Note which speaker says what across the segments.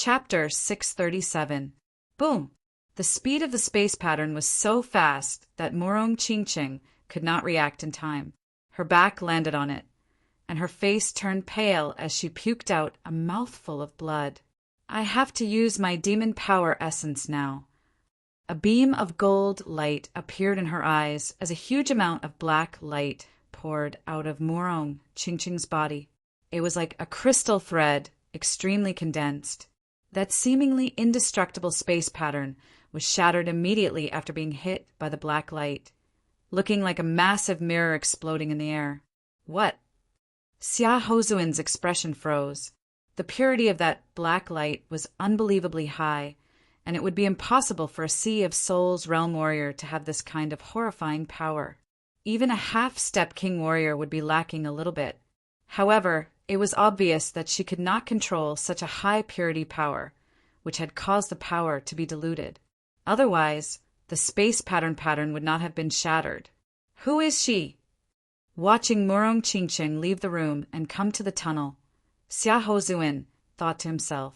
Speaker 1: Chapter 637. Boom! The speed of the space pattern was so fast that Morong Chingching could not react in time. Her back landed on it, and her face turned pale as she puked out a mouthful of blood. I have to use my demon power essence now. A beam of gold light appeared in her eyes as a huge amount of black light poured out of Morong Chingching's body. It was like a crystal thread, extremely condensed. That seemingly indestructible space pattern was shattered immediately after being hit by the black light, looking like a massive mirror exploding in the air. What? Xia Hozuin's expression froze. The purity of that black light was unbelievably high, and it would be impossible for a Sea of Souls realm warrior to have this kind of horrifying power. Even a half-step king warrior would be lacking a little bit. However, it was obvious that she could not control such a high purity power, which had caused the power to be diluted. Otherwise, the space pattern would not have been shattered. Who is she? Watching Morong Chingching leave the room and come to the tunnel, Xia Hozuin thought to himself,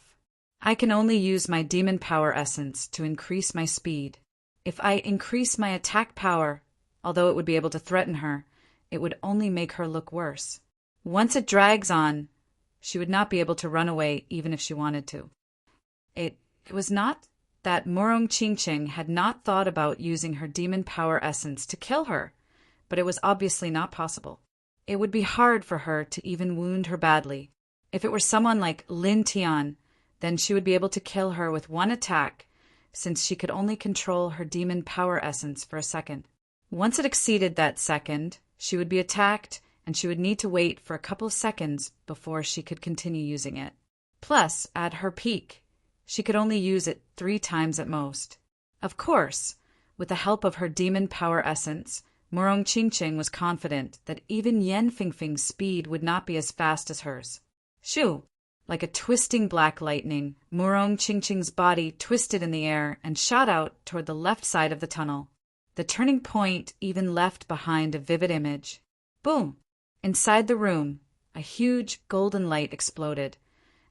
Speaker 1: I can only use my demon power essence to increase my speed. If I increase my attack power, although it would be able to threaten her, it would only make her look worse. Once it drags on, she would not be able to run away even if she wanted to. It was not that Morong Chingching had not thought about using her demon power essence to kill her, but it was obviously not possible. It would be hard for her to even wound her badly. If it were someone like Lin Tian, then she would be able to kill her with one attack, since she could only control her demon power essence for a second. Once it exceeded that second, she would be attacked, and she would need to wait for a couple of seconds before she could continue using it. Plus, at her peak, she could only use it 3 times at most. Of course, with the help of her demon power essence, Morong Chingching was confident that even Yan Fingfing's speed would not be as fast as hers. Shoo! Like a twisting black lightning, Morong Chingching's body twisted in the air and shot out toward the left side of the tunnel. The turning point even left behind a vivid image. Boom! Inside the room, a huge golden light exploded,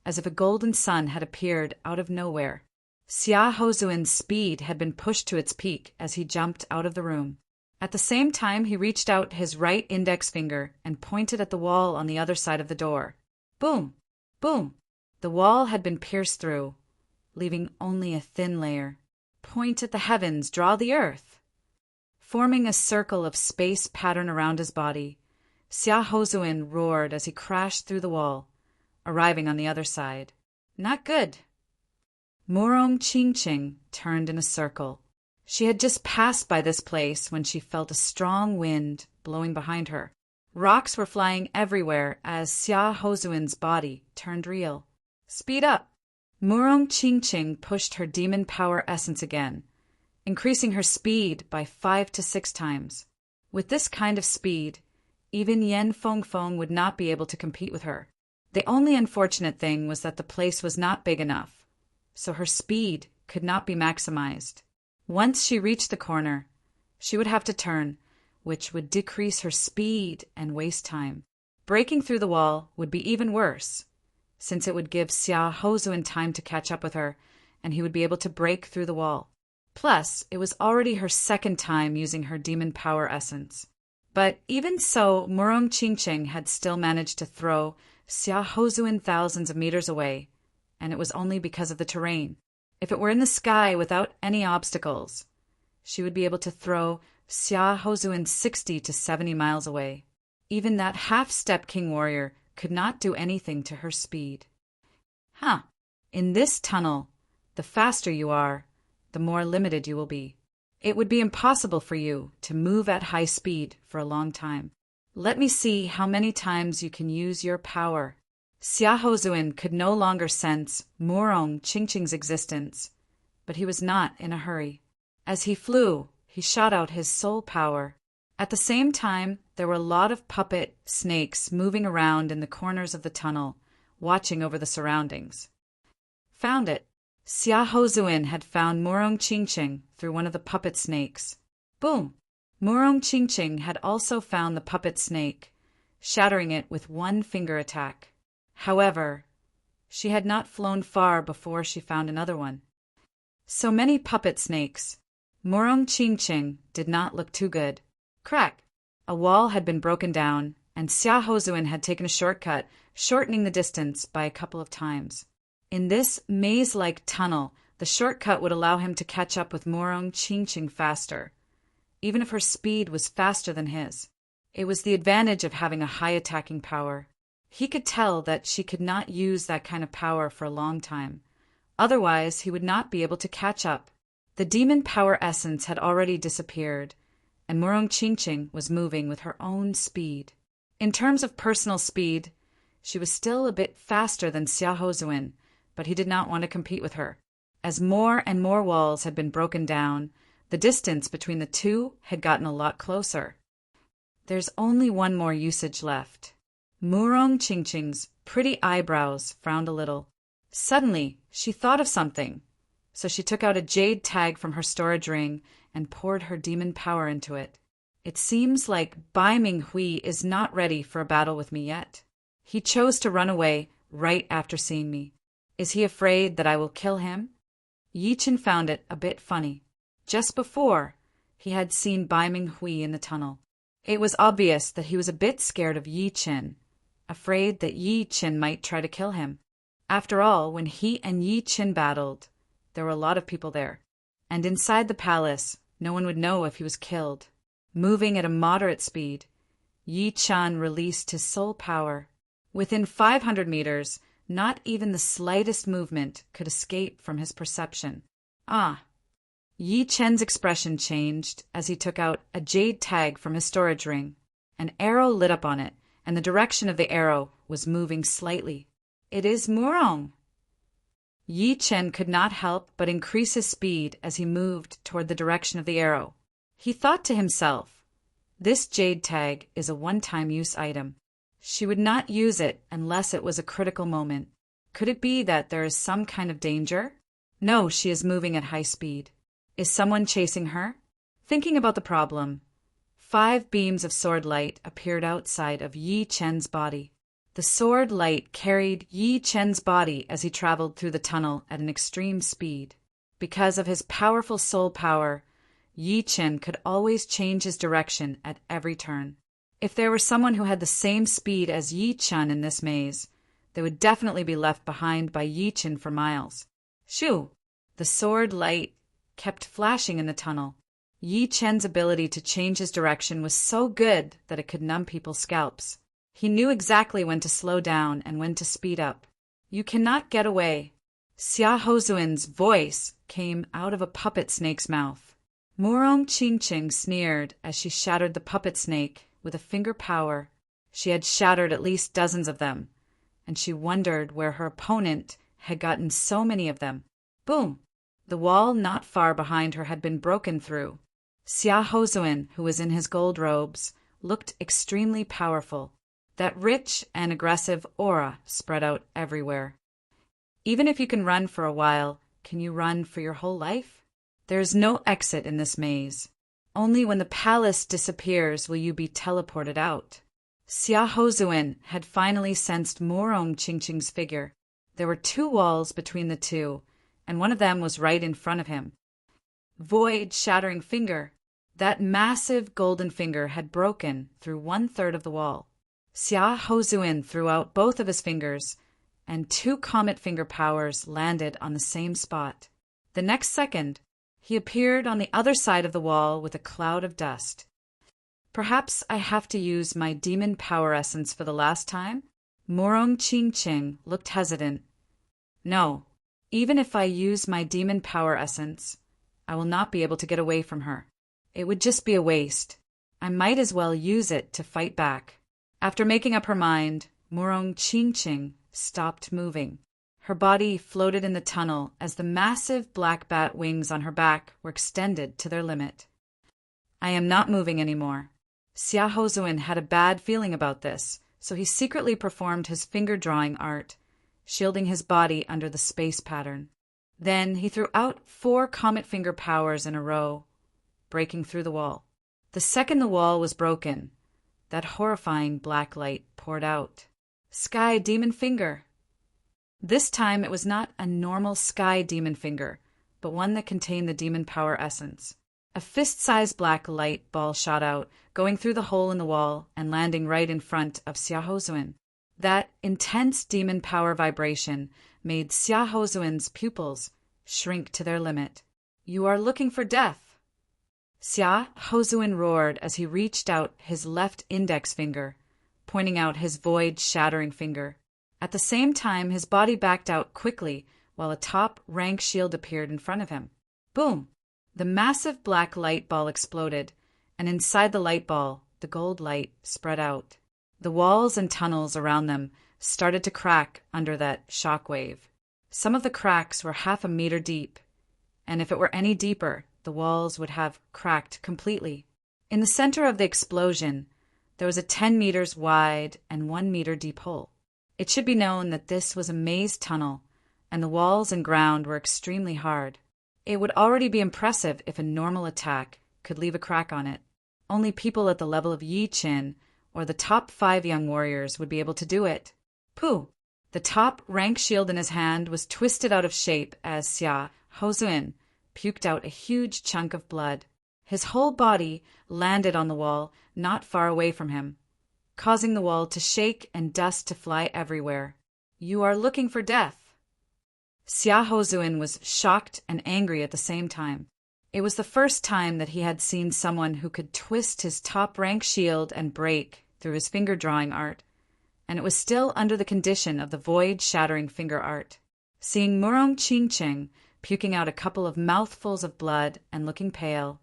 Speaker 1: as if a golden sun had appeared out of nowhere. Xia Hozuin's speed had been pushed to its peak as he jumped out of the room. At the same time, he reached out his right index finger and pointed at the wall on the other side of the door. Boom! Boom! The wall had been pierced through, leaving only a thin layer. Point at the heavens, draw the earth. Forming a circle of space pattern around his body, Xia Hozuin roared as he crashed through the wall, arriving on the other side. Not good. Morong Chingching turned in a circle. She had just passed by this place when she felt a strong wind blowing behind her. Rocks were flying everywhere as Xia Hozuin's body turned real. Speed up! Morong Chingching pushed her demon power essence again, increasing her speed by 5 to 6 times. With this kind of speed, even Yan Fengfeng would not be able to compete with her. The only unfortunate thing was that the place was not big enough, so her speed could not be maximized. Once she reached the corner, she would have to turn, which would decrease her speed and waste time. Breaking through the wall would be even worse, since it would give Xia Hozuin time to catch up with her, and he would be able to break through the wall. Plus, it was already her second time using her demon power essence. But even so, Morong Chingching had still managed to throw Xia Hozuin thousands of meters away, and it was only because of the terrain. If it were in the sky without any obstacles, she would be able to throw Xia Hozuin 60 to 70 miles away. Even that half-step king warrior could not do anything to her speed. In this tunnel, the faster you are, the more limited you will be. It would be impossible for you to move at high speed for a long time. Let me see how many times you can use your power. Xia Hozuin could no longer sense Morong Chingching's existence, but he was not in a hurry. As he flew, he shot out his soul power. At the same time, there were a lot of puppet snakes moving around in the corners of the tunnel, watching over the surroundings. Found it. Xia Hozuin had found Morong Chingching through one of the puppet snakes. Boom! Morong Chingching had also found the puppet snake, shattering it with one finger attack. However, She had not flown far before she found another one. So many puppet snakes. Morong Ching did not look too good. Crack! A wall had been broken down, and Xia Hozuin had taken a shortcut, shortening the distance by a couple of times. In this maze-like tunnel, the shortcut would allow him to catch up with Morong Ching faster, even if her speed was faster than his. It was the advantage of having a high attacking power. He could tell that she could not use that kind of power for a long time. Otherwise, he would not be able to catch up. The demon power essence had already disappeared, and Morong Ching was moving with her own speed. In terms of personal speed, she was still a bit faster than Xia Hozuin, but he did not want to compete with her. As more and more walls had been broken down, the distance between the two had gotten a lot closer. There's only one more usage left. Morong Ching's pretty eyebrows frowned a little. Suddenly, she thought of something, so she took out a jade tag from her storage ring and poured her demon power into it. It seems like Bai Minghui is not ready for a battle with me yet. He chose to run away right after seeing me. Is he afraid that I will kill him? Yi Chen found it a bit funny. Just before, he had seen Bai Minghui in the tunnel. It was obvious that he was a bit scared of Yi Chen, afraid that Yi Chen might try to kill him. After all, when he and Yi Chen battled, there were a lot of people there, and inside the palace, no one would know if he was killed. Moving at a moderate speed, Yi Chen released his soul power. Within 500 meters, not even the slightest movement could escape from his perception. Ah! Yi Chen's expression changed as he took out a jade tag from his storage ring. An arrow lit up on it, and the direction of the arrow was moving slightly. It is Morong! Yi Chen could not help but increase his speed as he moved toward the direction of the arrow. He thought to himself, this jade tag is a one-time use item. She would not use it unless it was a critical moment. Could it be that there is some kind of danger? No, she is moving at high speed. Is someone chasing her? Thinking about the problem, 5 beams of sword light appeared outside of Yi Chen's body. The sword light carried Yi Chen's body as he traveled through the tunnel at an extreme speed. Because of his powerful soul power, Yi Chen could always change his direction at every turn. If there were someone who had the same speed as Yi Chen in this maze, they would definitely be left behind by Yi Chen for miles. Shoo! The sword light kept flashing in the tunnel. Yi Chen's ability to change his direction was so good that it could numb people's scalps. He knew exactly when to slow down and when to speed up. You cannot get away. Xia Hozuin's voice came out of a puppet snake's mouth. Morong Ching sneered as she shattered the puppet snake with a finger power. She had shattered at least dozens of them, and she wondered where her opponent had gotten so many of them. Boom! The wall not far behind her had been broken through. Xia Hozuin, who was in his gold robes, looked extremely powerful. That rich and aggressive aura spread out everywhere. Even if you can run for a while, can you run for your whole life? There is no exit in this maze. Only when the palace disappears will you be teleported out. Xia Hozuin had finally sensed Morong Ching's figure. There were 2 walls between the two, and one of them was right in front of him. Void shattering finger. That massive golden finger had broken through 1/3 of the wall. Xia Hozuin threw out both of his fingers, and 2 comet finger powers landed on the same spot. The next second, he appeared on the other side of the wall with a cloud of dust. Perhaps I have to use my demon power essence for the last time? Morong Ching looked hesitant. No, even if I use my demon power essence, I will not be able to get away from her. It would just be a waste. I might as well use it to fight back. After making up her mind, Morong Ching stopped moving. Her body floated in the tunnel as the massive black bat wings on her back were extended to their limit. I am not moving anymore. Xia Hozuin had a bad feeling about this, so he secretly performed his finger-drawing art, shielding his body under the space pattern. Then he threw out 4 comet finger powers in a row, breaking through the wall. The second the wall was broken, that horrifying black light poured out. Sky Demon Finger! This time it was not a normal sky demon finger, but one that contained the demon power essence. A fist-sized black light ball shot out, going through the hole in the wall and landing right in front of Xiaohozuan. That intense demon power vibration made Xiaohozuan's pupils shrink to their limit. "You are looking for death!" Xiaohozuan roared as he reached out his left index finger, pointing out his void-shattering finger. At the same time, his body backed out quickly while a top rank shield appeared in front of him. Boom! The massive black light ball exploded, and inside the light ball, the gold light spread out. The walls and tunnels around them started to crack under that shock wave. Some of the cracks were 1/2 meter deep, and if it were any deeper, the walls would have cracked completely. In the center of the explosion, there was a 10 meters wide and 1 meter deep hole. It should be known that this was a maze tunnel, and the walls and ground were extremely hard. It would already be impressive if a normal attack could leave a crack on it. Only people at the level of Yi Qin or the top 5 young warriors would be able to do it. Pooh! The top rank shield in his hand was twisted out of shape as Xiaohozuan puked out a huge chunk of blood. His whole body landed on the wall not far away from him, causing the wall to shake and dust to fly everywhere. "You are looking for death!" Xiaohozuan was shocked and angry at the same time. It was the first time that he had seen someone who could twist his top-rank shield and break through his finger-drawing art, and it was still under the condition of the void-shattering finger art. Seeing Murong Qingqing puking out a couple of mouthfuls of blood and looking pale,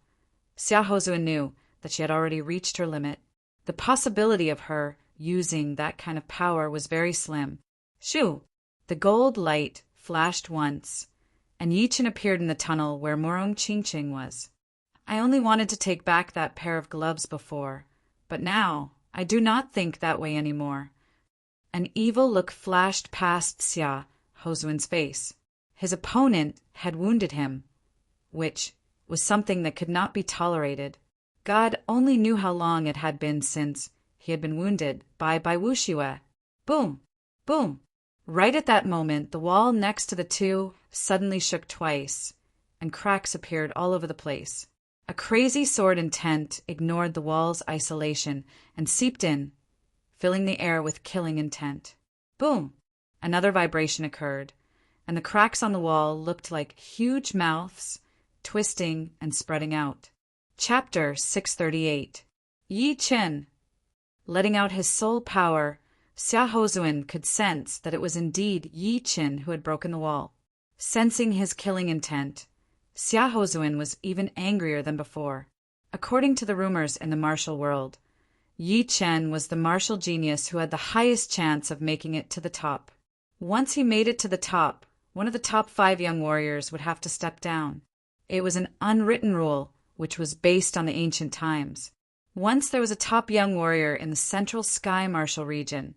Speaker 1: Xiaohozuan knew that she had already reached her limit. The possibility of her using that kind of power was very slim. Shoo! The gold light flashed once, and Yi Qin appeared in the tunnel where Murong Qingqing was. "I only wanted to take back that pair of gloves before, but now I do not think that way anymore." An evil look flashed past Xiaohozuan's face. His opponent had wounded him, which was something that could not be tolerated. God only knew how long it had been since he had been wounded by Wushiwe. Boom! Boom! Right at that moment, the wall next to the two suddenly shook twice, and cracks appeared all over the place. A crazy sword intent ignored the wall's isolation and seeped in, filling the air with killing intent. Boom! Another vibration occurred, and the cracks on the wall looked like huge mouths, twisting and spreading out. Chapter 638. Yi Qin. Letting out his soul power, Xiaohozuan could sense that it was indeed Yi Qin who had broken the wall. Sensing his killing intent, Xiaohozuan was even angrier than before. According to the rumors in the martial world, Yi Qin was the martial genius who had the highest chance of making it to the top. Once he made it to the top, one of the top 5 young warriors would have to step down. It was an unwritten rule, which was based on the ancient times. Once there was a top young warrior in the central sky martial region,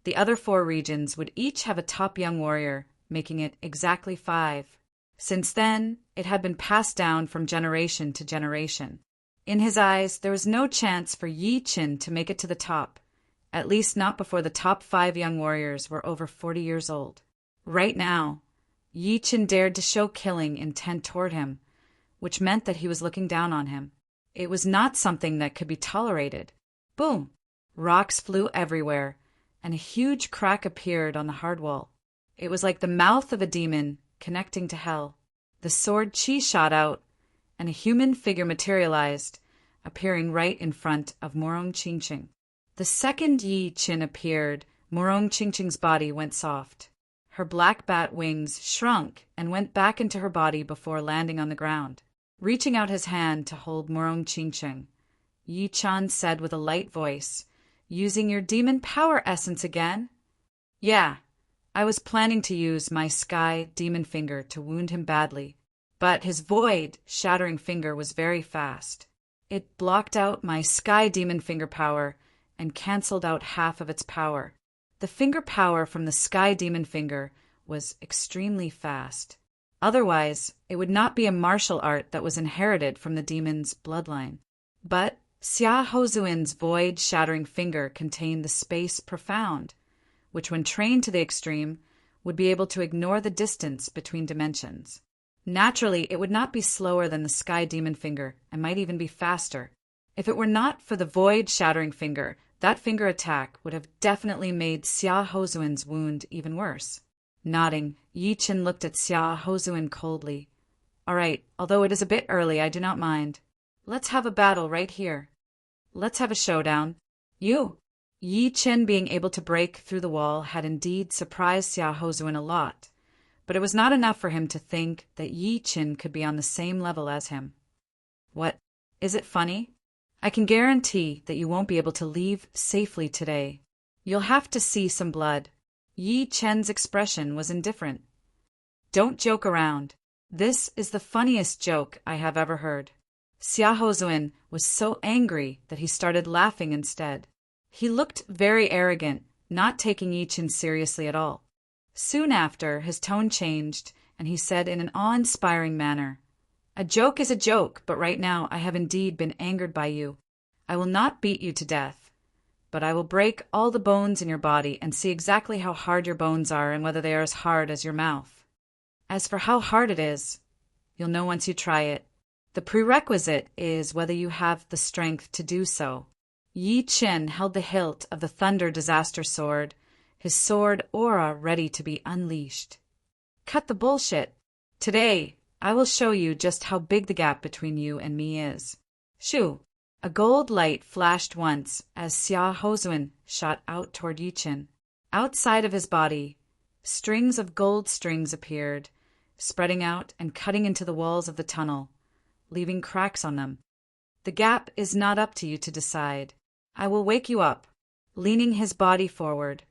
Speaker 1: the other 4 regions would each have a top young warrior, making it exactly 5. Since then, it had been passed down from generation to generation. In his eyes, there was no chance for Yi Qin to make it to the top, at least not before the top 5 young warriors were over 40 years old. Right now, Yi Qin dared to show killing intent toward him, which meant that he was looking down on him. It was not something that could be tolerated. Boom! Rocks flew everywhere, and a huge crack appeared on the hard wall. It was like the mouth of a demon connecting to hell. The sword Qi shot out, and a human figure materialized, appearing right in front of Murong Qingqing. The second Yi Qin appeared, Murong Qingqing's body went soft. Her black bat wings shrunk and went back into her body before landing on the ground. Reaching out his hand to hold Murong Qingqing, Yi Chan said with a light voice, "Using your demon power essence again?" "Yeah, I was planning to use my sky demon finger to wound him badly, but his void, shattering finger was very fast. It blocked out my sky demon finger power and canceled out half of its power. The finger power from the sky demon finger was extremely fast. Otherwise, it would not be a martial art that was inherited from the demon's bloodline. But Xiaohozuan's void-shattering finger contained the space profound, which when trained to the extreme, would be able to ignore the distance between dimensions. Naturally, it would not be slower than the Sky Demon finger and might even be faster. If it were not for the void-shattering finger, that finger attack would have definitely made Xia Hozuin's wound even worse. Nodding, Yi Qin looked at Xia Hozuin coldly. All right, although it is a bit early, I do not mind. Let's have a battle right here. Let's have a showdown. You! Yi Qin being able to break through the wall had indeed surprised Xia Hozuin a lot, but it was not enough for him to think that Yi Qin could be on the same level as him. What? Is it funny? I can guarantee that you won't be able to leave safely today. You'll have to see some blood. Yi Qin's expression was indifferent. Don't joke around. This is the funniest joke I have ever heard. Xia Hozuin was so angry that he started laughing instead. He looked very arrogant, not taking Yi Qin seriously at all. Soon after, his tone changed, and he said in an awe-inspiring manner, A joke is a joke, but right now I have indeed been angered by you. I will not beat you to death, but I will break all the bones in your body and see exactly how hard your bones are and whether they are as hard as your mouth. As for how hard it is, you'll know once you try it. The prerequisite is whether you have the strength to do so. Yi Qin held the hilt of the Thunder Disaster Sword, his sword aura ready to be unleashed. Cut the bullshit. Today, I will show you just how big the gap between you and me is. Shoo! A gold light flashed once as Xia Hozuin shot out toward Yi Qin. Outside of his body, strings of gold strings appeared, spreading out and cutting into the walls of the tunnel, leaving cracks on them. The gap is not up to you to decide. I will wake you up. Leaning his body forward,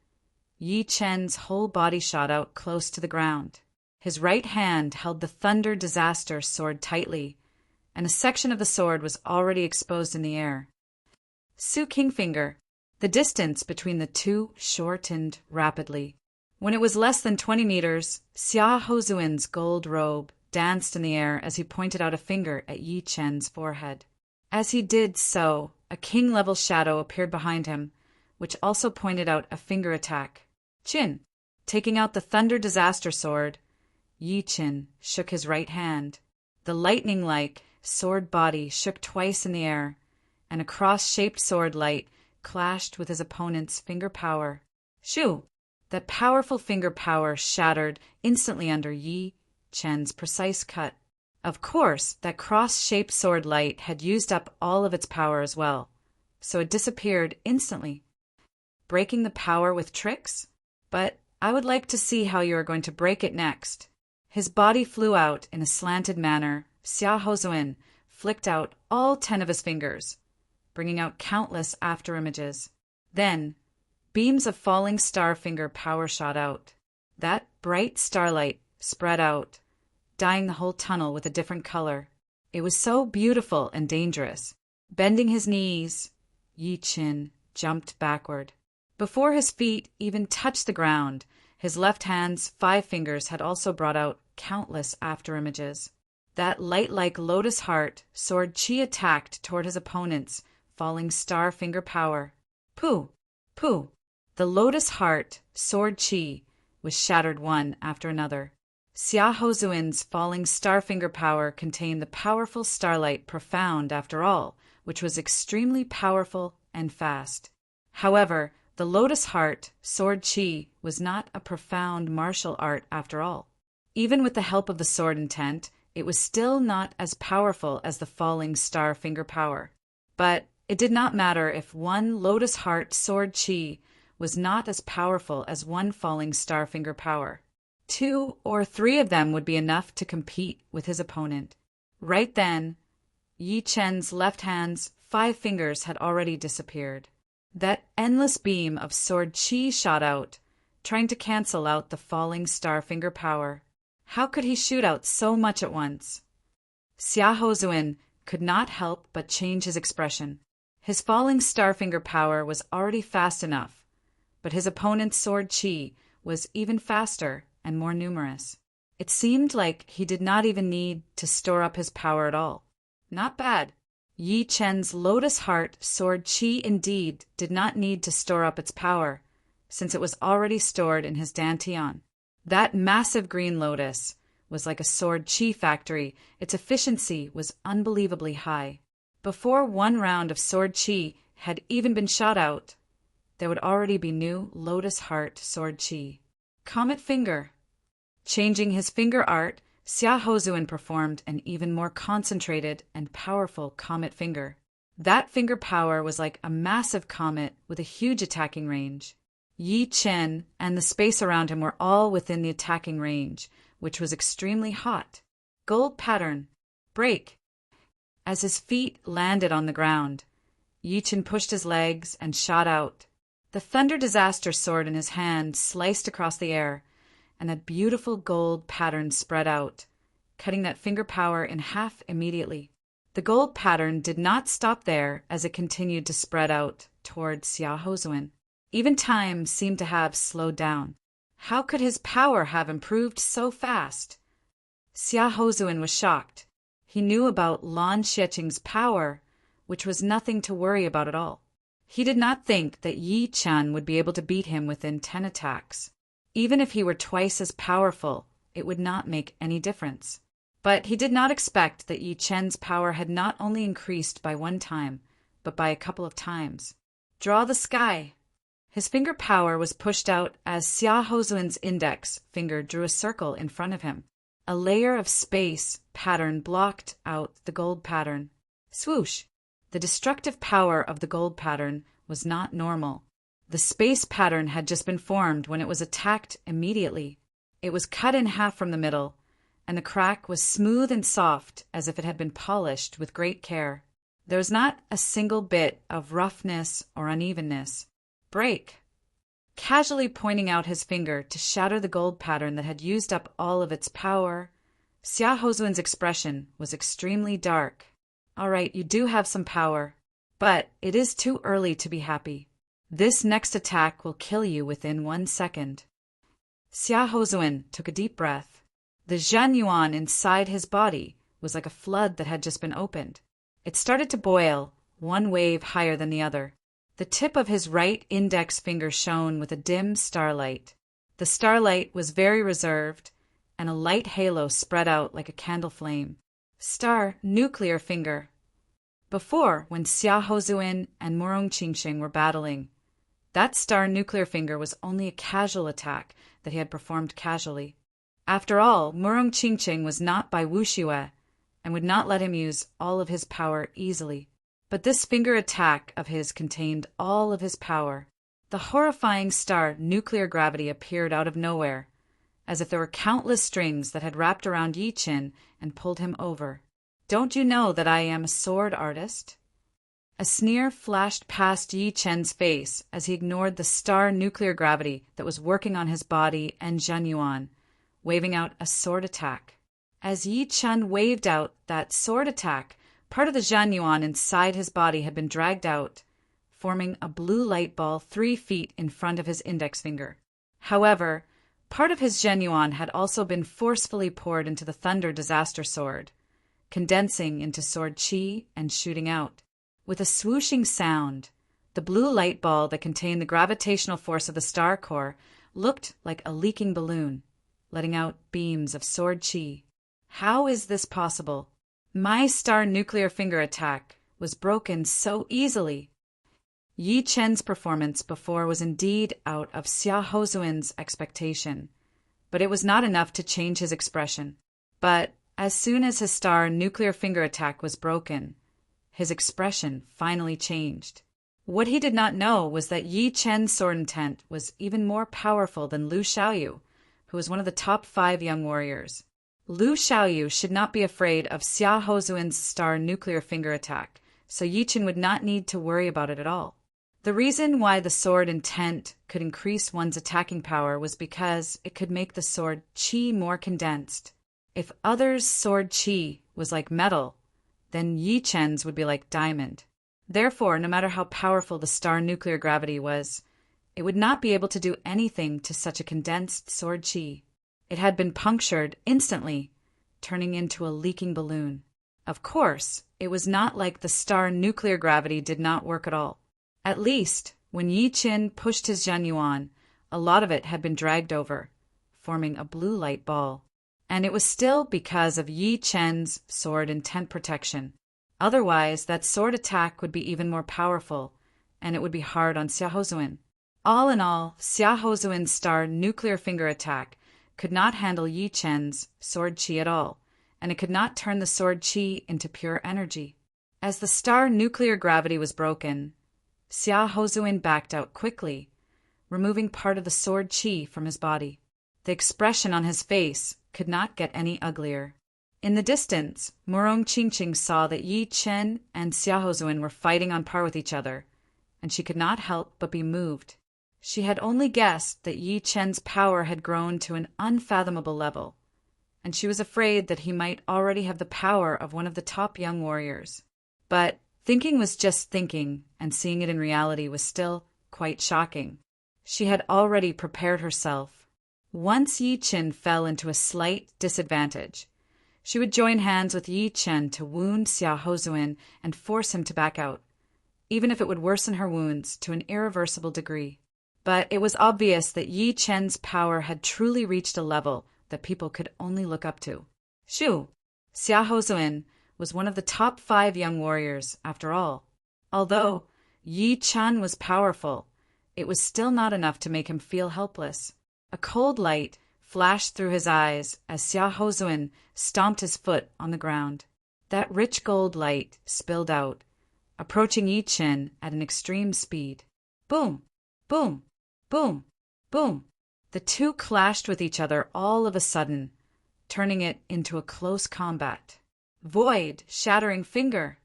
Speaker 1: Yi Qin's whole body shot out close to the ground. His right hand held the Thunder Disaster Sword tightly, and a section of the sword was already exposed in the air. Su Kingfinger. The distance between the two shortened rapidly. When it was less than 20 meters, Xia Hozuin's gold robe danced in the air as he pointed out a finger at Yi Qin's forehead. As he did so, a king-level shadow appeared behind him, which also pointed out a finger attack. Qin. Taking out the Thunder Disaster Sword, Yi Qin shook his right hand. The lightning-like sword body shook twice in the air, and a cross-shaped sword light clashed with his opponent's finger power. Shoo! That powerful finger power shattered instantly under Yi Qin's precise cut. Of course, that cross-shaped sword light had used up all of its power as well, so it disappeared instantly. Breaking the power with tricks? But I would like to see how you are going to break it next. His body flew out in a slanted manner. Xia Hozuin flicked out all 10 of his fingers, bringing out countless afterimages. Then, beams of falling star finger power shot out. That bright starlight spread out, dyeing the whole tunnel with a different color. It was so beautiful and dangerous. Bending his knees, Yi Qin jumped backward. Before his feet even touched the ground, his left hand's 5 fingers had also brought out countless afterimages. That light-like lotus heart sword Qi attacked toward his opponent's falling star finger power. Pooh! Pooh! The lotus heart sword Qi was shattered one after another. Xia Hozuin's falling star finger power contained the powerful starlight profound after all, which was extremely powerful and fast. However, the lotus heart sword Qi was not a profound martial art after all. Even with the help of the sword intent, it was still not as powerful as the falling star finger power. But it did not matter if one lotus heart sword Qi was not as powerful as one falling star finger power. 2 or 3 of them would be enough to compete with his opponent. Right then, Yi Qin's left hand's 5 fingers had already disappeared. That endless beam of sword Qi shot out, trying to cancel out the falling star finger power. How could he shoot out so much at once? Xia Hozuin could not help but change his expression. His falling star finger power was already fast enough, but his opponent's sword Qi was even faster and more numerous. It seemed like he did not even need to store up his power at all. Not bad. Yi Qin's lotus heart sword Qi indeed did not need to store up its power, since it was already stored in his dantian. That massive green lotus was like a sword chi factory. Its efficiency was unbelievably high. Before one round of sword chi had even been shot out, there would already be new lotus heart sword chi. Comet finger. Changing his finger art, Xia Hozuan performed an even more concentrated and powerful comet finger. That finger power was like a massive comet with a huge attacking range. Yi Chen and the space around him were all within the attacking range, which was extremely hot. Gold pattern. Break. As his feet landed on the ground, Yi Chen pushed his legs and shot out. The thunder disaster sword in his hand sliced across the air, and a beautiful gold pattern spread out, cutting that finger power in half immediately. The gold pattern did not stop there as it continued to spread out toward Xia Hozuan. Even time seemed to have slowed down. How could his power have improved so fast? Xia Hozuan was shocked. He knew about Lan Xieqing's power, which was nothing to worry about at all. He did not think that Yi Chen would be able to beat him within 10 attacks. Even if he were twice as powerful, it would not make any difference. But he did not expect that Yi Chen's power had not only increased by one time, but by a couple of times. Draw the sky. His finger power was pushed out as Xia Hozuan's index finger drew a circle in front of him. A layer of space pattern blocked out the gold pattern. Swoosh! The destructive power of the gold pattern was not normal. The space pattern had just been formed when it was attacked immediately. It was cut in half from the middle, and the crack was smooth and soft as if it had been polished with great care. There was not a single bit of roughness or unevenness. Break. Casually pointing out his finger to shatter the gold pattern that had used up all of its power, Xia Hozuan's expression was extremely dark. All right, you do have some power, but it is too early to be happy. This next attack will kill you within 1 second. Xia Hozuan took a deep breath. The Zhen Yuan inside his body was like a flood that had just been opened. It started to boil, one wave higher than the other. The tip of his right index finger shone with a dim starlight. The starlight was very reserved, and a light halo spread out like a candle flame. Star nuclear finger. Before, when Xia Hozuan and Morong Qingxing were battling, that star nuclear finger was only a casual attack that he had performed casually. After all, Morong Qingxing was not by Wuxue and would not let him use all of his power easily. But this finger attack of his contained all of his power. The horrifying star nuclear gravity appeared out of nowhere, as if there were countless strings that had wrapped around Yi Chen and pulled him over. Don't you know that I am a sword artist? A sneer flashed past Yi Chen's face as he ignored the star nuclear gravity that was working on his body and Zhen Yuan, waving out a sword attack. As Yi Chen waved out that sword attack, part of the Zhen Yuan inside his body had been dragged out, forming a blue light ball 3 feet in front of his index finger. However, part of his Zhen Yuan had also been forcefully poured into the thunder disaster sword, condensing into sword chi and shooting out. With a swooshing sound, the blue light ball that contained the gravitational force of the star core looked like a leaking balloon, letting out beams of sword chi. How is this possible? My star nuclear finger attack was broken so easily. Yi Chen's performance before was indeed out of Xia Hozuan's expectation, but it was not enough to change his expression. But as soon as his star nuclear finger attack was broken, his expression finally changed. What he did not know was that Yi Chen's sword intent was even more powerful than Lu Xiaoyu, who was one of the top 5 young warriors. Lu Xiaoyu should not be afraid of Xia Hozuan's star nuclear finger attack, so Yi Chen would not need to worry about it at all. The reason why the sword intent could increase one's attacking power was because it could make the sword chi more condensed. If others' sword chi was like metal, then Yi Chen's would be like diamond. Therefore, no matter how powerful the star nuclear gravity was, it would not be able to do anything to such a condensed sword chi. It had been punctured instantly, turning into a leaking balloon. Of course, it was not like the star nuclear gravity did not work at all. At least, when Yi Chen pushed his Zhen Yuan, a lot of it had been dragged over, forming a blue light ball. And it was still because of Yi Chen's sword intent protection. Otherwise, that sword attack would be even more powerful, and it would be hard on Xiaohozuan. All in all, Xiaohozuan's star nuclear finger attack could not handle Yi Chen's sword chi at all, and it could not turn the sword chi into pure energy. As the star nuclear gravity was broken, Xiaohozuan backed out quickly, removing part of the sword chi from his body. The expression on his face could not get any uglier. In the distance, Murong Qingqing saw that Yi Chen and Xiaohozuan were fighting on par with each other, and she could not help but be moved. She had only guessed that Yi Chen's power had grown to an unfathomable level, and she was afraid that he might already have the power of one of the top young warriors. But thinking was just thinking, and seeing it in reality was still quite shocking. She had already prepared herself. Once Yi Chen fell into a slight disadvantage, she would join hands with Yi Chen to wound Xiaohozuan and force him to back out, even if it would worsen her wounds to an irreversible degree. But it was obvious that Yi Chen's power had truly reached a level that people could only look up to. Xiaohozuan was one of the top 5 young warriors, after all. Although Yi Chen was powerful, it was still not enough to make him feel helpless. A cold light flashed through his eyes as Xiaohozuan stomped his foot on the ground. That rich gold light spilled out, approaching Yi Chen at an extreme speed. Boom! Boom! Boom! Boom! The two clashed with each other all of a sudden, turning it into a close combat. Void, shattering finger!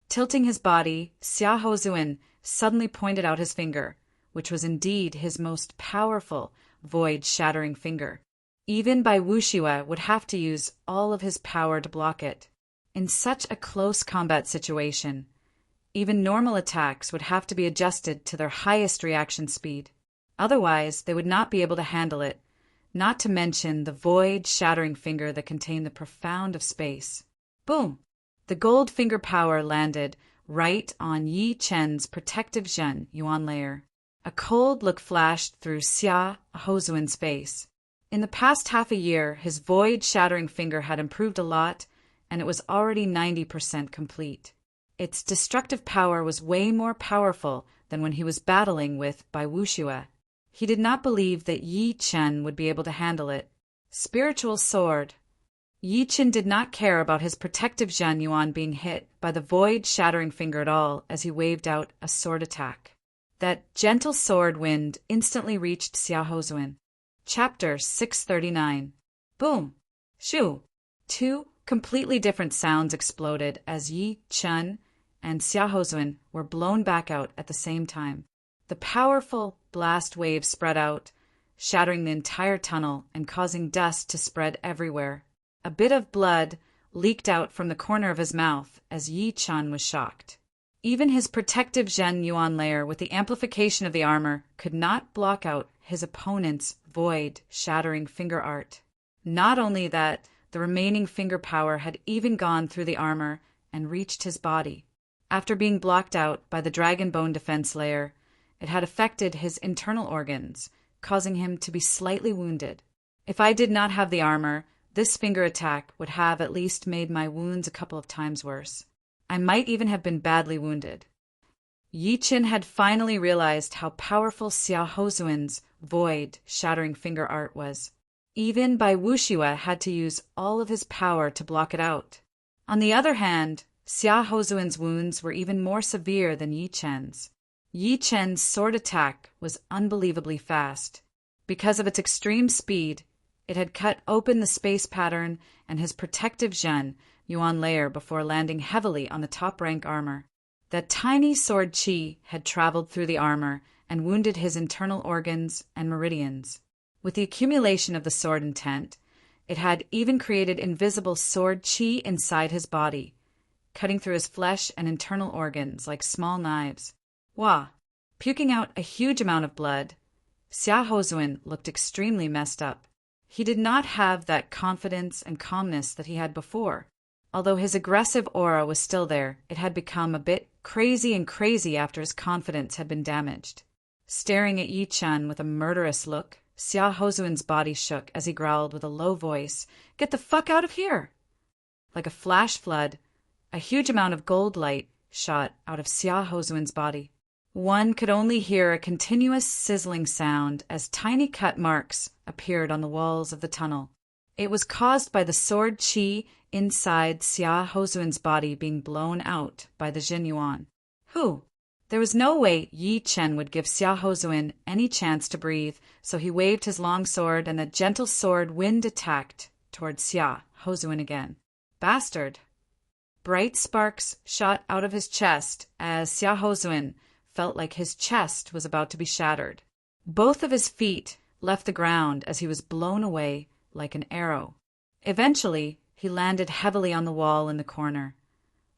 Speaker 1: Tilting his body, Xiaohozuan suddenly pointed out his finger, which was indeed his most powerful void-shattering finger. Even Bai Wuxiue would have to use all of his power to block it. In such a close combat situation, even normal attacks would have to be adjusted to their highest reaction speed. Otherwise, they would not be able to handle it, not to mention the void-shattering finger that contained the profound of space. Boom! The gold finger power landed right on Yi Chen's protective Zhen Yuan layer. A cold look flashed through Xiaohozuan's face. In the past half a year, his void-shattering finger had improved a lot, and it was already 90% complete. Its destructive power was way more powerful than when he was battling with Bai Wuxiue. He did not believe that Yi Chen would be able to handle it. Spiritual sword. Yi Chen did not care about his protective Zhen Yuan being hit by the void-shattering finger at all as he waved out a sword attack. That gentle sword wind instantly reached Xiaohozuan. Chapter 639. Boom! Shoo! 2 completely different sounds exploded as Yi Chen and Xiaohozuan were blown back out at the same time. The powerful blast wave spread out, shattering the entire tunnel and causing dust to spread everywhere. A bit of blood leaked out from the corner of his mouth as Yi Chen was shocked. Even his protective Zhen Yuan layer with the amplification of the armor could not block out his opponent's void-shattering finger art. Not only that, the remaining finger power had even gone through the armor and reached his body. After being blocked out by the dragon bone defense layer, it had affected his internal organs, causing him to be slightly wounded. If I did not have the armor, this finger attack would have at least made my wounds a couple of times worse. I might even have been badly wounded. Yi Chen had finally realized how powerful Xiaohozuan's void-shattering finger art was. Even Bai Wuxiue had to use all of his power to block it out. On the other hand, Xiaohozuan's wounds were even more severe than Yi Chen's. Yi Chen's sword attack was unbelievably fast. Because of its extreme speed, it had cut open the space pattern and his protective Zhen Yuan layer before landing heavily on the top-rank armor. That tiny sword chi had traveled through the armor and wounded his internal organs and meridians. With the accumulation of the sword intent, it had even created invisible sword chi inside his body, cutting through his flesh and internal organs like small knives. Wah! Puking out a huge amount of blood, Xiaohozuan looked extremely messed up. He did not have that confidence and calmness that he had before. Although his aggressive aura was still there, it had become a bit crazy after his confidence had been damaged. Staring at Yi Chen with a murderous look, Xia Hozuin's body shook as he growled with a low voice, "Get the fuck out of here!" Like a flash flood, a huge amount of gold light shot out of Xia Hozuin's body. One could only hear a continuous sizzling sound as tiny cut marks appeared on the walls of the tunnel. It was caused by the sword qi inside Xia Hozuin's body being blown out by the Jinyuan. There was no way Yi Chen would give Xia Hozuin any chance to breathe, so he waved his long sword and the gentle sword wind attacked toward Xia Hozuin again. Bastard! Bright sparks shot out of his chest as Xia Hozuin felt like his chest was about to be shattered. Both of his feet left the ground as he was blown away like an arrow. Eventually, he landed heavily on the wall in the corner,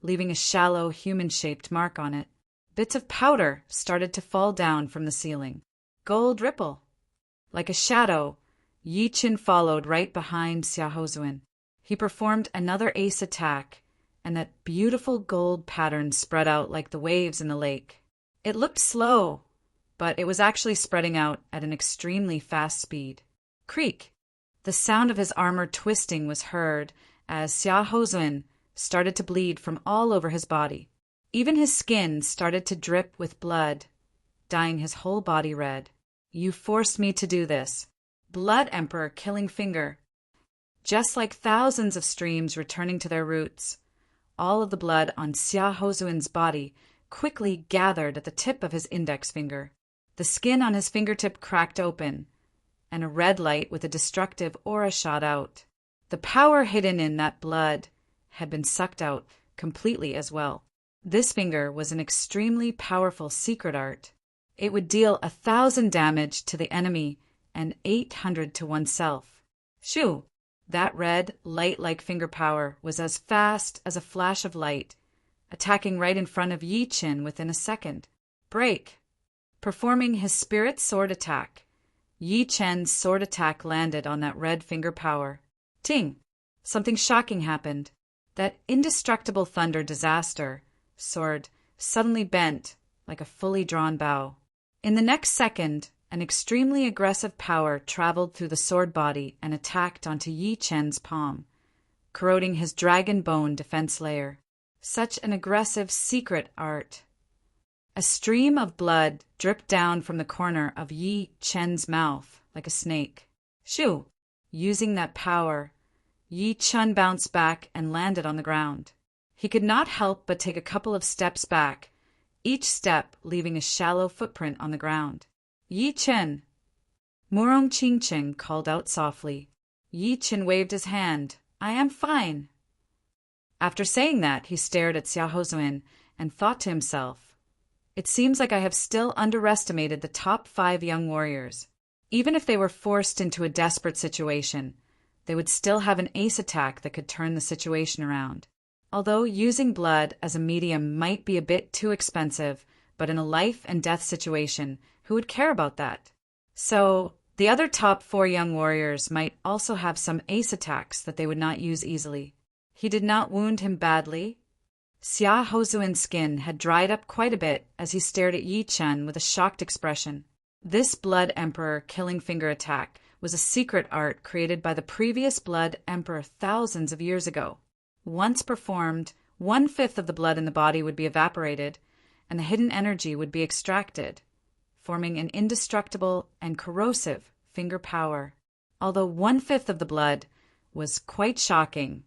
Speaker 1: leaving a shallow human-shaped mark on it. Bits of powder started to fall down from the ceiling. Gold ripple. Like a shadow, Yi Chen followed right behind Xia Hozuin. He performed another ace attack, and that beautiful gold pattern spread out like the waves in the lake. It looked slow, but it was actually spreading out at an extremely fast speed. Creak! The sound of his armor twisting was heard as Xia Hozuin started to bleed from all over his body. Even his skin started to drip with blood, dyeing his whole body red. "You forced me to do this." Blood Emperor killing finger. Just like thousands of streams returning to their roots, all of the blood on Xia Hozuin's body quickly gathered at the tip of his index finger. The skin on his fingertip cracked open, and a red light with a destructive aura shot out. The power hidden in that blood had been sucked out completely as well. This finger was an extremely powerful secret art. It would deal 1,000 damage to the enemy and 800 to oneself. Shoo! That red, light-like finger power was as fast as a flash of light, attacking right in front of Yi Chen within a second. Break! Performing his spirit sword attack, Yi Chen's sword attack landed on that red finger power. Ting! Something shocking happened. That indestructible thunder disaster sword suddenly bent like a fully drawn bow. In the next second, an extremely aggressive power traveled through the sword body and attacked onto Yi Chen's palm, corroding his dragon bone defense layer. Such an aggressive secret art. A stream of blood dripped down from the corner of Yi Chen's mouth like a snake. Shoo! Using that power, Yi Chen bounced back and landed on the ground. He could not help but take a couple of steps back, each step leaving a shallow footprint on the ground. "Yi Chen!" Murong Qingqing called out softly. Yi Chen waved his hand. "I am fine." After saying that, he stared at Xia Hozuin and thought to himself, "It seems like I have still underestimated the top 5 young warriors. Even if they were forced into a desperate situation, they would still have an ace attack that could turn the situation around. Although using blood as a medium might be a bit too expensive, but in a life and death situation, who would care about that? So, the other top 4 young warriors might also have some ace attacks that they would not use easily. He did not wound him badly. Xia Hozuin's skin had dried up quite a bit as he stared at Yi Chen with a shocked expression. This Blood Emperor killing finger attack was a secret art created by the previous Blood Emperor thousands of years ago. Once performed, 1/5 of the blood in the body would be evaporated, and the hidden energy would be extracted, forming an indestructible and corrosive finger power. Although 1/5 of the blood was quite shocking,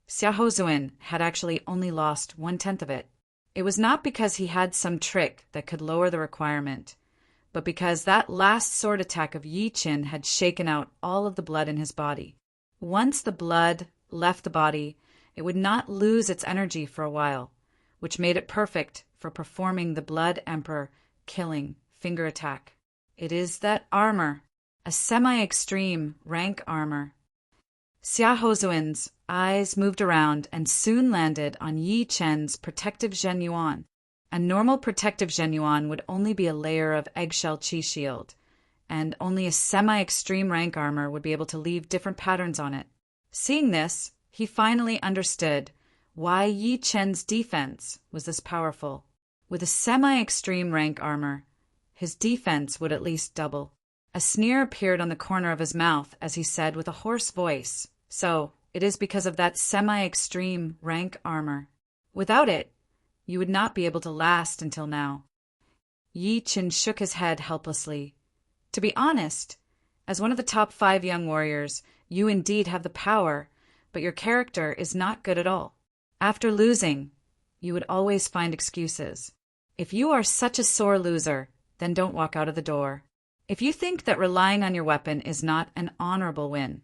Speaker 1: Xia Hozuin had actually only lost 1/10 of it. It was not because he had some trick that could lower the requirement, but because that last sword attack of Yi Chen had shaken out all of the blood in his body. Once the blood left the body, it would not lose its energy for a while, which made it perfect for performing the Blood Emperor killing finger attack. It is that armor, a semi-extreme rank armor. Xia Hozuin's eyes moved around and soon landed on Yi Chen's protective Zhenyuan. A normal protective Zhenyuan would only be a layer of eggshell chi shield, and only a semi-extreme rank armor would be able to leave different patterns on it. Seeing this, he finally understood why Yi Chen's defense was this powerful. With a semi-extreme rank armor, his defense would at least double. A sneer appeared on the corner of his mouth as he said with a hoarse voice, "So, it is because of that semi-extreme rank armor. Without it, you would not be able to last until now." Yi Chen shook his head helplessly. "To be honest, as one of the top 5 young warriors, you indeed have the power, but your character is not good at all. After losing, you would always find excuses. If you are such a sore loser, then don't walk out of the door. If you think that relying on your weapon is not an honorable win,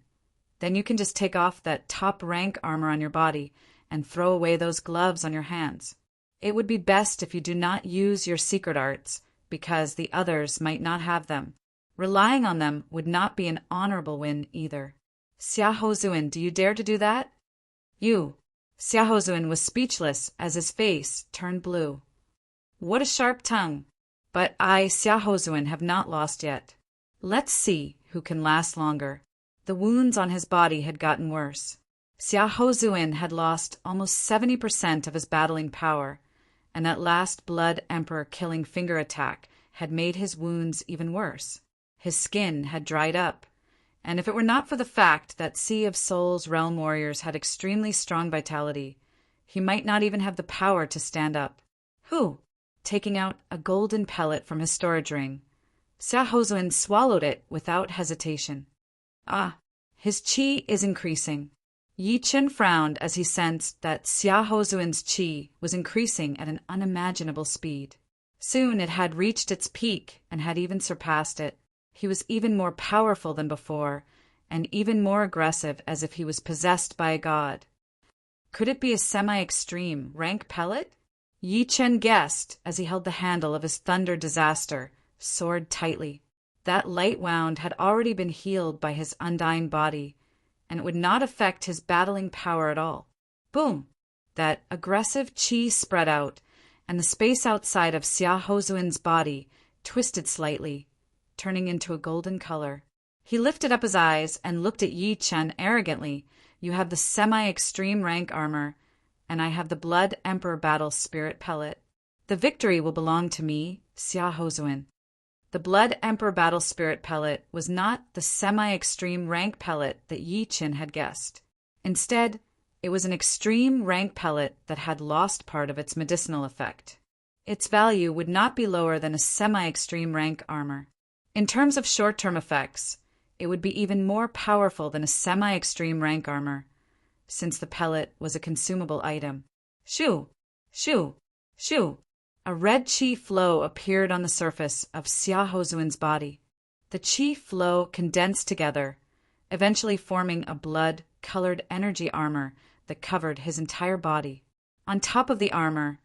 Speaker 1: then you can just take off that top rank armor on your body and throw away those gloves on your hands. It would be best if you do not use your secret arts, because the others might not have them. Relying on them would not be an honorable win either. Xia Hozuin, do you dare to do that?" Xia Hozuin was speechless as his face turned blue. "What a sharp tongue! But I, Xia Hozuin, have not lost yet. Let's see who can last longer." The wounds on his body had gotten worse. Xia Hozuin had lost almost 70% of his battling power, and that last Blood Emperor killing finger attack had made his wounds even worse. His skin had dried up, and if it were not for the fact that Sea of Souls realm warriors had extremely strong vitality, he might not even have the power to stand up. Taking out a golden pellet from his storage ring, Xia Hozuin swallowed it without hesitation. His qi is increasing. Yi Chen frowned as he sensed that Xia Hozuin's qi was increasing at an unimaginable speed. Soon it had reached its peak and had even surpassed it. He was even more powerful than before, and even more aggressive, as if he was possessed by a god. Could it be a semi-extreme rank pellet? Yi Chen guessed as he held the handle of his Thunder Disaster, sword tightly. That light wound had already been healed by his undying body, and it would not affect his battling power at all. Boom! That aggressive qi spread out, and the space outside of Xia Hozuin's body twisted slightly, turning into a golden color. He lifted up his eyes and looked at Yi Chen arrogantly. "You have the semi-extreme rank armor, and I have the Blood Emperor Battle Spirit Pellet. The victory will belong to me, Xia Hozuin." The Blood Emperor Battle Spirit Pellet was not the semi-extreme rank pellet that Yi Chen had guessed. Instead, it was an extreme rank pellet that had lost part of its medicinal effect. Its value would not be lower than a semi-extreme rank armor. In terms of short-term effects, it would be even more powerful than a semi-extreme rank armor, since the pellet was a consumable item. Shoo! Shoo! Shoo! A red qi flow appeared on the surface of Xia Hozuin's body. The qi flow condensed together, eventually forming a blood-colored energy armor that covered his entire body. On top of the armor,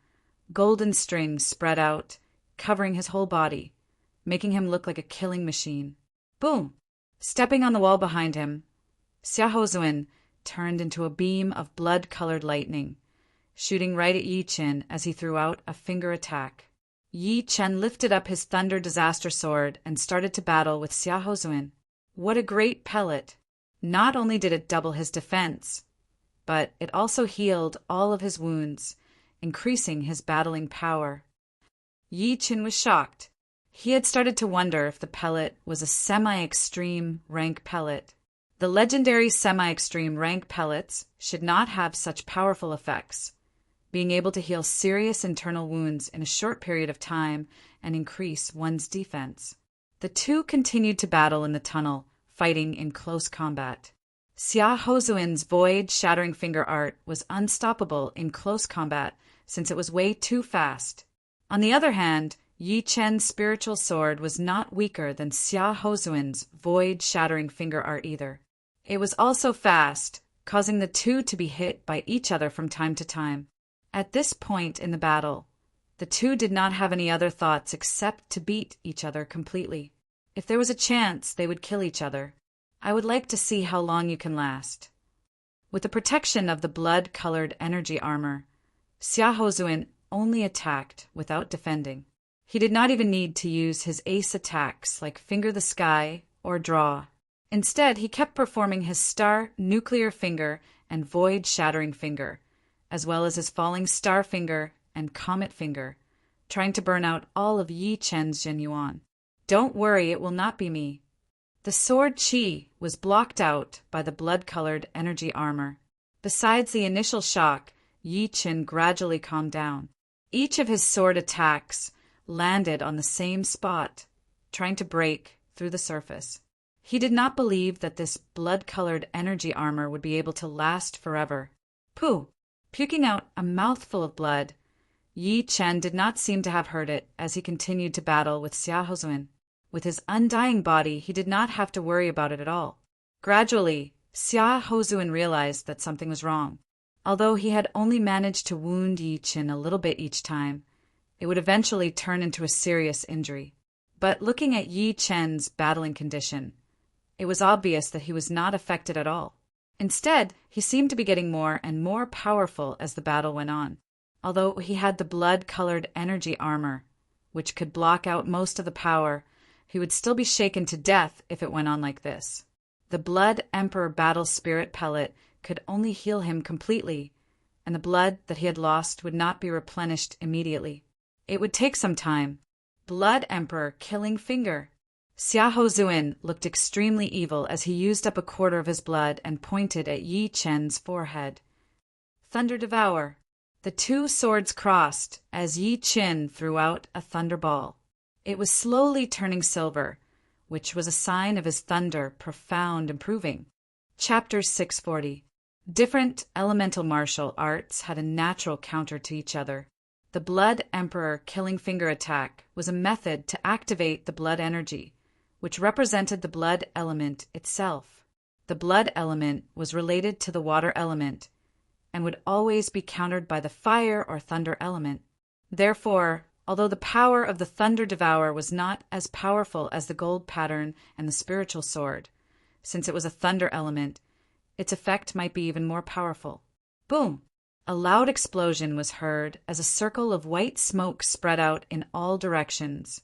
Speaker 1: golden strings spread out, covering his whole body, making him look like a killing machine. Boom! Stepping on the wall behind him, Xia Hozuin turned into a beam of blood-colored lightning, shooting right at Yi Chen as he threw out a finger attack. Yi Chen lifted up his Thunder Disaster sword and started to battle with Xia Hozuin. What a great pellet! Not only did it double his defense, but it also healed all of his wounds, increasing his battling power. Yi Chen was shocked. He had started to wonder if the pellet was a semi-extreme rank pellet. The legendary semi-extreme rank pellets should not have such powerful effects, being able to heal serious internal wounds in a short period of time and increase one's defense. The two continued to battle in the tunnel, fighting in close combat. Xia Hozuin's void-shattering finger art was unstoppable in close combat since it was way too fast. On the other hand, Yi Chen's spiritual sword was not weaker than Xia Hozuin's void-shattering finger art either. It was also fast, causing the two to be hit by each other from time to time. At this point in the battle, the two did not have any other thoughts except to beat each other completely. If there was a chance, they would kill each other. I would like to see how long you can last. With the protection of the blood-colored energy armor, Xia Hozuin only attacked without defending. He did not even need to use his ace attacks like Finger the Sky or Draw. Instead, he kept performing his Star Nuclear Finger and Void Shattering Finger, as well as his Falling Star Finger and Comet Finger, trying to burn out all of Yi Chen's Zhen Yuan. Don't worry, it will not be me. The sword chi was blocked out by the blood-colored energy armor. Besides the initial shock, Yi Qin gradually calmed down. Each of his sword attacks landed on the same spot, trying to break through the surface. He did not believe that this blood-colored energy armor would be able to last forever. Pooh! Puking out a mouthful of blood, Yi Chen did not seem to have heard it as he continued to battle with Xia Hozuin. With his undying body, he did not have to worry about it at all. Gradually, Xia Hozuin realized that something was wrong. Although he had only managed to wound Yi Chen a little bit each time, it would eventually turn into a serious injury. But looking at Yi Chen's battling condition, it was obvious that he was not affected at all. Instead, he seemed to be getting more and more powerful as the battle went on. Although he had the blood-colored energy armor, which could block out most of the power, he would still be shaken to death if it went on like this. The Blood Emperor Battle Spirit Pellet could only heal him completely, and the blood that he had lost would not be replenished immediately. It would take some time. Blood Emperor Killing Finger. Xia Hozuin looked extremely evil as he used up a quarter of his blood and pointed at Yi Chen's forehead. Thunder Devour. The two swords crossed as Yi Chen threw out a thunderball. It was slowly turning silver, which was a sign of his thunder profound improving. Chapter 640. Different elemental martial arts had a natural counter to each other. The Blood Emperor Killing Finger attack was a method to activate the blood energy, which represented the blood element itself. The blood element was related to the water element and would always be countered by the fire or thunder element. Therefore, although the power of the Thunder Devourer was not as powerful as the gold pattern and the spiritual sword, since it was a thunder element, its effect might be even more powerful. Boom! A loud explosion was heard as a circle of white smoke spread out in all directions,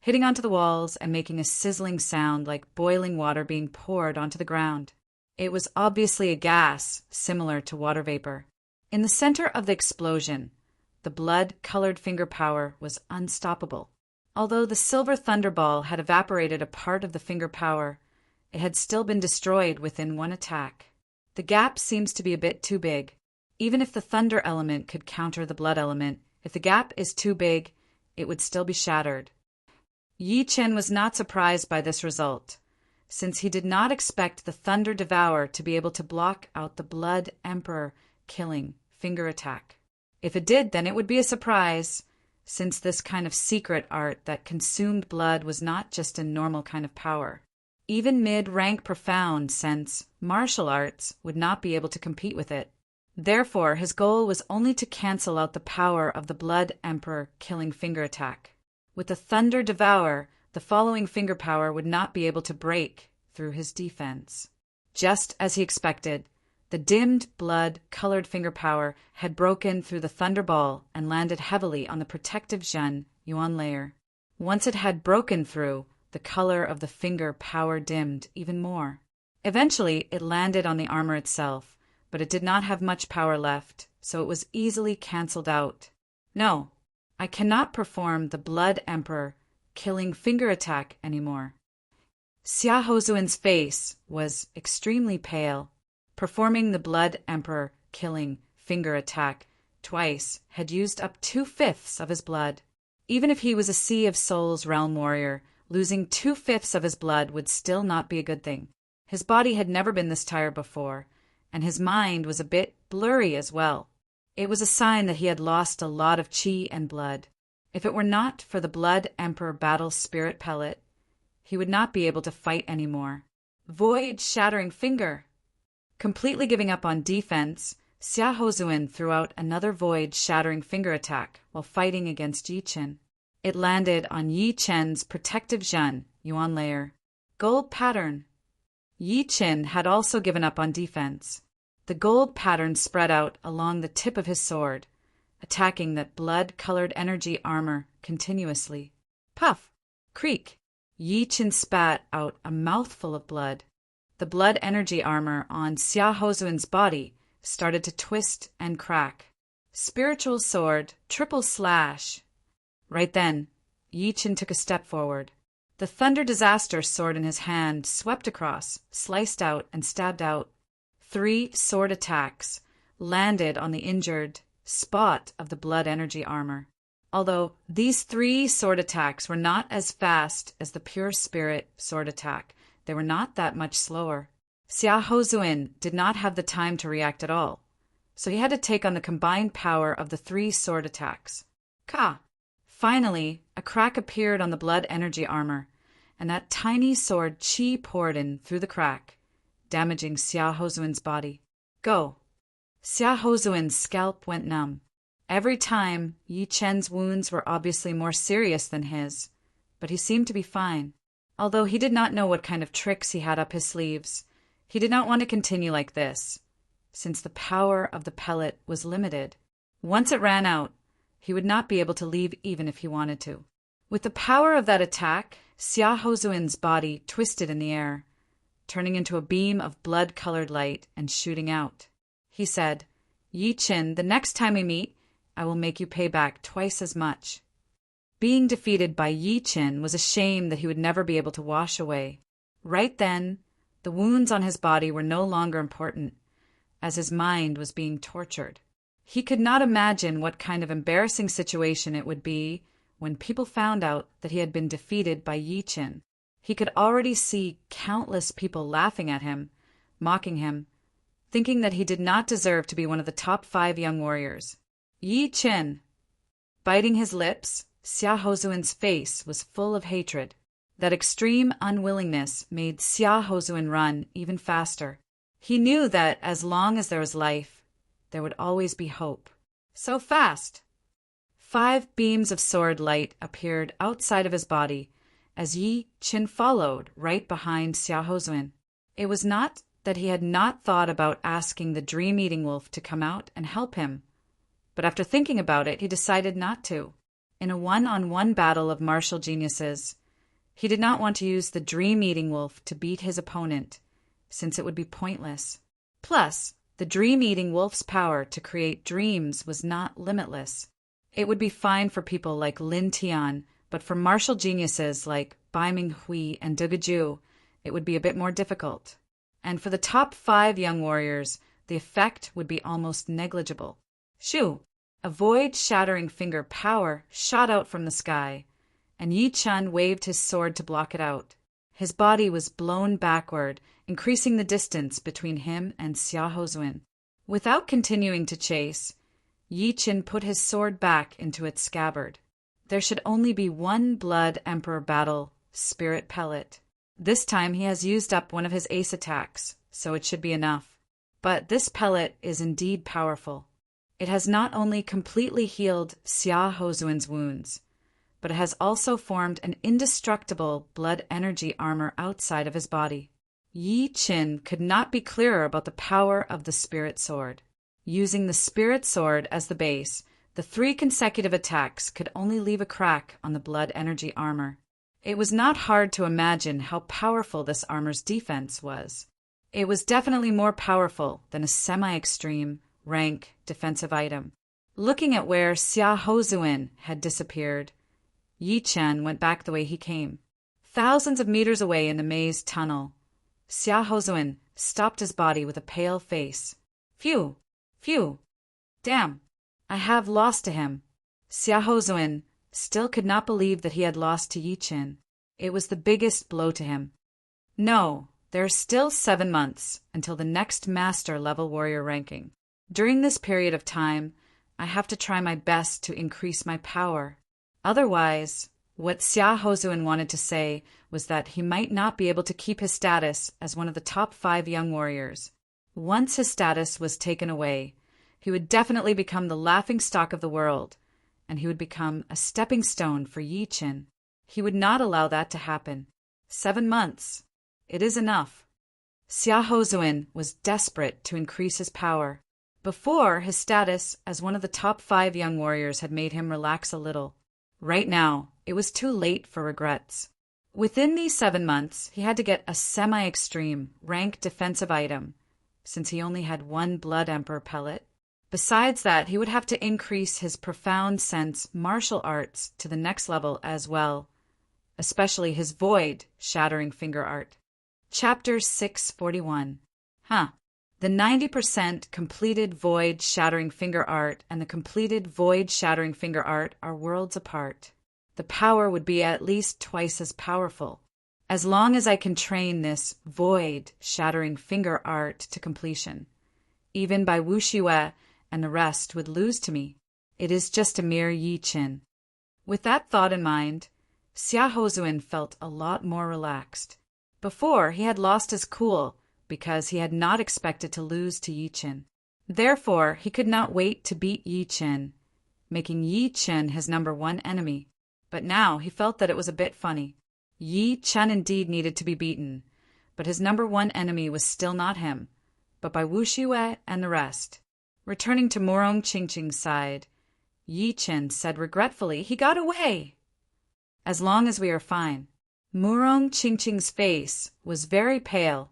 Speaker 1: hitting onto the walls and making a sizzling sound like boiling water being poured onto the ground. It was obviously a gas similar to water vapor. In the center of the explosion, the blood-colored finger power was unstoppable. Although the silver thunderball had evaporated a part of the finger power, it had still been destroyed within one attack. The gap seems to be a bit too big. Even if the thunder element could counter the blood element, if the gap is too big, it would still be shattered. Yi Chen was not surprised by this result, since he did not expect the Thunder Devourer to be able to block out the Blood Emperor Killing Finger attack. If it did, then it would be a surprise, since this kind of secret art that consumed blood was not just a normal kind of power. Even mid-rank profound sense martial arts would not be able to compete with it. Therefore, his goal was only to cancel out the power of the Blood Emperor Killing Finger attack. With the Thunder Devourer, the following finger power would not be able to break through his defense. Just as he expected, the dimmed blood-colored finger power had broken through the thunderball and landed heavily on the protective Zhen Yuan layer. Once it had broken through, the color of the finger power dimmed even more. Eventually, it landed on the armor itself, but it did not have much power left, so it was easily cancelled out. No, I cannot perform the Blood Emperor Killing Finger attack anymore. Xia Hozuin's face was extremely pale. Performing the Blood Emperor Killing Finger attack twice had used up 2/5 of his blood. Even if he was a Sea of Souls realm warrior, losing 2/5 of his blood would still not be a good thing. His body had never been this tired before, and his mind was a bit blurry as well. It was a sign that he had lost a lot of chi and blood. If it were not for the Blood Emperor Battle Spirit Pellet, he would not be able to fight anymore. Void Shattering Finger. Completely giving up on defense, Xia Hozuin threw out another Void Shattering Finger attack while fighting against Yi Chen. It landed on Yi Chen's protective Zhen Yuan layer. Gold Pattern. Yi Chen had also given up on defense. The gold pattern spread out along the tip of his sword, attacking that blood-colored energy armor continuously. Puff! Creak! Yi Chen spat out a mouthful of blood. The blood energy armor on Xia Hozuin's body started to twist and crack. Spiritual sword, triple slash. Right then, Yi Chen took a step forward. The Thunder Disaster sword in his hand swept across, sliced out, and stabbed out. 3 sword attacks landed on the injured spot of the blood energy armor. Although these 3 sword attacks were not as fast as the pure spirit sword attack, they were not that much slower. Xia Hozuin did not have the time to react at all, so he had to take on the combined power of the 3 sword attacks. Ka! Finally, a crack appeared on the blood energy armor, and that tiny sword chi poured in through the crack, damaging Xia Hozuin's body. Go! Xia Hozuin's scalp went numb. Every time, Yi Chen's wounds were obviously more serious than his, but he seemed to be fine. Although he did not know what kind of tricks he had up his sleeves, he did not want to continue like this, since the power of the pellet was limited. Once it ran out, he would not be able to leave even if he wanted to. With the power of that attack, Xia Hozuin's body twisted in the air, turning into a beam of blood-colored light and shooting out. He said, "Yi Chen, the next time we meet, I will make you pay back twice as much." Being defeated by Yi Chen was a shame that he would never be able to wash away. Right then, the wounds on his body were no longer important, as his mind was being tortured. He could not imagine what kind of embarrassing situation it would be when people found out that he had been defeated by Yi Chen. He could already see countless people laughing at him, mocking him, thinking that he did not deserve to be one of the top 5 young warriors. Yi Chen! Biting his lips, Xia Hozuin's face was full of hatred. That extreme unwillingness made Xia Hozuin run even faster. He knew that as long as there was life, there would always be hope. So fast! 5 beams of sword light appeared outside of his body as Yi Chen followed right behind Xia Hozuin. It was not that he had not thought about asking the dream-eating wolf to come out and help him, but after thinking about it, he decided not to. In a one-on-one battle of martial geniuses, he did not want to use the dream-eating wolf to beat his opponent, since it would be pointless. Plus, the dream-eating wolf's power to create dreams was not limitless. It would be fine for people like Lin Tian, but for martial geniuses like Bai Minghui and Dugaju, it would be a bit more difficult. And for the top 5 young warriors, the effect would be almost negligible. Shoo! A void-shattering finger power shot out from the sky, and Yi Chen waved his sword to block it out. His body was blown backward, increasing the distance between him and Xia Hozuin. Without continuing to chase, Yi Chen put his sword back into its scabbard. There should only be one Blood Emperor battle spirit pellet. This time he has used up one of his ace attacks, so it should be enough. But this pellet is indeed powerful. It has not only completely healed Xia Hozuin's wounds, but it has also formed an indestructible blood energy armor outside of his body. Yi Chen could not be clearer about the power of the spirit sword. Using the spirit sword as the base, the 3 consecutive attacks could only leave a crack on the blood energy armor. It was not hard to imagine how powerful this armor's defense was. It was definitely more powerful than a semi-extreme rank defensive item. Looking at where Xia Hozuin had disappeared, Yi Chen went back the way he came. Thousands of meters away in the maze tunnel, Xia Hozuin stopped his body with a pale face. Phew! Phew! Damn! I have lost to him. Xia Hozuin still could not believe that he had lost to Yi Chen. It was the biggest blow to him. No, there are still 7 months until the next master level warrior ranking. During this period of time, I have to try my best to increase my power. Otherwise, what Xia Hozuin wanted to say was that he might not be able to keep his status as one of the top 5 young warriors. Once his status was taken away, he would definitely become the laughingstock of the world, and he would become a stepping stone for Yi Chen. He would not allow that to happen. 7 months. It is enough. Xia Hozuin was desperate to increase his power. Before, his status as one of the top 5 young warriors had made him relax a little. Right now, it was too late for regrets. Within these 7 months, he had to get a semi-extreme, rank defensive item, since he only had 1 Blood Emperor pellet. Besides that, he would have to increase his profound sense martial arts to the next level as well, especially his void-shattering finger art. Chapter 641. The 90% completed void-shattering finger art and the completed void-shattering finger art are worlds apart. The power would be at least twice as powerful. As long as I can train this void-shattering finger art to completion, even by Wu Shiwei and the rest would lose to me. It is just a mere Yi Qin. With that thought in mind, Xia Hozuan felt a lot more relaxed. Before, he had lost his cool because he had not expected to lose to Yi Qin. Therefore, he could not wait to beat Yi Qin, making Yi Qin his #1 enemy. But now he felt that it was a bit funny. Yi Qin indeed needed to be beaten, but his #1 enemy was still not him, but by Wu Shiwei and the rest. Returning to Morong Qingqing's side, Yi Qin said regretfully, "He got away." "As long as we are fine." Morong Qingqing's face was very pale,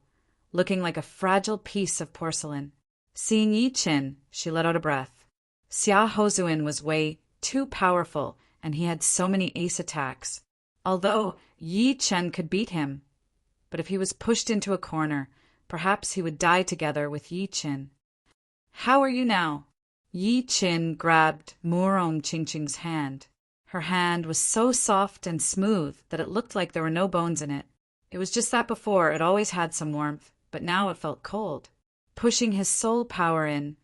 Speaker 1: looking like a fragile piece of porcelain. Seeing Yi Qin, she let out a breath. Xia Hozuan was way too powerful, and he had so many ace attacks. Although Yi Qin could beat him, but if he was pushed into a corner, perhaps he would die together with Yi Qin. "How are you now?" Yi Qin grabbed Morong Qingqing's hand. Her hand was so soft and smooth that it looked like there were no bones in it. It was just that before it always had some warmth, but now it felt cold. Pushing his soul power in,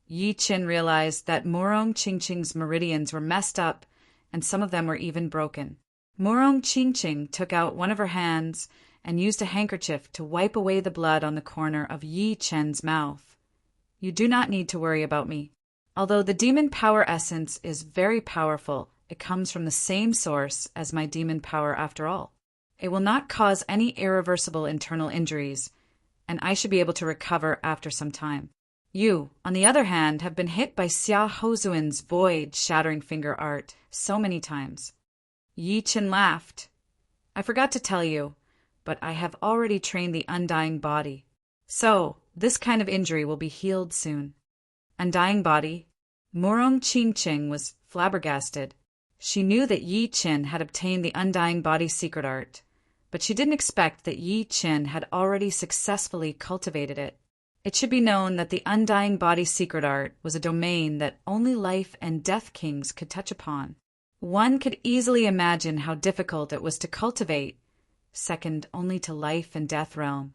Speaker 1: Yi Qin realized that Morong Qingqing's meridians were messed up and some of them were even broken. Morong Qingqing took out one of her hands and used a handkerchief to wipe away the blood on the corner of Yi Qin's mouth. "You do not need to worry about me. Although the demon power essence is very powerful, it comes from the same source as my demon power after all. It will not cause any irreversible internal injuries, and I should be able to recover after some time. You, on the other hand, have been hit by Xia Hozuan's void-shattering finger art so many times." Yi Qin laughed. "I forgot to tell you, but I have already trained the undying body. So, this kind of injury will be healed soon." Undying body? Morong Qingqing was flabbergasted. She knew that Yi Qin had obtained the undying body secret art, but she didn't expect that Yi Qin had already successfully cultivated it. It should be known that the undying body secret art was a domain that only life and death kings could touch upon. One could easily imagine how difficult it was to cultivate, second only to life and death realm.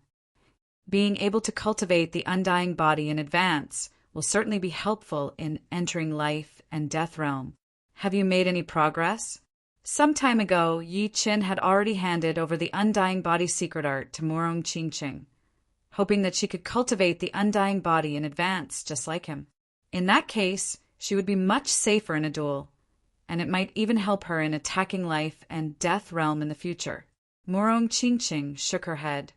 Speaker 1: Being able to cultivate the undying body in advance will certainly be helpful in entering life and death realm. Have you made any progress? Some time ago, Yi Qin had already handed over the undying body secret art to Morong Qingqing, hoping that she could cultivate the undying body in advance, just like him. In that case, she would be much safer in a duel, and it might even help her in attacking life and death realm in the future. Morong Qingqing shook her head.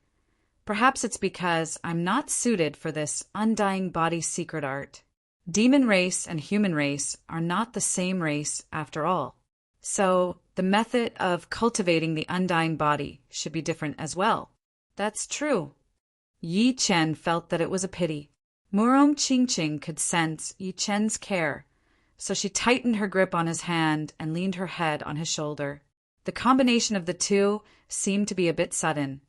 Speaker 1: "Perhaps it's because I'm not suited for this undying body secret art. Demon race and human race are not the same race after all. So the method of cultivating the undying body should be different as well." "That's true." Yi Qin felt that it was a pity. Morong Qingqing could sense Yi Qin's care, so she tightened her grip on his hand and leaned her head on his shoulder. The combination of the two seemed to be a bit sudden,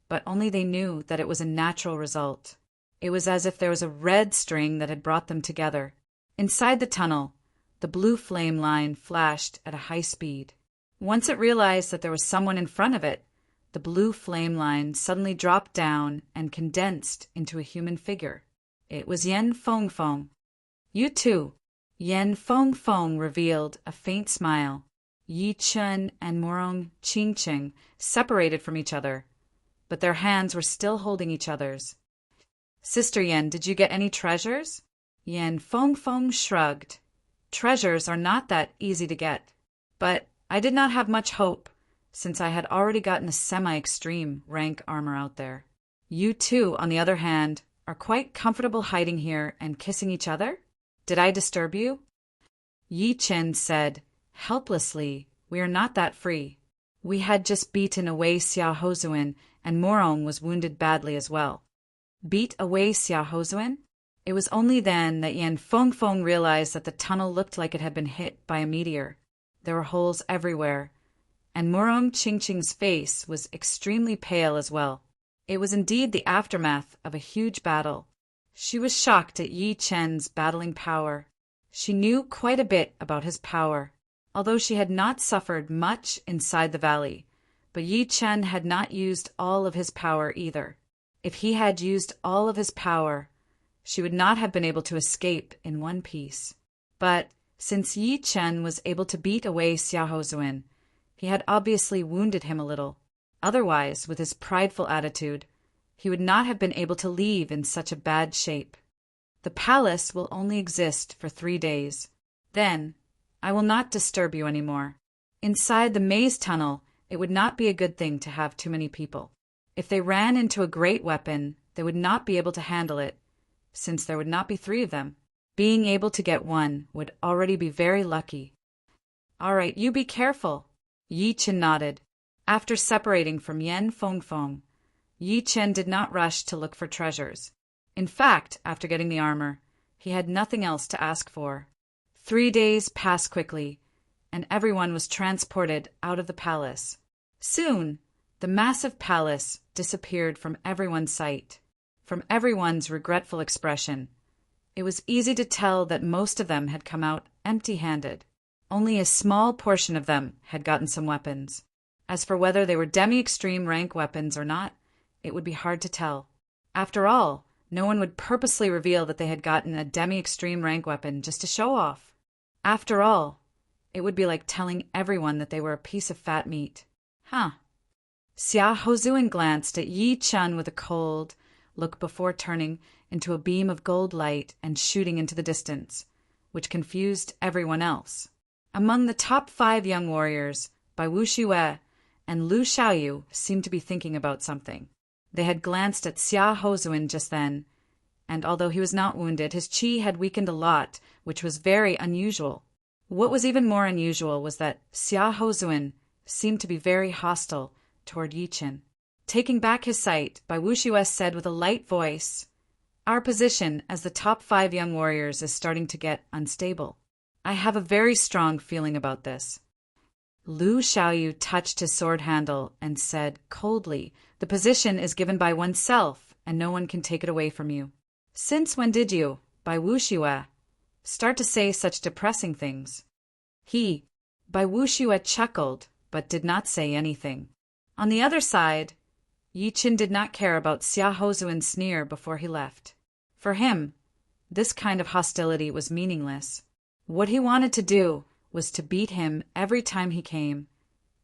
Speaker 1: but only they knew that it was a natural result. It was as if there was a red string that had brought them together. Inside the tunnel, the blue flame line flashed at a high speed. Once it realized that there was someone in front of it, the blue flame line suddenly dropped down and condensed into a human figure. It was Yan Fengfeng. "You too." Yan Fengfeng revealed a faint smile. Yi Qin and Morong Qingqing separated from each other, but their hands were still holding each other's. "Sister Yan, did you get any treasures?" Yan Fengfeng shrugged. "Treasures are not that easy to get, but I did not have much hope, since I had already gotten a semi-extreme rank armor out there. You two, on the other hand, are quite comfortable hiding here and kissing each other? Did I disturb you?" Yi Qin said, helplessly, "We are not that free. We had just beaten away Xia Hozuan, and Morong was wounded badly as well." Beat away Xia Hozuan? It was only then that Yan Fengfeng realized that the tunnel looked like it had been hit by a meteor. There were holes everywhere, and Murong Qingqing's face was extremely pale as well. It was indeed the aftermath of a huge battle. She was shocked at Yi Chen's battling power. She knew quite a bit about his power, although she had not suffered much inside the valley. But Yi Chen had not used all of his power either. If he had used all of his power, she would not have been able to escape in one piece. But since Yi Chen was able to beat away Xiaohozuan, he had obviously wounded him a little. Otherwise, with his prideful attitude, he would not have been able to leave in such a bad shape. The palace will only exist for 3 days. Then, I will not disturb you any more. Inside the maze tunnel, it would not be a good thing to have too many people. If they ran into a great weapon, they would not be able to handle it, since there would not be 3 of them. Being able to get one would already be very lucky. All right, you be careful. Yi Chen nodded. After separating from Yan Fengfeng, Yi Chen did not rush to look for treasures. In fact, after getting the armor, he had nothing else to ask for. 3 days passed quickly, and everyone was transported out of the palace. Soon, the massive palace disappeared from everyone's sight. From everyone's regretful expression, it was easy to tell that most of them had come out empty-handed. Only a small portion of them had gotten some weapons. As for whether they were demi-extreme rank weapons or not, it would be hard to tell. After all, no one would purposely reveal that they had gotten a demi-extreme rank weapon just to show off. After all, it would be like telling everyone that they were a piece of fat meat. Xiaohozuan glanced at Yi Chen with a cold look before turning into a beam of gold light and shooting into the distance, which confused everyone else. Among the top 5 young warriors, Bai Wuxiwei and Lu Xiaoyu seemed to be thinking about something. They had glanced at Xiaohozuan just then, and although he was not wounded, his qi had weakened a lot, which was very unusual. What was even more unusual was that Xiaohozuan seemed to be very hostile toward Yi Chen. Taking back his sight, Bai Wuxiwei said with a light voice, "Our position as the top 5 young warriors is starting to get unstable. I have a very strong feeling about this." Lu Xiaoyu touched his sword handle and said coldly, "The position is given by oneself, and no one can take it away from you. Since when did you, Bai Wuxiwei, start to say such depressing things?" Bai Wuxiwei chuckled, but did not say anything. On the other side, Yi Chen did not care about Xiaohozuan's sneer before he left. For him, this kind of hostility was meaningless. What he wanted to do was to beat him every time he came,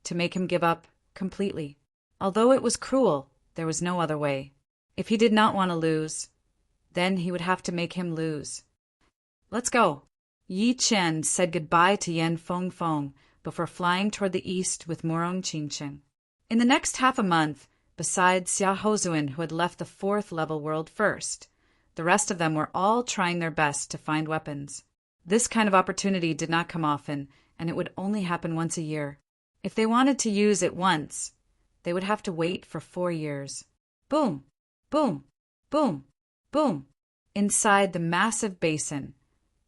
Speaker 1: to make him give up completely. Although it was cruel, there was no other way. If he did not want to lose, then he would have to make him lose. "Let's go." Yi Chen said goodbye to Yan Fengfeng before flying toward the east with Murong Qingqing. In the next half a month, besides Xiaohozuan, who had left the 4th level world first, the rest of them were all trying their best to find weapons. This kind of opportunity did not come often, and it would only happen once a year. If they wanted to use it once, they would have to wait for 4 years. Boom! Boom! Boom! Boom! Inside the massive basin,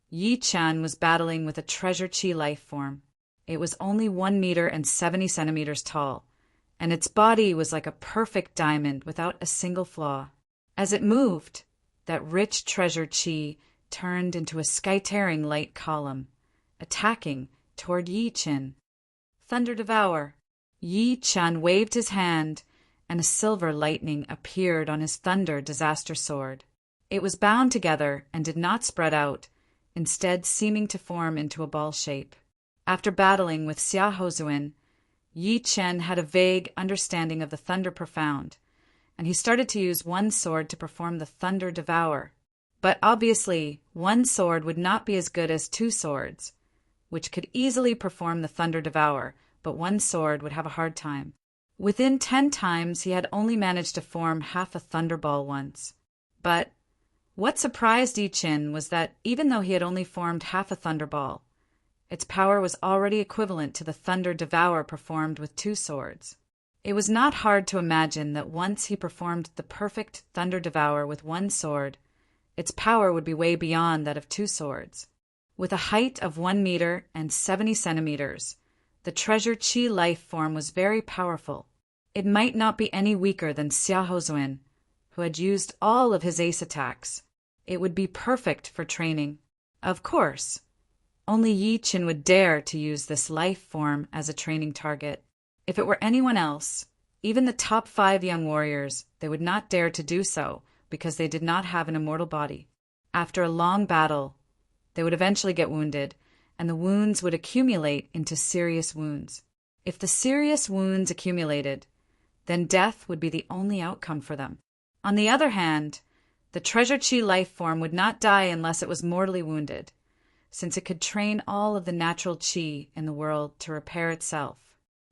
Speaker 1: Yi Chen was battling with a treasure chi life form. It was only 1 meter and 70 centimeters tall, and its body was like a perfect diamond without a single flaw. As it moved, that rich treasure chi turned into a sky-tearing light column, attacking toward Yi Chen. "Thunder Devour!" Yi Chen waved his hand, and a silver lightning appeared on his Thunder Disaster Sword. It was bound together and did not spread out, instead seeming to form into a ball shape. After battling with Xiaohozuan, Yi Chen had a vague understanding of the Thunder Profound, and he started to use one sword to perform the Thunder Devour. But obviously, one sword would not be as good as 2 swords, which could easily perform the Thunder Devour, but one sword would have a hard time. Within 10 times, he had only managed to form half a Thunderball once. But what surprised Yi Chen was that even though he had only formed half a Thunderball, its power was already equivalent to the Thunder Devour performed with 2 swords. It was not hard to imagine that once he performed the perfect Thunder Devour with 1 sword, its power would be way beyond that of 2 swords. With a height of 1 meter and 70 centimeters, The treasure chi life form was very powerful. It might not be any weaker than Xia Hozuin, who had used all of his ace attacks. It would be perfect for training. Of course, only Yi Qin would dare to use this life form as a training target. If it were anyone else, even the top 5 young warriors, they would not dare to do so because they did not have an immortal body. After a long battle, they would eventually get wounded, and the wounds would accumulate into serious wounds. If the serious wounds accumulated, then death would be the only outcome for them. On the other hand, the treasure chi life form would not die unless it was mortally wounded, since it could train all of the natural chi in the world to repair itself.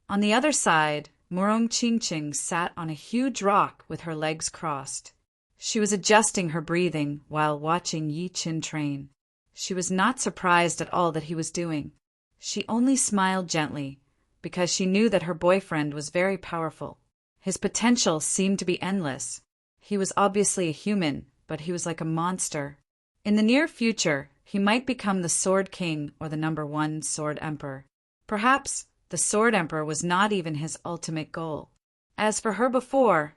Speaker 1: On the other side, Morong Qingqing sat on a huge rock with her legs crossed. She was adjusting her breathing while watching Yi Qin train. She was not surprised at all that he was doing. She only smiled gently, because she knew that her boyfriend was very powerful. His potential seemed to be endless. He was obviously a human, but he was like a monster. In the near future, he might become the Sword King or the #1 Sword Emperor. Perhaps the Sword Emperor was not even his ultimate goal. As for her before,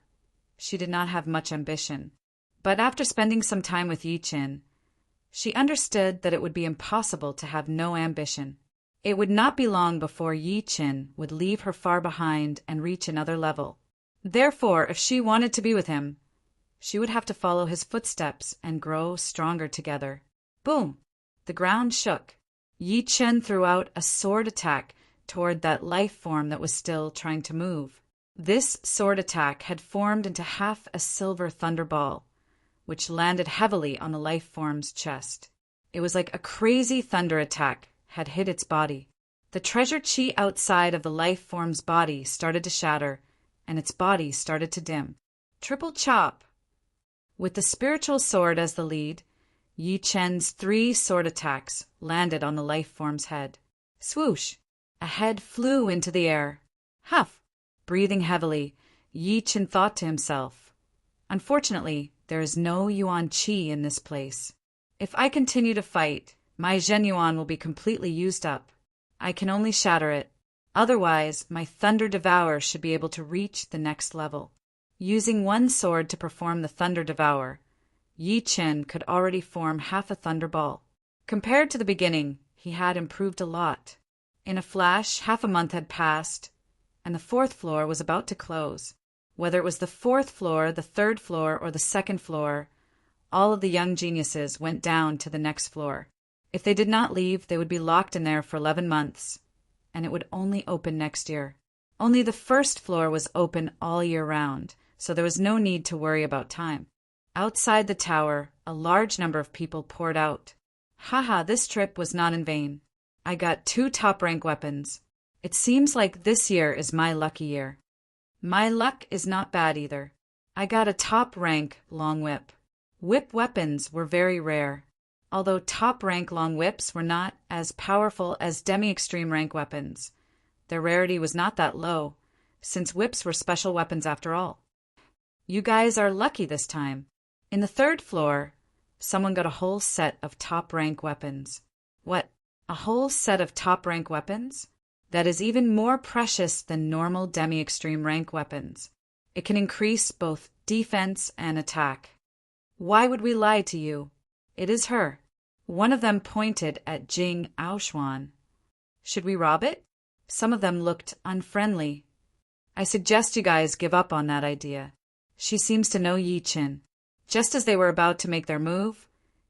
Speaker 1: she did not have much ambition. But after spending some time with Yi Qin, she understood that it would be impossible to have no ambition. It would not be long before Yi Qin would leave her far behind and reach another level. Therefore, if she wanted to be with him, she would have to follow his footsteps and grow stronger together. Boom! The ground shook. Yi Qin threw out a sword attack toward that life form that was still trying to move. This sword attack had formed into half a silver thunderball, which landed heavily on the life form's chest. It was like a crazy thunder attack had hit its body. The treasure chi outside of the life form's body started to shatter, and its body started to dim. Triple chop! With the spiritual sword as the lead, Yi Qin's 3 sword attacks landed on the life form's head. Swoosh! A head flew into the air. Huff! Breathing heavily, Yi Qin thought to himself, "Unfortunately, there is no Yuan Qi in this place. If I continue to fight, my Zhen Yuan will be completely used up. I can only shatter it. Otherwise, my Thunder Devourer should be able to reach the next level." Using one sword to perform the Thunder Devour, Yi Qin could already form half a thunderball. Compared to the beginning, he had improved a lot. In a flash, half a month had passed, and the 4th floor was about to close. Whether it was the 4th floor, the 3rd floor, or the 2nd floor, all of the young geniuses went down to the next floor. If they did not leave, they would be locked in there for 11 months, and it would only open next year. Only the 1st floor was open all year round, so there was no need to worry about time. Outside the tower, a large number of people poured out. Haha, this trip was not in vain. I got 2 top-rank weapons. It seems like this year is my lucky year. My luck is not bad either. I got a top-rank long whip. Whip weapons were very rare, although top-rank long whips were not as powerful as demi-extreme rank weapons. Their rarity was not that low, since whips were special weapons after all. You guys are lucky this time. In the 3rd floor, someone got a whole set of top-rank weapons. What? A whole set of top-rank weapons? That is even more precious than normal demi-extreme rank weapons. It can increase both defense and attack. Why would we lie to you? It is her. One of them pointed at Jing Aoshuan. Should we rob it? Some of them looked unfriendly. I suggest you guys give up on that idea. She seems to know Yi Qin. Just as they were about to make their move,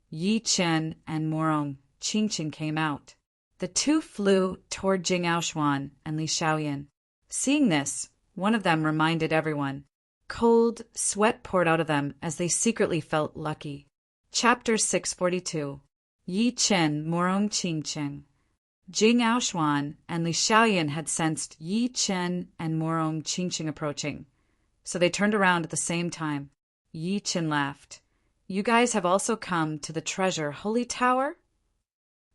Speaker 1: Yi Qin and Morong Qingqing came out. The 2 flew toward Jing Aoshuan and Li Xiaoyan. Seeing this, one of them reminded everyone. Cold sweat poured out of them as they secretly felt lucky. Chapter 642. Yi Qin, Morong Qingqing. Jing Aoshuan and Li Xiaoyan had sensed Yi Qin and Morong Qingqing approaching, so they turned around at the same time. Yi Qin laughed. You guys have also come to the treasure holy tower?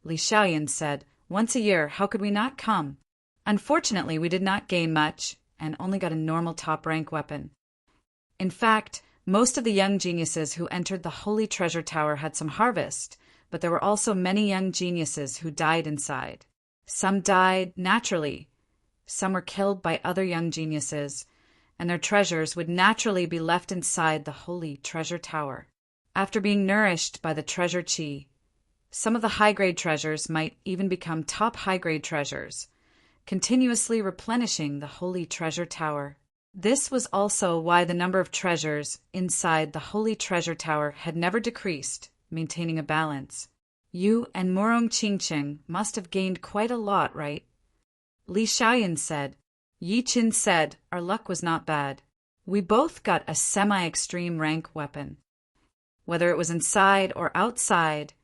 Speaker 1: Li Xiaoyan said, once a year, how could we not come? Unfortunately, we did not gain much and only got a normal top-rank weapon. In fact, most of the young geniuses who entered the Holy Treasure Tower had some harvest, but there were also many young geniuses who died inside. Some died naturally, Some were killed by other young geniuses, and their treasures would naturally be left inside the holy treasure tower. After being nourished by the treasure chi, some of the high-grade treasures might even become top high-grade treasures, continuously replenishing the holy treasure tower. This was also why the number of treasures inside the holy treasure tower had never decreased, maintaining a balance. You and Murong Qingqing must have gained quite a lot, right? Li Xiaoyan said. Yi Qin said our luck was not bad. We both got a semi-extreme rank weapon. Whether it was inside or outside,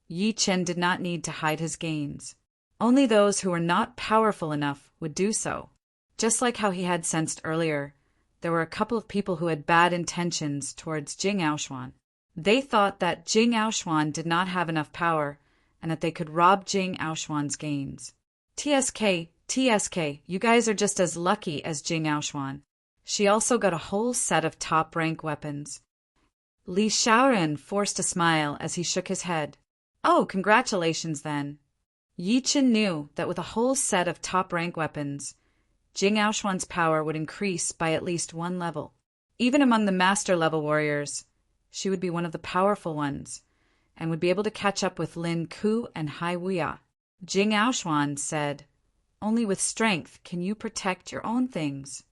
Speaker 1: Yi Qin did not need to hide his gains. Only those who were not powerful enough would do so. Just like how he had sensed earlier, there were a couple of people who had bad intentions towards Jing Aoshuan. They thought that Jing Aoshuan did not have enough power and that they could rob Jing Aoshuan's gains. TSK, you guys are just as lucky as Jing Aoshuan. She also got a whole set of top-rank weapons. Li Xiaoran forced a smile as he shook his head. Oh, congratulations then. Yi Qin knew that with a whole set of top-rank weapons, Jing Aoshuan's power would increase by at least one level. Even among the master-level warriors, she would be one of the powerful ones, and would be able to catch up with Lin Ku and Hai Wuya. Jing Aoshuan said, only with strength can you protect your own things.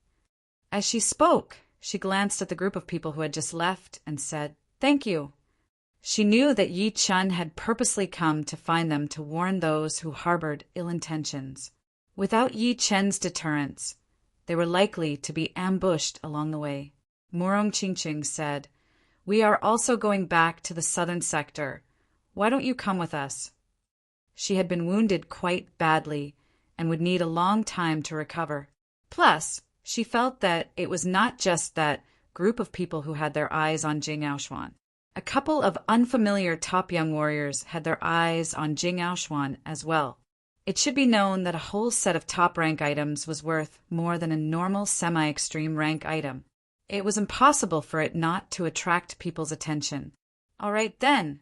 Speaker 1: As she spoke, she glanced at the group of people who had just left and said, thank you. She knew that Yi Chun had purposely come to find them to warn those who harbored ill intentions. Without Yi Chen's deterrence, they were likely to be ambushed along the way. Murong Qingqing said, we are also going back to the southern sector. Why don't you come with us? She had been wounded quite badly and would need a long time to recover. Plus, she felt that it was not just that group of people who had their eyes on Jing Aoshuan. A couple of unfamiliar top young warriors had their eyes on Jing Aoshuan as well. It should be known that a whole set of top-rank items was worth more than a normal semi-extreme rank item. It was impossible for it not to attract people's attention. All right then.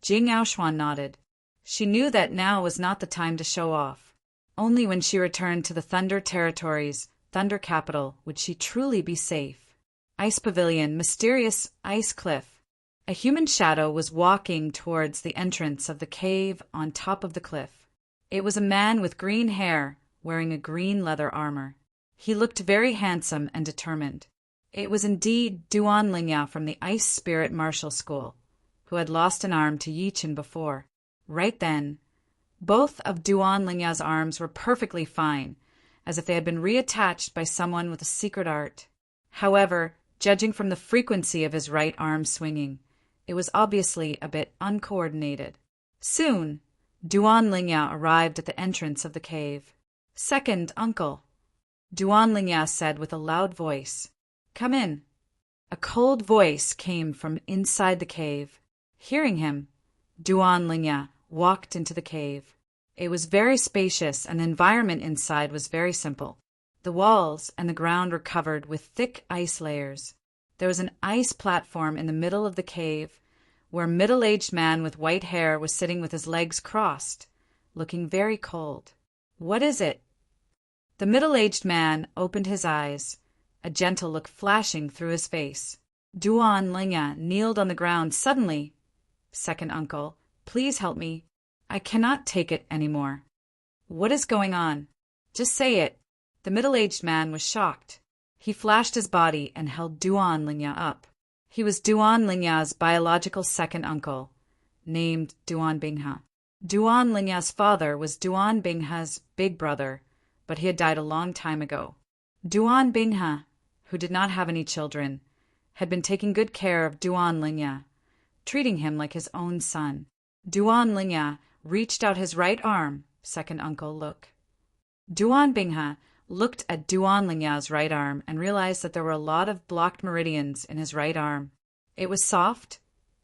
Speaker 1: Jing Aoshuan nodded. She knew that now was not the time to show off. Only when she returned to the Thunder Territories, Thunder Capital, would she truly be safe. Ice Pavilion, mysterious ice cliff. A human shadow was walking towards the entrance of the cave on top of the cliff. It was a man with green hair, wearing a green leather armor. He looked very handsome and determined. It was indeed Duan Lingya from the Ice Spirit Martial School, who had lost an arm to Yi Qin before. Right then, both of Duan Lingya's arms were perfectly fine, as if they had been reattached by someone with a secret art. However, judging from the frequency of his right arm swinging, it was obviously a bit uncoordinated. Soon, Duan Lingya arrived at the entrance of the cave. Second uncle, Duan Lingya said with a loud voice. Come in. A cold voice came from inside the cave. Hearing him, Duan Lingya walked into the cave. It was very spacious and the environment inside was very simple. The walls and the ground were covered with thick ice layers. There was an ice platform in the middle of the cave where a middle-aged man with white hair was sitting with his legs crossed, looking very cold. What is it? The middle-aged man opened his eyes, a gentle look flashing through his face. Duan Lingya kneeled on the ground suddenly. Second uncle, please help me. I cannot take it anymore. What is going on? Just say it. The middle-aged man was shocked. He flashed his body and held Duan Lingya up. He was Duan Lingya's biological second uncle, named Duan Binghe. Duan Lingya's father was Duan Binghe's big brother, but he had died a long time ago. Duan Binghe, who did not have any children, had been taking good care of Duan Lingya, treating him like his own son. Duan Lingya reached out his right arm. Second uncle, look. Duan Binghe looked at Duan Lingya's right arm and realized that there were a lot of blocked meridians in his right arm. It was soft,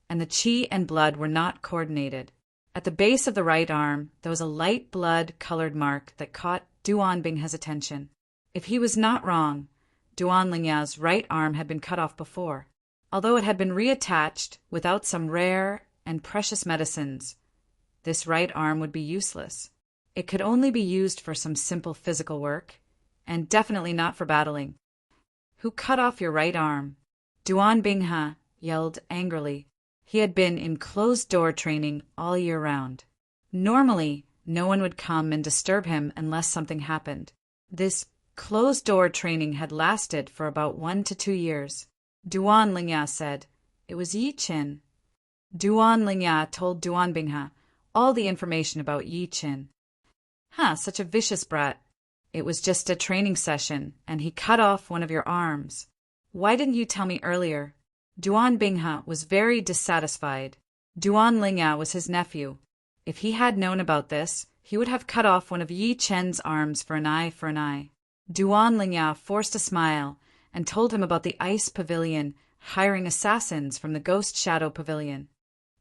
Speaker 1: and the chi and blood were not coordinated. At the base of the right arm, there was a light blood-colored mark that caught Duan Binghe's attention. If he was not wrong, Duan Lingya's right arm had been cut off before. Although it had been reattached without some rare and precious medicines, this right arm would be useless. It could only be used for some simple physical work, and definitely not for battling. Who cut off your right arm? Duan Bingha yelled angrily. He had been in closed-door training all year round. Normally, no one would come and disturb him unless something happened. This closed-door training had lasted for about 1 to 2 years. Duan Lingya said, "It was Yi Qin." Duan Lingya told Duan Bingha all the information about Yi Qin. Such a vicious brat. It was just a training session, and he cut off one of your arms. Why didn't you tell me earlier? Duan Bingha was very dissatisfied. Duan Lingya was his nephew. If he had known about this, he would have cut off one of Yi Chen's arms for an eye for an eye. Duan Lingya forced a smile and told him about the ice pavilion hiring assassins from the Ghost Shadow Pavilion.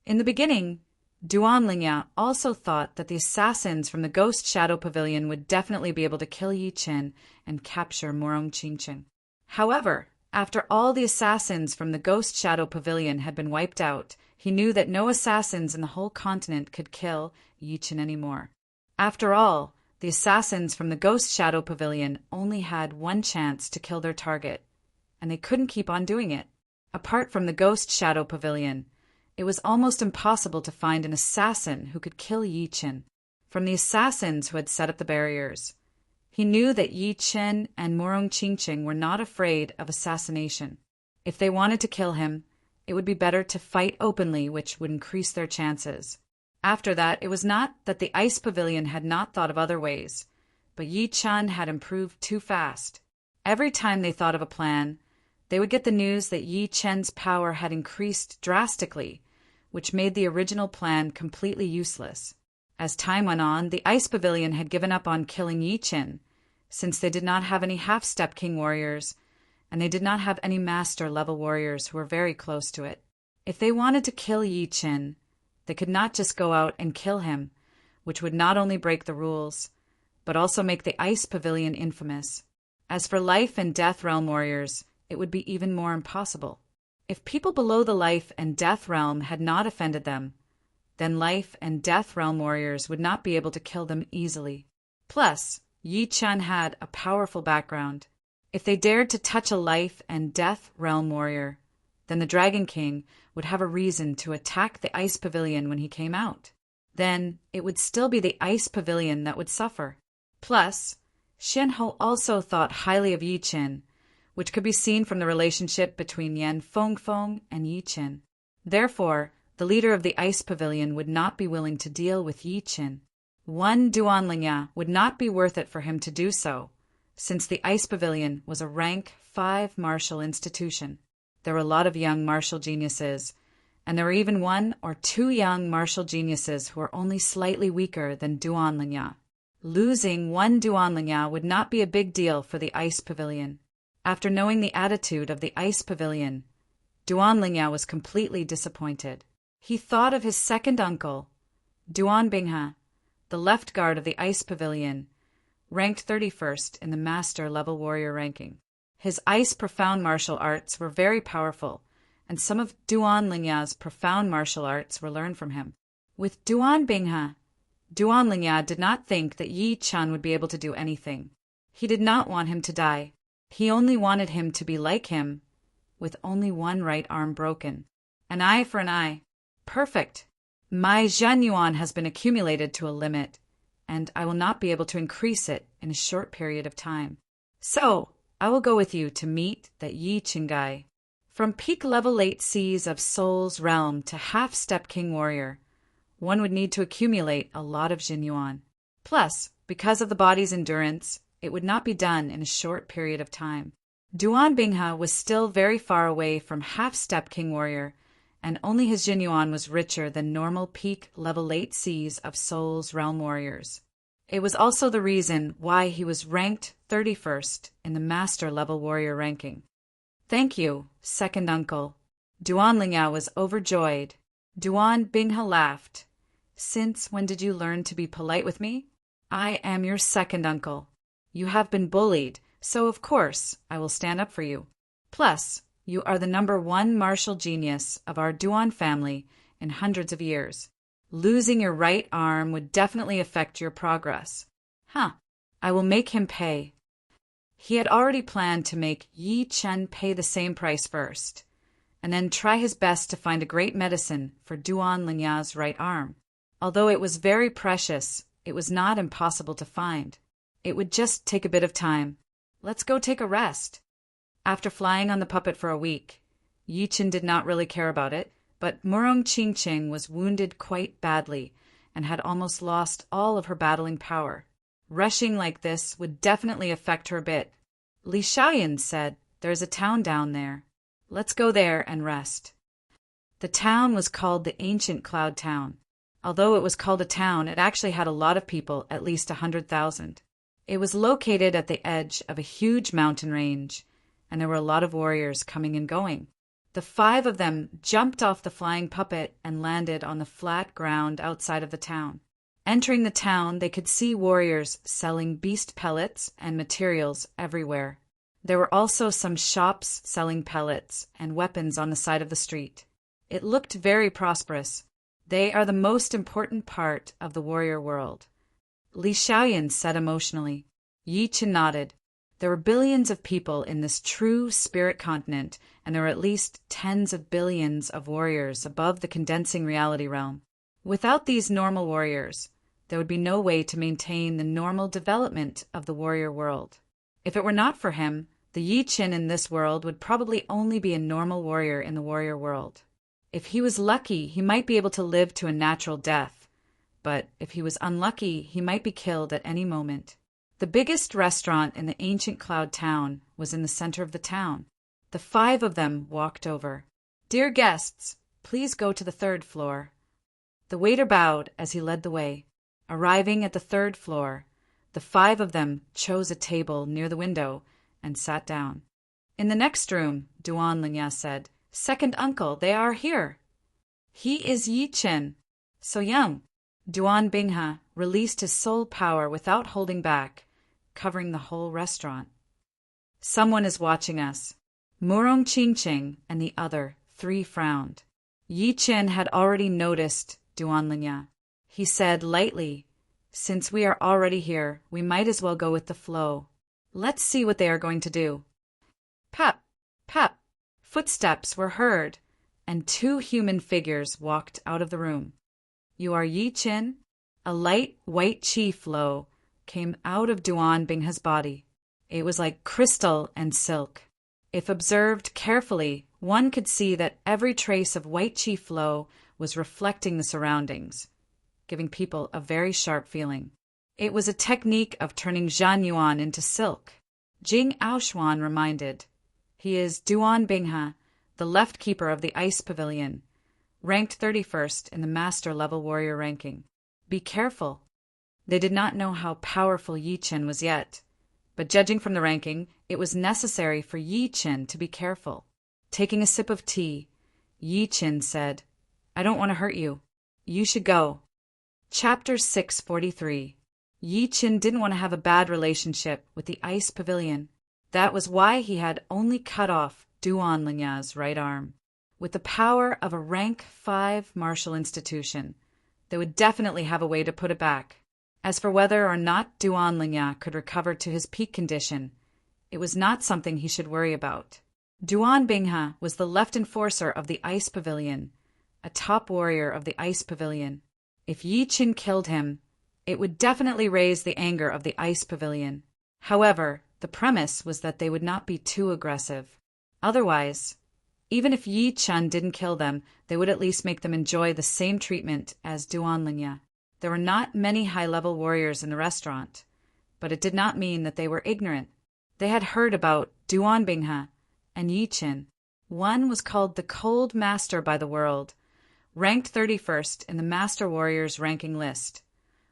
Speaker 1: In the beginning, Duan Lingya also thought that the assassins from the Ghost Shadow Pavilion would definitely be able to kill Yi Chen and capture Morong Qingqing. However, after all the assassins from the Ghost Shadow Pavilion had been wiped out, he knew that no assassins in the whole continent could kill Yi Chen anymore. After all, the assassins from the Ghost Shadow Pavilion only had one chance to kill their target, and they couldn't keep on doing it. Apart from the Ghost Shadow Pavilion, it was almost impossible to find an assassin who could kill Yi Chen. From the assassins who had set up the barriers, he knew that Yi Chen and Morong Qingqing were not afraid of assassination. If they wanted to kill him, it would be better to fight openly, which would increase their chances. After that, it was not that the Ice Pavilion had not thought of other ways, but Yi Chen had improved too fast. Every time they thought of a plan, they would get the news that Yi Chen's power had increased drastically, which made the original plan completely useless. As time went on, the Ice Pavilion had given up on killing Yi Chen, since they did not have any half-step king warriors, and they did not have any master-level warriors who were very close to it. If they wanted to kill Yi Chen, they could not just go out and kill him, which would not only break the rules, but also make the Ice Pavilion infamous. As for Life and Death Realm warriors, it would be even more impossible. If people below the Life and Death Realm had not offended them, then Life and Death Realm warriors would not be able to kill them easily. Plus, Yi Chen had a powerful background. If they dared to touch a Life and Death Realm warrior, then the Dragon King would have a reason to attack the Ice Pavilion when he came out. Then it would still be the Ice Pavilion that would suffer. Plus, Xianhou also thought highly of Yi Chen, which could be seen from the relationship between Yan Fengfeng and Yi Chen. Therefore, the leader of the Ice Pavilion would not be willing to deal with Yi Chen. One Duan Lingya would not be worth it for him to do so, since the Ice Pavilion was a rank 5 martial institution. There were a lot of young martial geniuses, and there were even 1 or 2 young martial geniuses who were only slightly weaker than Duan Lingya. Losing 1 Duan Lingya would not be a big deal for the Ice Pavilion. After knowing the attitude of the Ice Pavilion, Duan Lingya was completely disappointed. He thought of his second uncle, Duan Bingha, the left guard of the Ice Pavilion, ranked 31st in the Master Level Warrior ranking. His ice profound martial arts were very powerful, and some of Duan Lingya's profound martial arts were learned from him. With Duan Bingha, Duan Lingya did not think that Yi Chen would be able to do anything. He did not want him to die. He only wanted him to be like him, with only 1 right arm broken. An eye for an eye. Perfect. My Zhenyuan has been accumulated to a limit, and I will not be able to increase it in a short period of time. So, I will go with you to meet that Yi Qingai. From peak level late seas of Soul's realm to half-step king warrior, one would need to accumulate a lot of Zhenyuan. Plus, because of the body's endurance, it would not be done in a short period of time. Duan Bingha was still very far away from half-step king warrior, and only his Zhenyuan was richer than normal peak level late seas of Soul's realm warriors. It was also the reason why he was ranked 31st in the Master Level Warrior ranking. Thank you, second uncle. Duan Lingya was overjoyed. Duan Bingha laughed. Since when did you learn to be polite with me? I am your second uncle. You have been bullied, so of course I will stand up for you. Plus, you are the number 1 martial genius of our Duan family in hundreds of years. Losing your right arm would definitely affect your progress. I will make him pay. He had already planned to make Yi Chen pay the same price first, and then try his best to find a great medicine for Duan Linya's right arm. Although it was very precious, it was not impossible to find. It would just take a bit of time. Let's go take a rest. After flying on the puppet for a week, Yi Chen did not really care about it, but Murong Qingqing was wounded quite badly and had almost lost all of her battling power. Rushing like this would definitely affect her a bit. Li Xiaoyan said, "There's a town down there. Let's go there and rest." The town was called the Ancient Cloud Town. Although it was called a town, it actually had a lot of people, at least 100,000. It was located at the edge of a huge mountain range, and there were a lot of warriors coming and going. The 5 of them jumped off the flying puppet and landed on the flat ground outside of the town. Entering the town, they could see warriors selling beast pellets and materials everywhere. There were also some shops selling pellets and weapons on the side of the street. It looked very prosperous. They are the most important part of the warrior world, Li Xiaoyan said emotionally. Yi Chen nodded. There were billions of people in this true spirit continent, and there were at least tens of billions of warriors above the condensing reality realm. Without these normal warriors, there would be no way to maintain the normal development of the warrior world. If it were not for him, the Yi Chen in this world would probably only be a normal warrior in the warrior world. If he was lucky, he might be able to live to a natural death, but if he was unlucky, he might be killed at any moment. The biggest restaurant in the ancient cloud town was in the center of the town. The 5 of them walked over. "Dear guests, please go to the 3rd floor." The waiter bowed as he led the way. Arriving at the 3rd floor, the 5 of them chose a table near the window and sat down. In the next room, Duan Linya said, "Second uncle, they are here." "He is Yi Chen, so young." Duan Binghe released his soul power without holding back, covering the whole restaurant. "Someone is watching us." Murong Qingqing and the other 3 frowned. Yi Chen had already noticed Duan Linya. He said lightly, "Since we are already here, we might as well go with the flow. Let's see what they are going to do." Pap, pap. Footsteps were heard, and 2 human figures walked out of the room. "You are Yi Chen?" A light white chi flow came out of Duan Binghe's body. It was like crystal and silk. If observed carefully, one could see that every trace of white chi flow was reflecting the surroundings, giving people a very sharp feeling. It was a technique of turning Zhan Yuan into silk. Jing Aoshuan reminded. He is Duan Binghe, the left keeper of the Ice Pavilion, ranked 31st in the Master Level Warrior ranking. Be careful. They did not know how powerful Yi Chen was yet, but judging from the ranking, it was necessary for Yi Chen to be careful. Taking a sip of tea, Yi Chen said, "I don't want to hurt you. You should go." Chapter 643. Yi Chen didn't want to have a bad relationship with the Ice Pavilion. That was why he had only cut off Duan Linya's right arm. With the power of a rank 5 martial institution, they would definitely have a way to put it back. As for whether or not Duan Linya could recover to his peak condition, it was not something he should worry about. Duan Binghe was the left enforcer of the Ice Pavilion, a top warrior of the Ice Pavilion. If Yi Chen killed him, it would definitely raise the anger of the Ice Pavilion. However, the premise was that they would not be too aggressive. Otherwise, even if Yi Chen didn't kill them, they would at least make them enjoy the same treatment as Duan Linya. There were not many high-level warriors in the restaurant, but it did not mean that they were ignorant. They had heard about Duan Binghe and Yi Chen. One was called the Cold Master by the world, ranked 31st in the Master Warriors ranking list,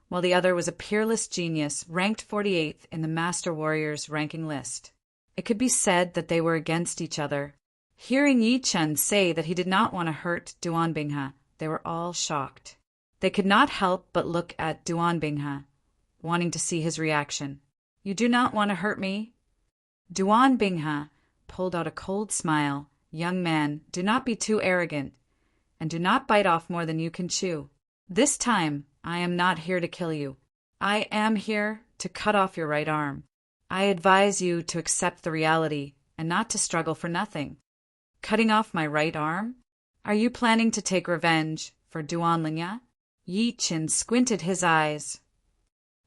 Speaker 1: while the other was a peerless genius ranked 48th in the Master Warriors ranking list. It could be said that they were against each other. Hearing Yi Chen say that he did not want to hurt Duan Binghe, they were all shocked. They could not help but look at Duan Binghe, wanting to see his reaction. "You do not want to hurt me?" Duan Binghe pulled out a cold smile. "Young man, do not be too arrogant, and do not bite off more than you can chew. This time, I am not here to kill you. I am here to cut off your right arm. I advise you to accept the reality and not to struggle for nothing. Cutting off my right arm? Are you planning to take revenge for Duanlinga? Yi Qin squinted his eyes.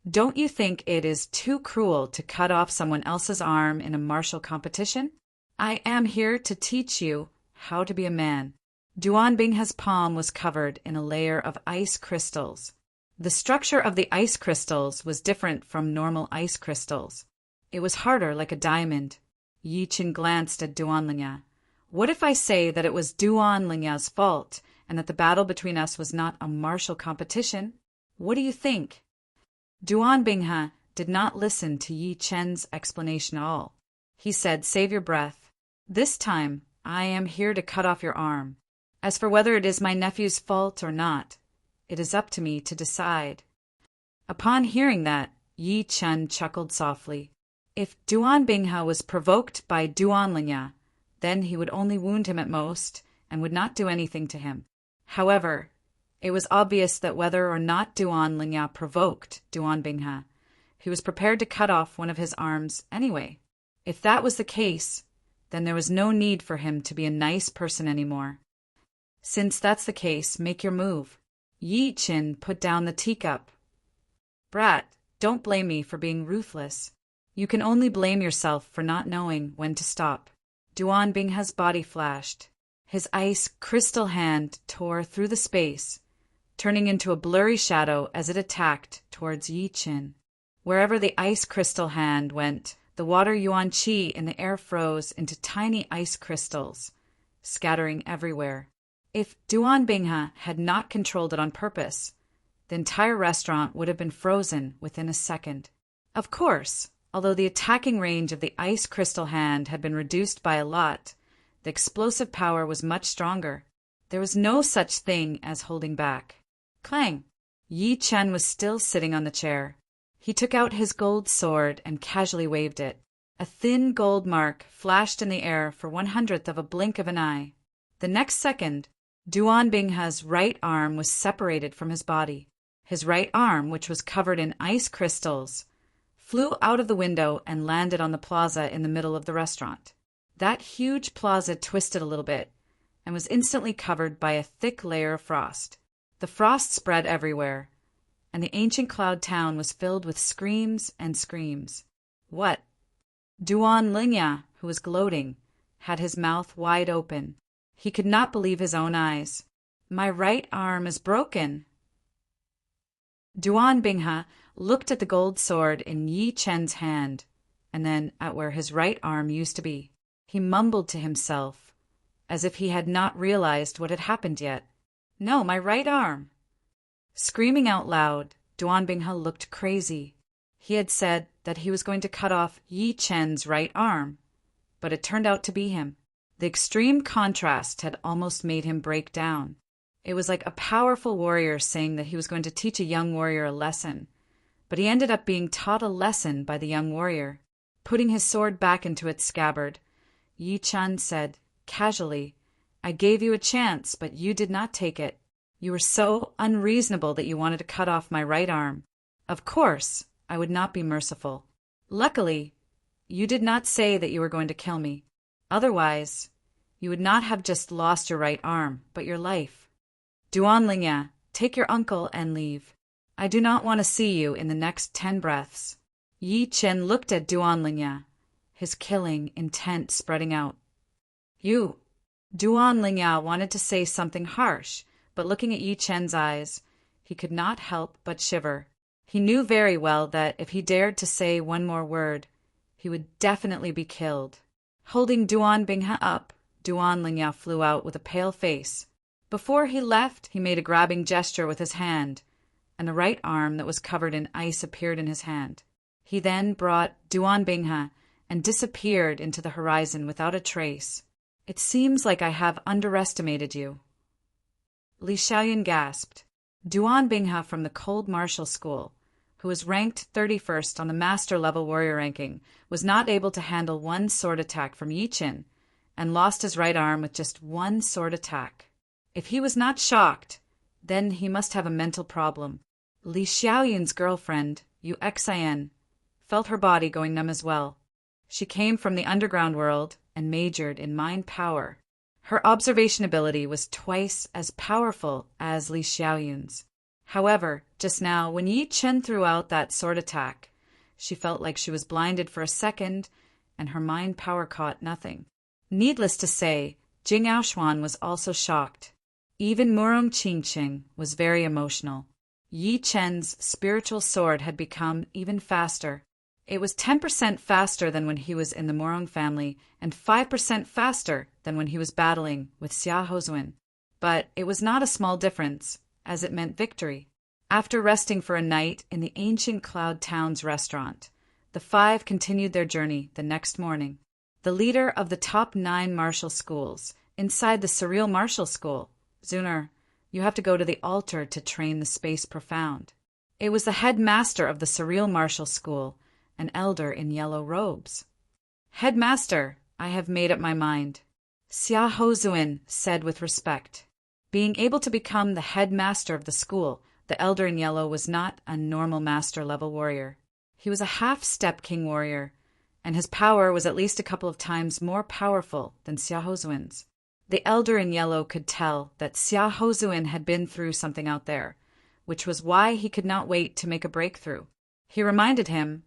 Speaker 1: Don't you think it is too cruel to cut off someone else's arm in a martial competition? I am here to teach you how to be a man. Duanbingha's palm was covered in a layer of ice crystals. The structure of the ice crystals was different from normal ice crystals. It was harder like a diamond. Yi Qin glanced at Duanlinga. What if I say that it was Duanlinga's fault and that the battle between us was not a martial competition? What do you think? Duanbingha did not listen to Yi Chen's explanation at all. He said, "Save your breath. This time, I am here to cut off your arm. As for whether it is my nephew's fault or not, it is up to me to decide." Upon hearing that, Yi Chen chuckled softly. If Duanbingha was provoked by Duanlinga, then he would only wound him at most and would not do anything to him. However, it was obvious that whether or not Duanlinga provoked Duanbingha, he was prepared to cut off one of his arms anyway. If that was the case, then there was no need for him to be a nice person anymore. Since that's the case, make your move. Yi Qin put down the teacup. Brat, don't blame me for being ruthless. You can only blame yourself for not knowing when to stop. Duanbingha's body flashed. His ice crystal hand tore through the space, turning into a blurry shadow as it attacked towards Yi Qin. Wherever the ice crystal hand went, the water yuan qi in the air froze into tiny ice crystals, scattering everywhere. If Duanbingha had not controlled it on purpose, the entire restaurant would have been frozen within a second. Of course, although the attacking range of the ice crystal hand had been reduced by a lot, the explosive power was much stronger. There was no such thing as holding back. Clang! Yi Chen was still sitting on the chair. He took out his gold sword and casually waved it. A thin gold mark flashed in the air for 1/100th of a blink of an eye. The next second, Duanbingha's right arm was separated from his body. His right arm, which was covered in ice crystals, flew out of the window and landed on the plaza in the middle of the restaurant. That huge plaza twisted a little bit and was instantly covered by a thick layer of frost. The frost spread everywhere, and the ancient cloud town was filled with screams and screams. What? Duanlinga, who was gloating, had his mouth wide open. He could not believe his own eyes. My right arm is broken. Duanbingha looked at the gold sword in Yi Chen's hand, and then at where his right arm used to be. He mumbled to himself, as if he had not realized what had happened yet. No, my right arm. Screaming out loud, Duanbingha looked crazy. He had said that he was going to cut off Yi Chen's right arm, but it turned out to be him. The extreme contrast had almost made him break down. It was like a powerful warrior saying that he was going to teach a young warrior a lesson, but he ended up being taught a lesson by the young warrior. Putting his sword back into its scabbard, Yi Chen said, casually, I gave you a chance, but you did not take it. You were so unreasonable that you wanted to cut off my right arm. Of course, I would not be merciful. Luckily, you did not say that you were going to kill me. Otherwise, you would not have just lost your right arm, but your life. Duanlinga, take your uncle and leave. I do not want to see you in the next 10 breaths. Yi Chen looked at Duanlinga, his killing intent spreading out. You. Duanlinga wanted to say something harsh, but looking at Yi Chen's eyes, he could not help but shiver. He knew very well that if he dared to say one more word, he would definitely be killed. Holding Duanbingha up, Duanlinga flew out with a pale face. Before he left, he made a grabbing gesture with his hand, and the right arm that was covered in ice appeared in his hand. He then brought Duanbingha and disappeared into the horizon without a trace. It seems like I have underestimated you. Li Xiaoyan gasped. Duanbingha from the Cold Martial School, who was ranked 31st on the master-level warrior ranking, was not able to handle one sword attack from Yi Qin, and lost his right arm with just one sword attack. If he was not shocked, then he must have a mental problem. Li Xiaoyan's girlfriend, Yu Xian, felt her body going numb as well. She came from the underground world and majored in mind power. Her observation ability was twice as powerful as Li Xiaoyun's. However, just now, when Yi Chen threw out that sword attack, she felt like she was blinded for a second, and her mind power caught nothing. Needless to say, Jing Aoshuan was also shocked. Even Murong Qingqing was very emotional. Yi Chen's spiritual sword had become even faster. It was 10% faster than when he was in the Murong family, and 5% faster than when he was battling with Xia Hozun. But it was not a small difference, as it meant victory. After resting for a night in the ancient Cloud Town's restaurant, the five continued their journey the next morning. The leader of the top 9 martial schools, inside the Surreal Martial School, Zuner, you have to go to the altar to train the Space Profound. It was the headmaster of the Surreal Martial School, an elder in yellow robes. Headmaster, I have made up my mind, Xia Hozun said with respect. Being able to become the headmaster of the school, the elder in yellow was not a normal master-level warrior. He was a half-step king warrior, and his power was at least a couple of times more powerful than Xia Hozun's. The elder in yellow could tell that Xia Hozun had been through something out there, which was why he could not wait to make a breakthrough. He reminded him,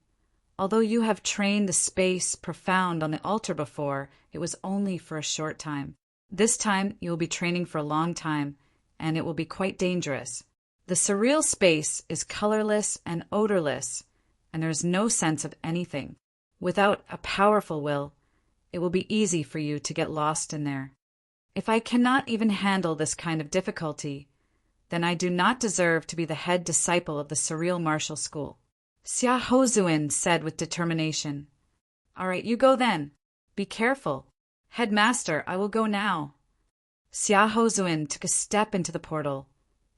Speaker 1: although you have trained the Space Profound on the altar before, it was only for a short time. This time you will be training for a long time, and it will be quite dangerous. The surreal space is colorless and odorless, and there is no sense of anything. Without a powerful will, it will be easy for you to get lost in there. If I cannot even handle this kind of difficulty, then I do not deserve to be the head disciple of the Surreal Martial School. Xia Hozun said with determination. All right, you go then. Be careful. Headmaster, I will go now. Xia Hozun took a step into the portal,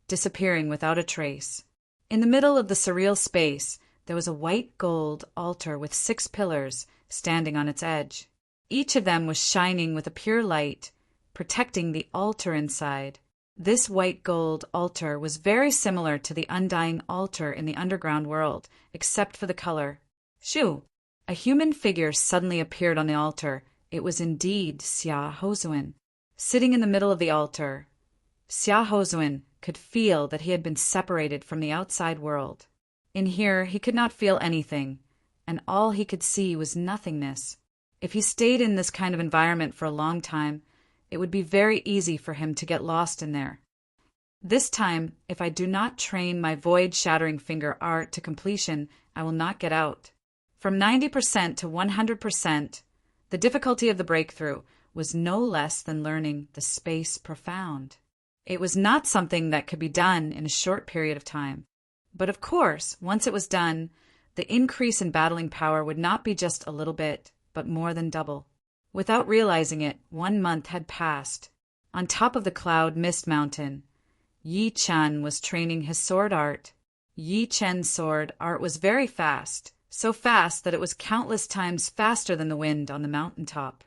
Speaker 1: disappearing without a trace. In the middle of the surreal space, there was a white gold altar with 6 pillars standing on its edge. Each of them was shining with a pure light, protecting the altar inside. This white gold altar was very similar to the undying altar in the underground world, except for the color. Shoo! A human figure suddenly appeared on the altar. It was indeed Xia Hozun. Sitting in the middle of the altar, Xia Hozun could feel that he had been separated from the outside world. In here, he could not feel anything, and all he could see was nothingness. If he stayed in this kind of environment for a long time, it would be very easy for him to get lost in there. This time, if I do not train my void-shattering finger art to completion, I will not get out. From 90% to 100%, the difficulty of the breakthrough was no less than learning the Space Profound. It was not something that could be done in a short period of time. But of course, once it was done, the increase in battling power would not be just a little bit, but more than double. Without realizing it, 1 month had passed. On top of the cloud mist mountain, Yi Chen was training his sword art. Yi Chen's sword art was very fast, so fast that it was countless times faster than the wind on the mountaintop.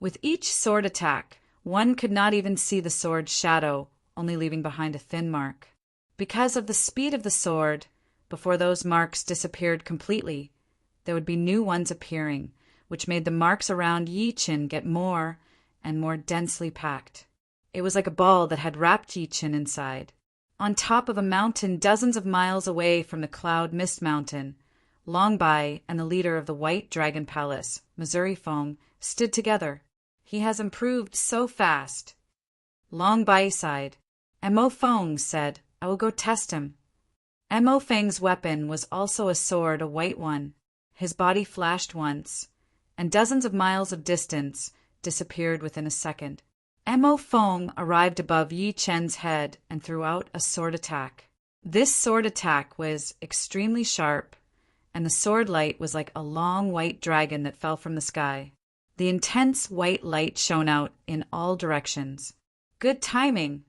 Speaker 1: With each sword attack, one could not even see the sword's shadow, only leaving behind a thin mark. Because of the speed of the sword, before those marks disappeared completely, there would be new ones appearing, which made the marks around Yi Chen get more and more densely packed. It was like a ball that had wrapped Yi Chen inside. On top of a mountain dozens of miles away from the Cloud Mist Mountain, Long Bai and the leader of the White Dragon Palace, Missouri Feng, stood together. He has improved so fast. Long Bai sighed. Mo Feng said, I will go test him. Mo Feng's weapon was also a sword, a white one. His body flashed once, and dozens of miles of distance disappeared within a second. Mo Feng arrived above Yi Chen's head and threw out a sword attack. This sword attack was extremely sharp, and the sword light was like a long white dragon that fell from the sky. The intense white light shone out in all directions. Good timing!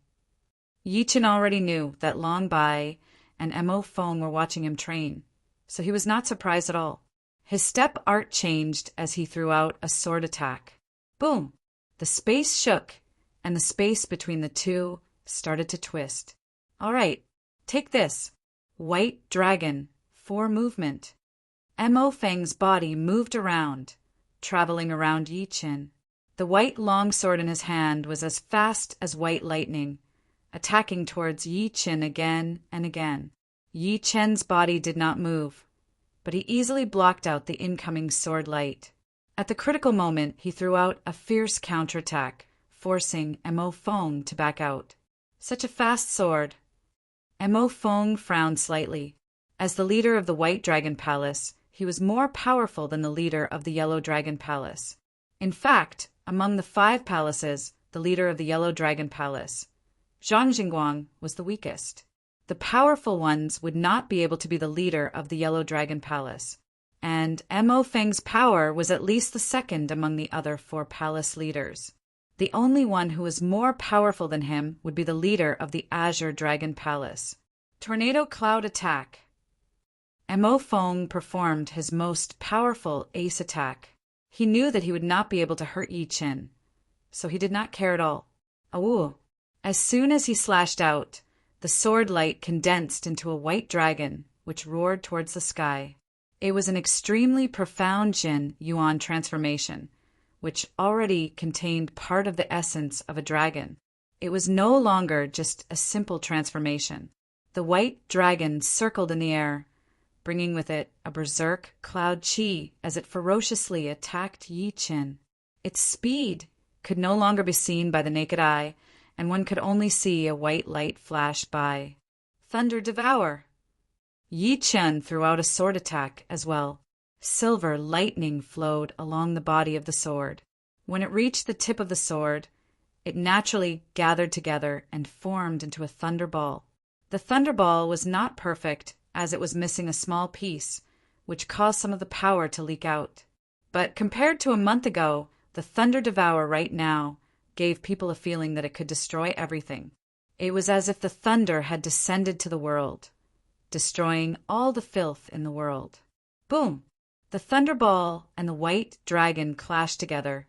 Speaker 1: Yi Chen already knew that Long Bai and Mo Feng were watching him train, so he was not surprised at all. His step art changed as he threw out a sword attack. Boom! The space shook, and the space between the two started to twist. All right, take this. White Dragon, 4 movement. Mo Feng's body moved around, traveling around Yi Qin. The white longsword in his hand was as fast as white lightning, attacking towards Yi Qin again and again. Yi Qin's body did not move, but he easily blocked out the incoming sword light. At the critical moment, he threw out a fierce counterattack, forcing Mo Feng to back out. Such a fast sword! Mo Feng frowned slightly. As the leader of the White Dragon Palace, he was more powerful than the leader of the Yellow Dragon Palace. In fact, among the 5 palaces, the leader of the Yellow Dragon Palace, Zhang Jingguang, was the weakest. The powerful ones would not be able to be the leader of the Yellow Dragon Palace, and Mo Feng's power was at least the second among the other 4 palace leaders. The only one who was more powerful than him would be the leader of the Azure Dragon Palace. Tornado Cloud Attack. Mo Feng performed his most powerful ace attack. He knew that he would not be able to hurt Yi Qin, so he did not care at all. Awoo! As soon as he slashed out, the sword light condensed into a white dragon, which roared towards the sky. It was an extremely profound Jin Yuan transformation, which already contained part of the essence of a dragon. It was no longer just a simple transformation. The white dragon circled in the air, bringing with it a berserk cloud chi as it ferociously attacked Yi Qin. Its speed could no longer be seen by the naked eye, and one could only see a white light flash by. Thunder Devour! Yi Qin threw out a sword attack as well. Silver lightning flowed along the body of the sword. When it reached the tip of the sword, it naturally gathered together and formed into a thunderball. The thunderball was not perfect, as it was missing a small piece, which caused some of the power to leak out. But compared to a month ago, the Thunder Devour right now gave people a feeling that it could destroy everything. It was as if the thunder had descended to the world, destroying all the filth in the world. Boom! The thunderball and the white dragon clashed together,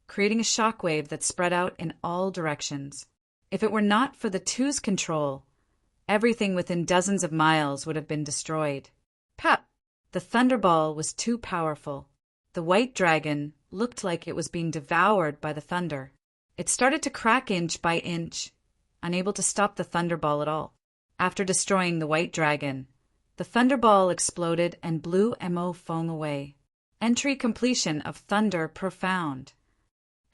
Speaker 1: creating a shockwave that spread out in all directions. If it were not for the two's control, everything within dozens of miles would have been destroyed. Pap! The thunderball was too powerful. The white dragon looked like it was being devoured by the thunder. It started to crack inch by inch, unable to stop the thunderball at all. After destroying the white dragon, the thunderball exploded and blew Mo Feng away. Entry completion of Thunder Profound.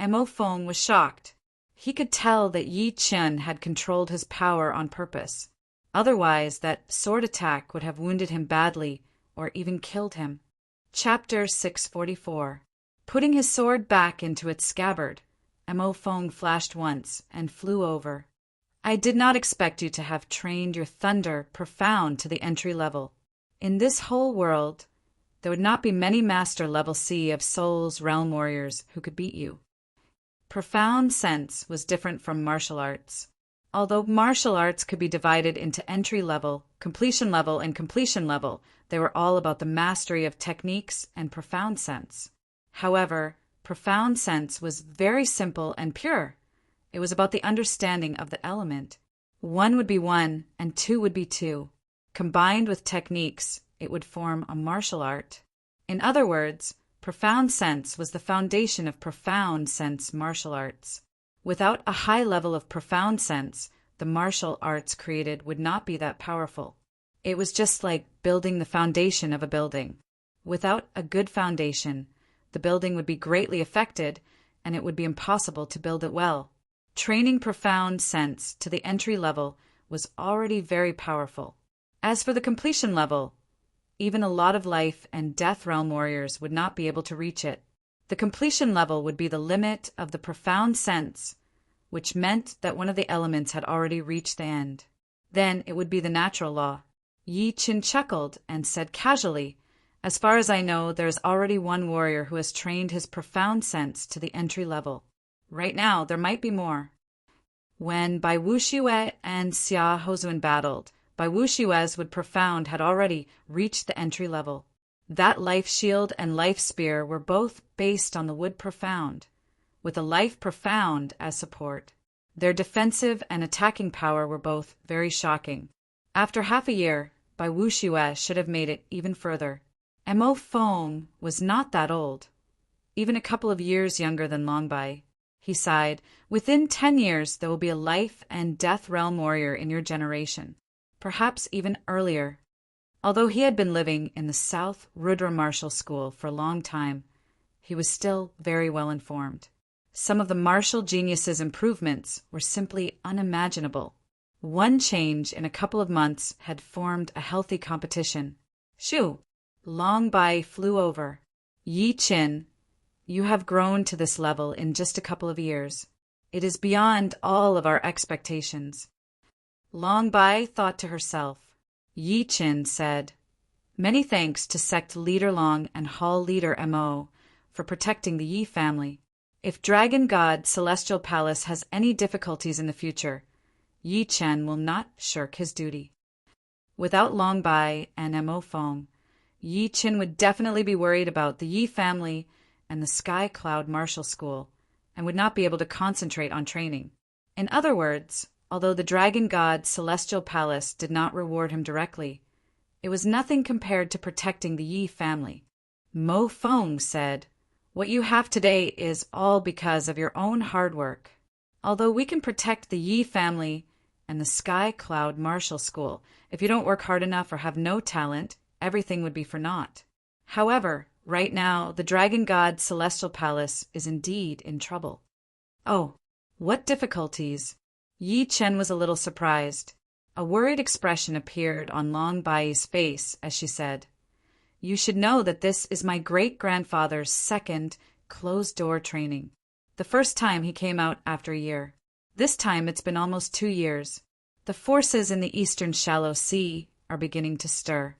Speaker 1: Mo Feng was shocked. He could tell that Yi Qin had controlled his power on purpose. Otherwise, that sword attack would have wounded him badly or even killed him. Chapter 644. Putting his sword back into its scabbard, Mo Feng flashed once and flew over. I did not expect you to have trained your Thunder Profound to the entry level. In this whole world, there would not be many Master Level C of Soul's Realm Warriors who could beat you. Profound Sense was different from martial arts. Although martial arts could be divided into entry level, completion level, and completion level, they were all about the mastery of techniques and profound sense. However, profound sense was very simple and pure. It was about the understanding of the element. 1 would be 1 and 2 would be 2. Combined with techniques, it would form a martial art. In other words, profound sense was the foundation of profound sense martial arts. Without a high level of profound sense, the martial arts created would not be that powerful. It was just like building the foundation of a building. Without a good foundation, the building would be greatly affected, and it would be impossible to build it well. Training profound sense to the entry level was already very powerful. As for the completion level, even a lot of life and death realm warriors would not be able to reach it. The completion level would be the limit of the profound sense, which meant that one of the elements had already reached the end. Then it would be the natural law. Yi Qin chuckled and said casually, "As far as I know, there is already one warrior who has trained his profound sense to the entry level. Right now, there might be more." When Bai Wuxiue and Xia Hozuan battled, Bai Wuxue's wood profound had already reached the entry level. That life shield and life spear were both based on the wood profound, with a life profound as support. Their defensive and attacking power were both very shocking. After half a year, Bai Wuxue should have made it even further. Mo Fong was not that old, even a couple of years younger than Long Bai. He sighed. Within 10 years, there will be a life and death realm warrior in your generation, perhaps even earlier. Although he had been living in the South Rudra Martial School for a long time, he was still very well informed. Some of the martial genius's improvements were simply unimaginable. One change in a couple of months had formed a healthy competition. Shoo! Long Bai flew over. Yi Qin, you have grown to this level in just a couple of years. It is beyond all of our expectations. Long Bai thought to herself. Yi Qin said, "Many thanks to sect leader Long and hall leader Mo for protecting the Yi family. If Dragon God Celestial Palace has any difficulties in the future, Yi Chen will not shirk his duty." Without Long Bai and Mo Fong, Yi Chen would definitely be worried about the Yi family and the Sky Cloud Martial School, and would not be able to concentrate on training. In other words, although the Dragon God Celestial Palace did not reward him directly, it was nothing compared to protecting the Yi family. Mo Fong said, "What you have today is all because of your own hard work. Although we can protect the Yi family and the Sky Cloud Martial School, if you don't work hard enough or have no talent, everything would be for naught. However, right now, the Dragon God Celestial Palace is indeed in trouble." "Oh, what difficulties?" Yi Chen was a little surprised. A worried expression appeared on Long Bai's face as she said, "You should know that this is my great-grandfather's second closed-door training. The first time he came out after a year. This time it's been almost 2 years. The forces in the eastern shallow sea are beginning to stir.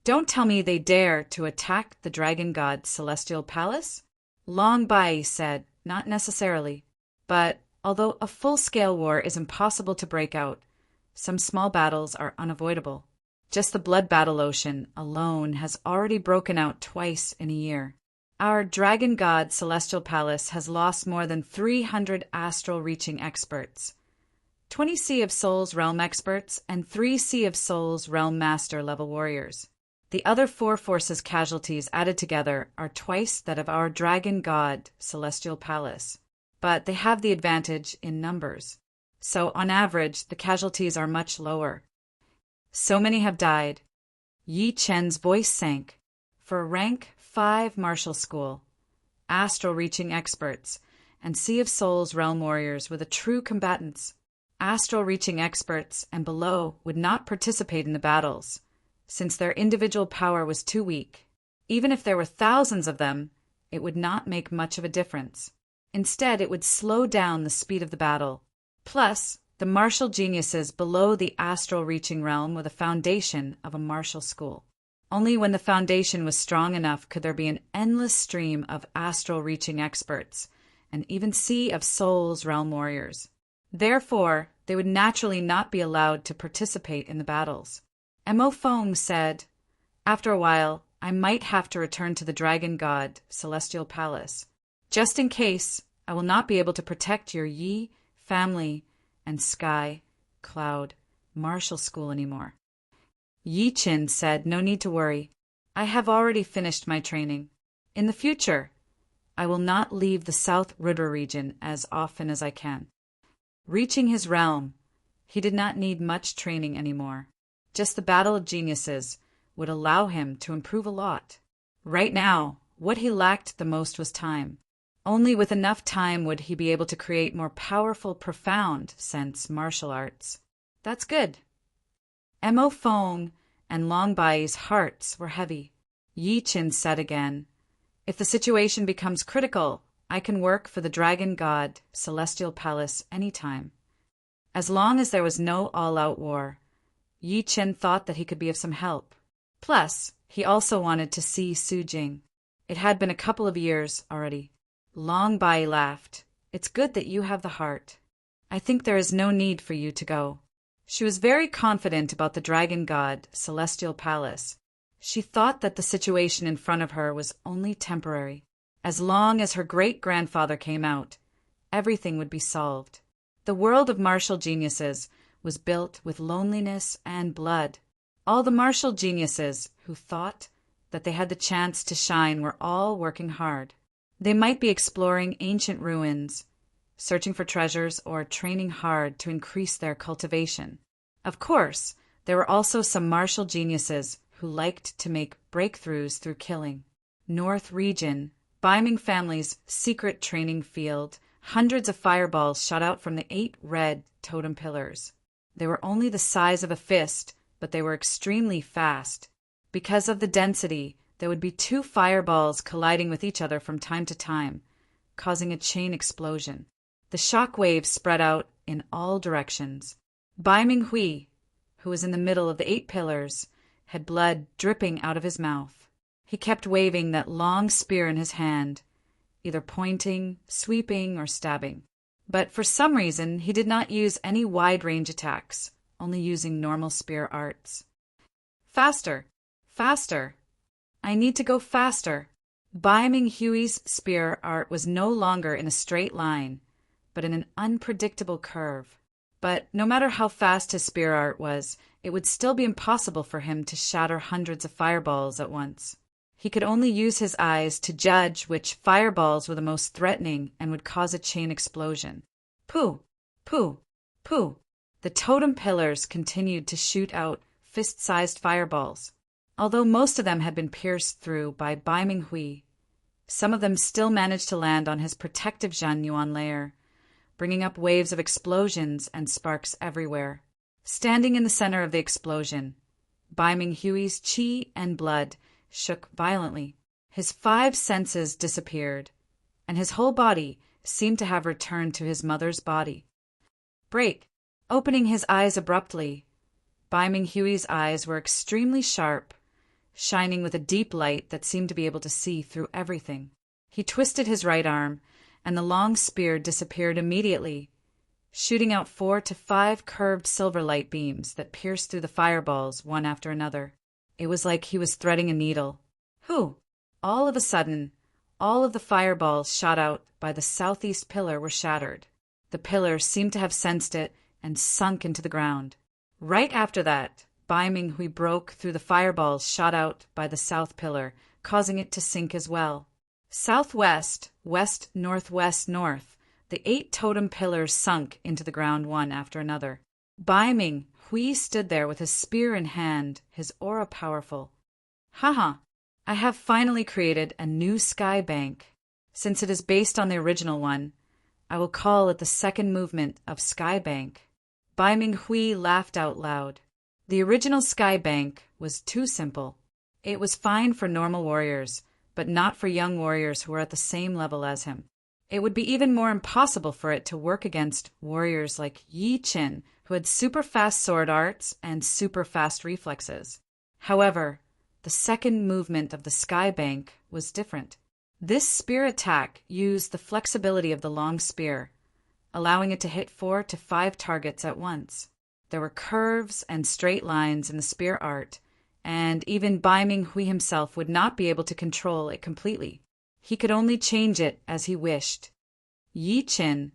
Speaker 1: Don't tell me they dare to attack the Dragon God Celestial Palace?" Long Bai said, "Not necessarily. But although a full-scale war is impossible to break out, some small battles are unavoidable. Just the Blood Battle Ocean alone has already broken out twice in a year. Our Dragon God Celestial Palace has lost more than 300 astral-reaching experts, 20 Sea of Souls realm experts, and 3 Sea of Souls realm master level warriors. The other 4 forces casualties added together are twice that of our Dragon God Celestial Palace, but they have the advantage in numbers. So on average, the casualties are much lower. So many have died." Yi Chen's voice sank. For a rank 5 martial school, astral-reaching experts, and Sea of Souls realm warriors were the true combatants. Astral-reaching experts and below would not participate in the battles, since their individual power was too weak. Even if there were thousands of them, it would not make much of a difference. Instead, it would slow down the speed of the battle. Plus, the martial geniuses below the astral-reaching realm were the foundation of a martial school. Only when the foundation was strong enough could there be an endless stream of astral-reaching experts, and even Sea of Souls realm warriors. Therefore, they would naturally not be allowed to participate in the battles. Mo Fong said, "After a while, I might have to return to the Dragon God Celestial Palace. Just in case, I will not be able to protect your Yi family and Sky Cloud Martial School anymore." Yi Qin said, "No need to worry. I have already finished my training. In the future, I will not leave the South Rudra region as often as I can." Reaching his realm, he did not need much training anymore. Just the battle of geniuses would allow him to improve a lot. Right now, what he lacked the most was time. Only with enough time would he be able to create more powerful, profound sense martial arts. That's good. Mo Fong and Long Bai's hearts were heavy. Yi Qin said again, "If the situation becomes critical, I can work for the Dragon God Celestial Palace anytime." As long as there was no all-out war, Yi Qin thought that he could be of some help. Plus, he also wanted to see Su Jing. It had been a couple of years already. Long Bai laughed. "It's good that you have the heart. I think there is no need for you to go." She was very confident about the Dragon God Celestial Palace. She thought that the situation in front of her was only temporary. As long as her great-grandfather came out, everything would be solved. The world of martial geniuses was built with loneliness and blood. All the martial geniuses who thought that they had the chance to shine were all working hard. They might be exploring ancient ruins, searching for treasures, or training hard to increase their cultivation. Of course, there were also some martial geniuses who liked to make breakthroughs through killing. North Region, Byming family's secret training field, hundreds of fireballs shot out from the 8 red totem pillars. They were only the size of a fist, but they were extremely fast. Because of the density, there would be 2 fireballs colliding with each other from time to time, causing a chain explosion. The shock waves spread out in all directions. Byming Hui, who was in the middle of the 8 pillars, had blood dripping out of his mouth. He kept waving that long spear in his hand, either pointing, sweeping, or stabbing. But for some reason, he did not use any wide-range attacks, only using normal spear arts. Faster! Faster! I need to go faster! Byming Hui's spear art was no longer in a straight line, but in an unpredictable curve. But no matter how fast his spear art was, it would still be impossible for him to shatter hundreds of fireballs at once. He could only use his eyes to judge which fireballs were the most threatening and would cause a chain explosion. Pooh! Pooh! Pooh! The totem pillars continued to shoot out fist-sized fireballs. Although most of them had been pierced through by Byming Hui, some of them still managed to land on his protective Zhan Yuan layer, bringing up waves of explosions and sparks everywhere. Standing in the center of the explosion, Byming Hui's qi and blood shook violently. His 5 senses disappeared, and his whole body seemed to have returned to his mother's body. Break! Opening his eyes abruptly, Byming Hui's eyes were extremely sharp, shining with a deep light that seemed to be able to see through everything. He twisted his right arm, and the long spear disappeared immediately, shooting out 4 to 5 curved silver light beams that pierced through the fireballs one after another. It was like he was threading a needle. Whew! All of a sudden, all of the fireballs shot out by the southeast pillar were shattered. The pillar seemed to have sensed it and sunk into the ground. Right after that, Byming Hui broke through the fireballs shot out by the south pillar, causing it to sink as well. Southwest, west, northwest, north, the 8 totem pillars sunk into the ground one after another. Byming Hui stood there with his spear in hand, his aura powerful. Haha! I have finally created a new sky bank. Since it is based on the original one, I will call it the second movement of Sky Bank. Byming Hui laughed out loud. The original Sky Bank was too simple. It was fine for normal warriors, but not for young warriors who were at the same level as him. It would be even more impossible for it to work against warriors like Yi Qin, who had super fast sword arts and super fast reflexes. However, the second movement of the Sky Bank was different. This spear attack used the flexibility of the long spear, allowing it to hit 4 to 5 targets at once. There were curves and straight lines in the spear art, and even Byming Hui himself would not be able to control it completely. He could only change it as he wished. Yi Qin,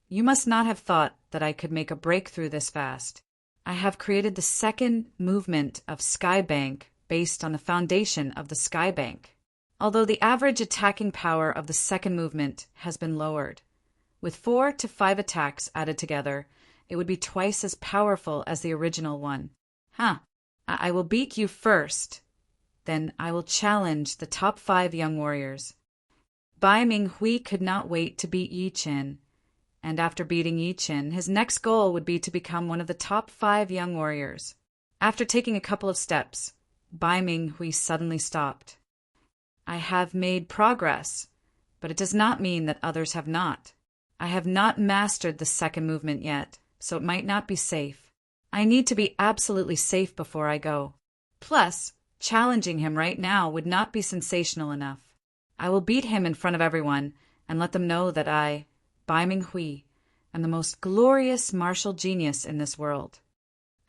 Speaker 1: you must not have thought that I could make a breakthrough this fast. I have created the second movement of Sky Bank based on the foundation of the Sky Bank. Although the average attacking power of the second movement has been lowered, with 4 to 5 attacks added together, it would be twice as powerful as the original one. I will beat you first. Then I will challenge the top 5 young warriors. Byming Hui could not wait to beat Yi Qin, and after beating Yi Qin, his next goal would be to become one of the top 5 young warriors. After taking a couple of steps, Byming Hui suddenly stopped. I have made progress, but it does not mean that others have not. I have not mastered the second movement yet, so it might not be safe. I need to be absolutely safe before I go. Plus, challenging him right now would not be sensational enough. I will beat him in front of everyone and let them know that I, Byming Hui, am the most glorious martial genius in this world.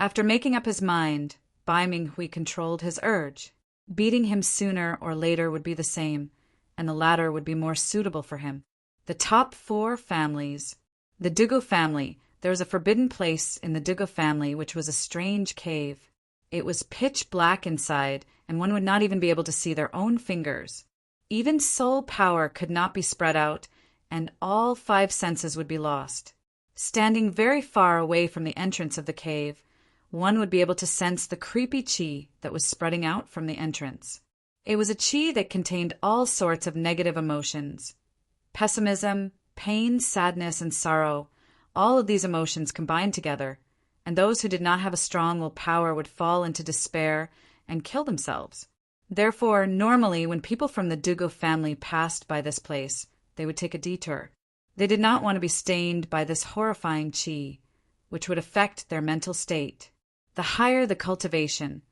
Speaker 1: After making up his mind, Byming Hui controlled his urge. Beating him sooner or later would be the same, and the latter would be more suitable for him. The top 4 families. The Dugu family. There was a forbidden place in the Dugu family which was a strange cave. It was pitch black inside, and one would not even be able to see their own fingers. Even soul power could not be spread out, and all 5 senses would be lost. Standing very far away from the entrance of the cave, one would be able to sense the creepy chi that was spreading out from the entrance. It was a chi that contained all sorts of negative emotions. Pessimism, pain, sadness, and sorrow, all of these emotions combined together, and those who did not have a strong willpower would fall into despair and kill themselves. Therefore, normally when people from the Dugu family passed by this place, they would take a detour. They did not want to be stained by this horrifying chi, which would affect their mental state. The higher the cultivation,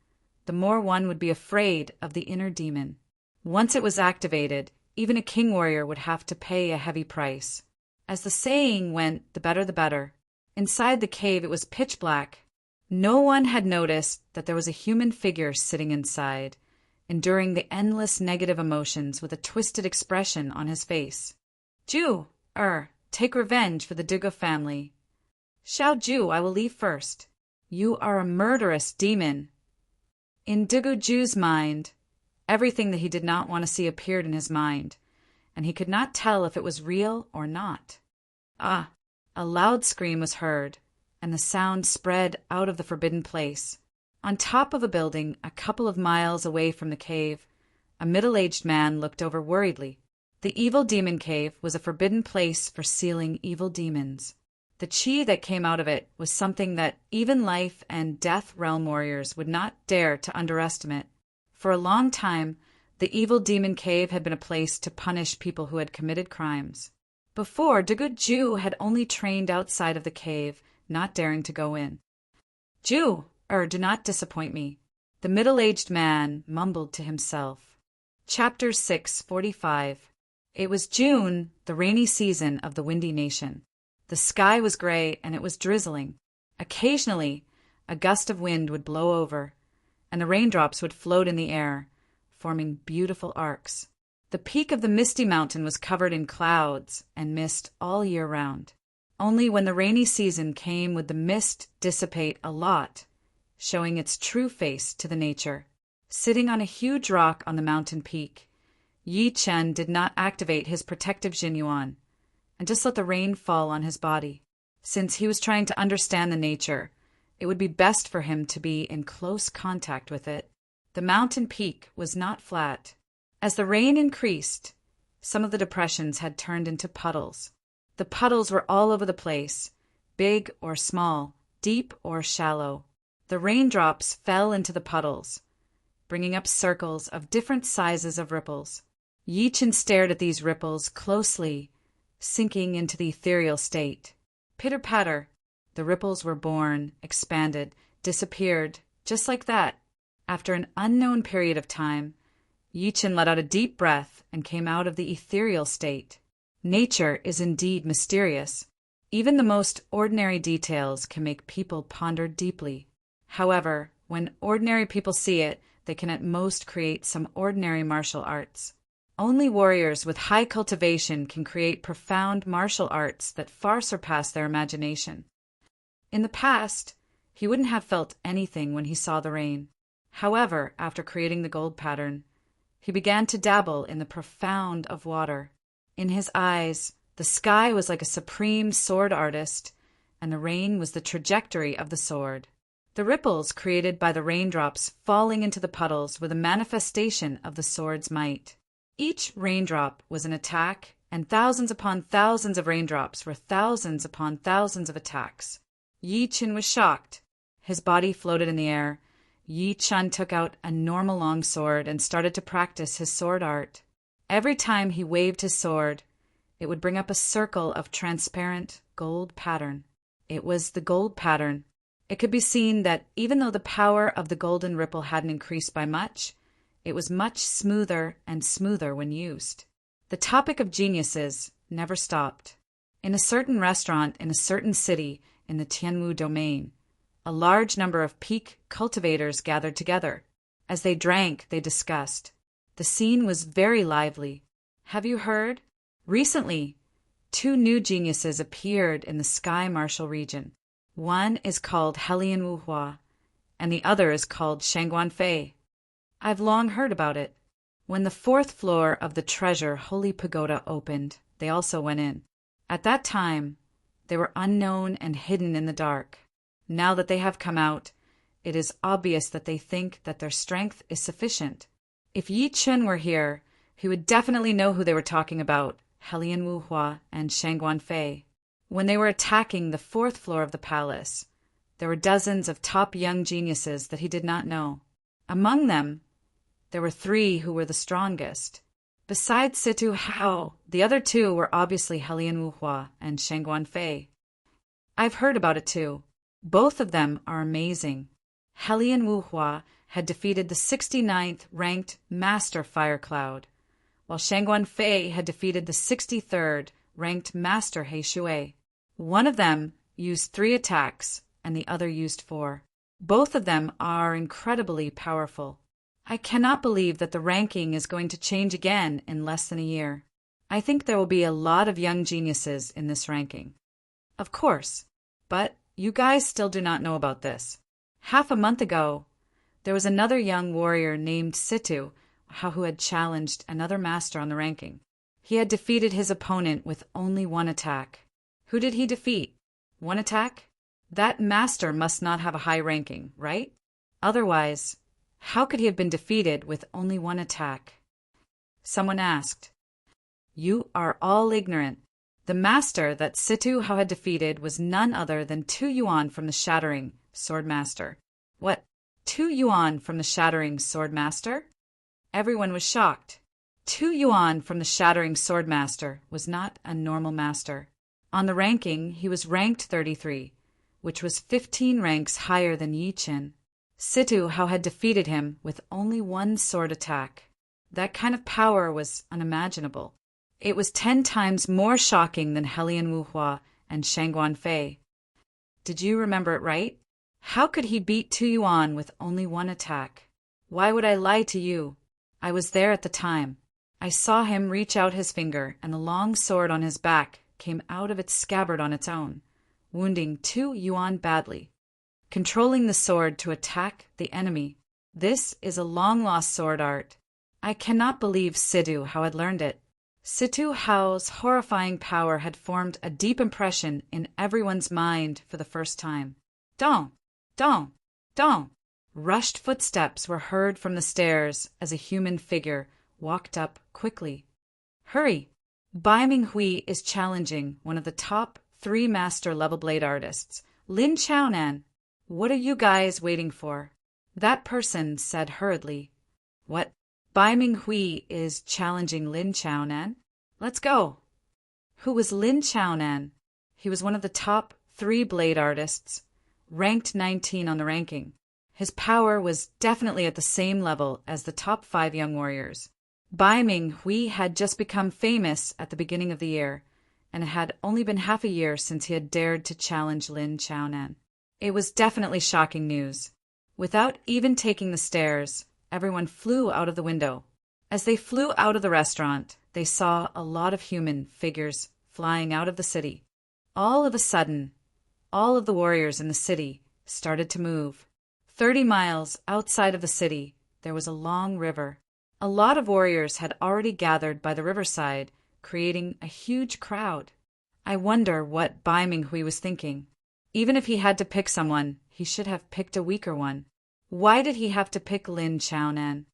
Speaker 1: the more one would be afraid of the inner demon. Once it was activated, even a king warrior would have to pay a heavy price. As the saying went, the better the better. Inside the cave it was pitch black. No one had noticed that there was a human figure sitting inside, enduring the endless negative emotions with a twisted expression on his face. Ju, take revenge for the Dugu family. Xiao Ju, I will leave first. You are a murderous demon. In Dugu Ju's mind, everything that he did not want to see appeared in his mind, and he could not tell if it was real or not. A loud scream was heard, and the sound spread out of the forbidden place. On top of a building, a couple of miles away from the cave, a middle-aged man looked over worriedly. The evil demon cave was a forbidden place for sealing evil demons. The chi that came out of it was something that even life and death realm warriors would not dare to underestimate. For a long time, the evil demon cave had been a place to punish people who had committed crimes. Before, Dugu Ju had only trained outside of the cave, not daring to go in. Ju, do not disappoint me, the middle-aged man mumbled to himself. Chapter 6:45. It was June, the rainy season of the Windy Nation. The sky was gray and it was drizzling. Occasionally, a gust of wind would blow over, and the raindrops would float in the air, forming beautiful arcs. The peak of the misty mountain was covered in clouds and mist all year round. Only when the rainy season came would the mist dissipate a lot, showing its true face to the nature. Sitting on a huge rock on the mountain peak, Yi Chen did not activate his protective Jinyuan and just let the rain fall on his body. Since he was trying to understand the nature, it would be best for him to be in close contact with it. The mountain peak was not flat. As the rain increased, some of the depressions had turned into puddles. The puddles were all over the place, big or small, deep or shallow. The raindrops fell into the puddles, bringing up circles of different sizes of ripples. Yi Chen stared at these ripples closely, sinking into the ethereal state. Pitter-patter, the ripples were born, expanded, disappeared, just like that. After an unknown period of time, Yi Chen let out a deep breath and came out of the ethereal state. Nature is indeed mysterious. Even the most ordinary details can make people ponder deeply. However, when ordinary people see it, they can at most create some ordinary martial arts. Only warriors with high cultivation can create profound martial arts that far surpass their imagination. In the past, he wouldn't have felt anything when he saw the rain. However, after creating the gold pattern, he began to dabble in the profound of water. In his eyes, the sky was like a supreme sword artist, and the rain was the trajectory of the sword. The ripples created by the raindrops falling into the puddles were the manifestation of the sword's might. Each raindrop was an attack, and thousands upon thousands of raindrops were thousands upon thousands of attacks. Yi Chen was shocked. His body floated in the air. Yi Chen took out a normal long sword and started to practice his sword art. Every time he waved his sword, it would bring up a circle of transparent gold pattern. It was the gold pattern. It could be seen that even though the power of the golden ripple hadn't increased by much, it was much smoother and smoother when used. The topic of geniuses never stopped. In a certain restaurant in a certain city in the Tianwu domain, a large number of peak cultivators gathered together. As they drank, they discussed. The scene was very lively. Have you heard? Recently, 2 new geniuses appeared in the Sky Martial region. One is called Helian Wuhua, and the other is called Shangguan Fei. I've long heard about it. When the fourth floor of the Treasure Holy Pagoda opened, they also went in. At that time, they were unknown and hidden in the dark. Now that they have come out, it is obvious that they think that their strength is sufficient. If Yi Chun were here, he would definitely know who they were talking about, Helian Wuhua and Shangguan Fei. When they were attacking the fourth floor of the palace, there were dozens of top young geniuses that he did not know. Among them, there were 3 who were the strongest. Besides Situ Hao, the other 2 were obviously Helian Wuhua and Shangguan Fei. I've heard about it too. Both of them are amazing. Helian Wuhua had defeated the 69th ranked Master Fire Cloud, while Shangguan Fei had defeated the 63rd ranked Master He Shui. One of them used 3 attacks and the other used 4. Both of them are incredibly powerful. I cannot believe that the ranking is going to change again in less than a year. I think there will be a lot of young geniuses in this ranking. Of course, but you guys still do not know about this. Half a month ago, there was another young warrior named Situ who had challenged another master on the ranking. He had defeated his opponent with only 1 attack. Who did he defeat? 1 attack? That master must not have a high ranking, right? Otherwise, how could he have been defeated with only 1 attack? Someone asked. You are all ignorant. The master that Situ Hao had defeated was none other than 2 Yuan from the Shattering Sword Master. What? 2 Yuan from the Shattering Sword Master? Everyone was shocked. 2 Yuan from the Shattering Sword Master was not a normal master. On the ranking, he was ranked 33, which was 15 ranks higher than Yi Qin. Situ Hao had defeated him with only 1 sword attack. That kind of power was unimaginable. It was 10 times more shocking than Helian Wuhua and Shangguan Fei. Did you remember it right? How could he beat 2 Yuan with only 1 attack? Why would I lie to you? I was there at the time. I saw him reach out his finger, and the long sword on his back came out of its scabbard on its own, wounding 2 Yuan badly. Controlling the sword to attack the enemy. This is a long-lost sword art. I cannot believe Situ Hao had learned it. Situ Hao's horrifying power had formed a deep impression in everyone's mind for the first time. Dong! Dong! Dong! Rushed footsteps were heard from the stairs as a human figure walked up quickly. Hurry! Bai Minghui is challenging one of the top 3 master level blade artists, Lin Chaonan. What are you guys waiting for? That person said hurriedly. What? Bai Minghui is challenging Lin Chaonan? Let's go. Who was Lin Chaonan? He was one of the top 3 blade artists, ranked 19 on the ranking. His power was definitely at the same level as the top 5 young warriors. Bai Minghui had just become famous at the beginning of the year, and it had only been half a year since he had dared to challenge Lin Chaonan. It was definitely shocking news. Without even taking the stairs, everyone flew out of the window. As they flew out of the restaurant, they saw a lot of human figures flying out of the city. All of a sudden, all of the warriors in the city started to move. 30 miles outside of the city, there was a long river. A lot of warriors had already gathered by the riverside, creating a huge crowd. I wonder what Bai Minghui was thinking. Even if he had to pick someone, he should have picked a weaker one. Why did he have to pick Lin Chaonan?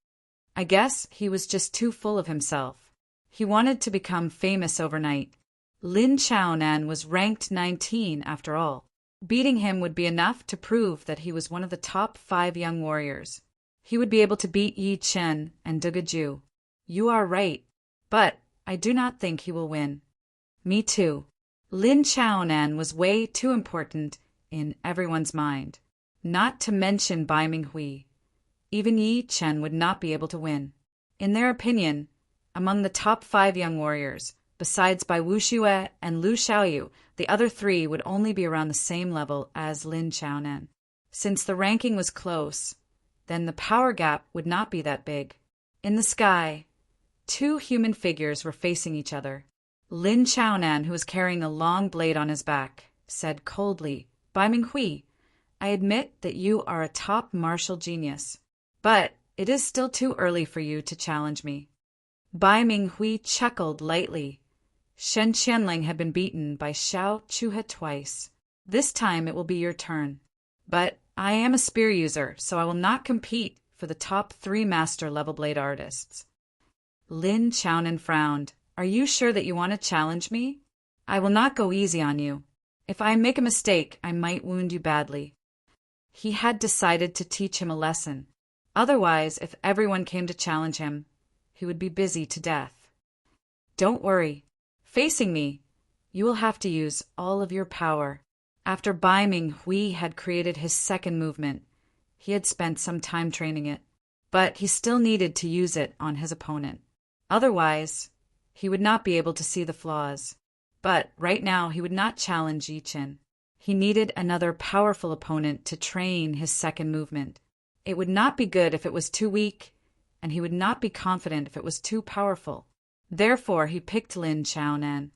Speaker 1: I guess he was just too full of himself. He wanted to become famous overnight. Lin Chaonan was ranked 19 after all. Beating him would be enough to prove that he was one of the top 5 young warriors. He would be able to beat Yi Chen and Dugaju. You are right, but I do not think he will win. Me too. Lin Chaonan was way too important in everyone's mind. Not to mention Bai Minghui. Even Yi Chen would not be able to win. In their opinion, among the top 5 young warriors, besides Bai Wuxue and Lu Xiaoyu, the other 3 would only be around the same level as Lin Chaonan. Since the ranking was close, then the power gap would not be that big. In the sky, 2 human figures were facing each other. Lin Chaonan, who was carrying a long blade on his back, said coldly, Bai Minghui, I admit that you are a top martial genius, but it is still too early for you to challenge me." Bai Minghui chuckled lightly. Shen Qianling had been beaten by Xiao Chuhe twice. This time it will be your turn. But I am a spear user, so I will not compete for the top 3 master level blade artists. Lin Chaonan frowned. "Are you sure that you want to challenge me? I will not go easy on you. If I make a mistake, I might wound you badly." He had decided to teach him a lesson. Otherwise, if everyone came to challenge him, he would be busy to death. "Don't worry. Facing me, you will have to use all of your power." After Bai Minghui had created his second movement, he had spent some time training it, but he still needed to use it on his opponent. Otherwise, he would not be able to see the flaws. But right now he would not challenge Yi Qin. He needed another powerful opponent to train his second movement. It would not be good if it was too weak, and he would not be confident if it was too powerful. Therefore, he picked Lin Chaonan.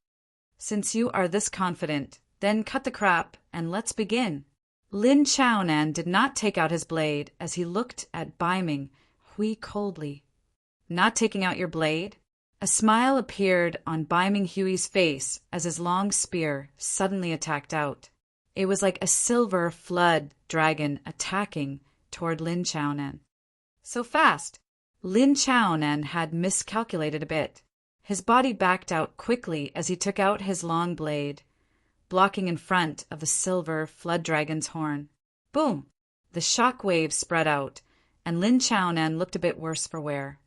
Speaker 1: "Since you are this confident, then cut the crap and let's begin." Lin Chaonan did not take out his blade as he looked at Bai Minghui coldly. "Not taking out your blade?" A smile appeared on Bai Minghui's face as his long spear suddenly attacked out. It was like a silver flood dragon attacking toward Lin Chaonan. So fast! Lin Chaonan had miscalculated a bit. His body backed out quickly as he took out his long blade, blocking in front of the silver flood dragon's horn. Boom! The shock wave spread out, and Lin Chaonan looked a bit worse for wear.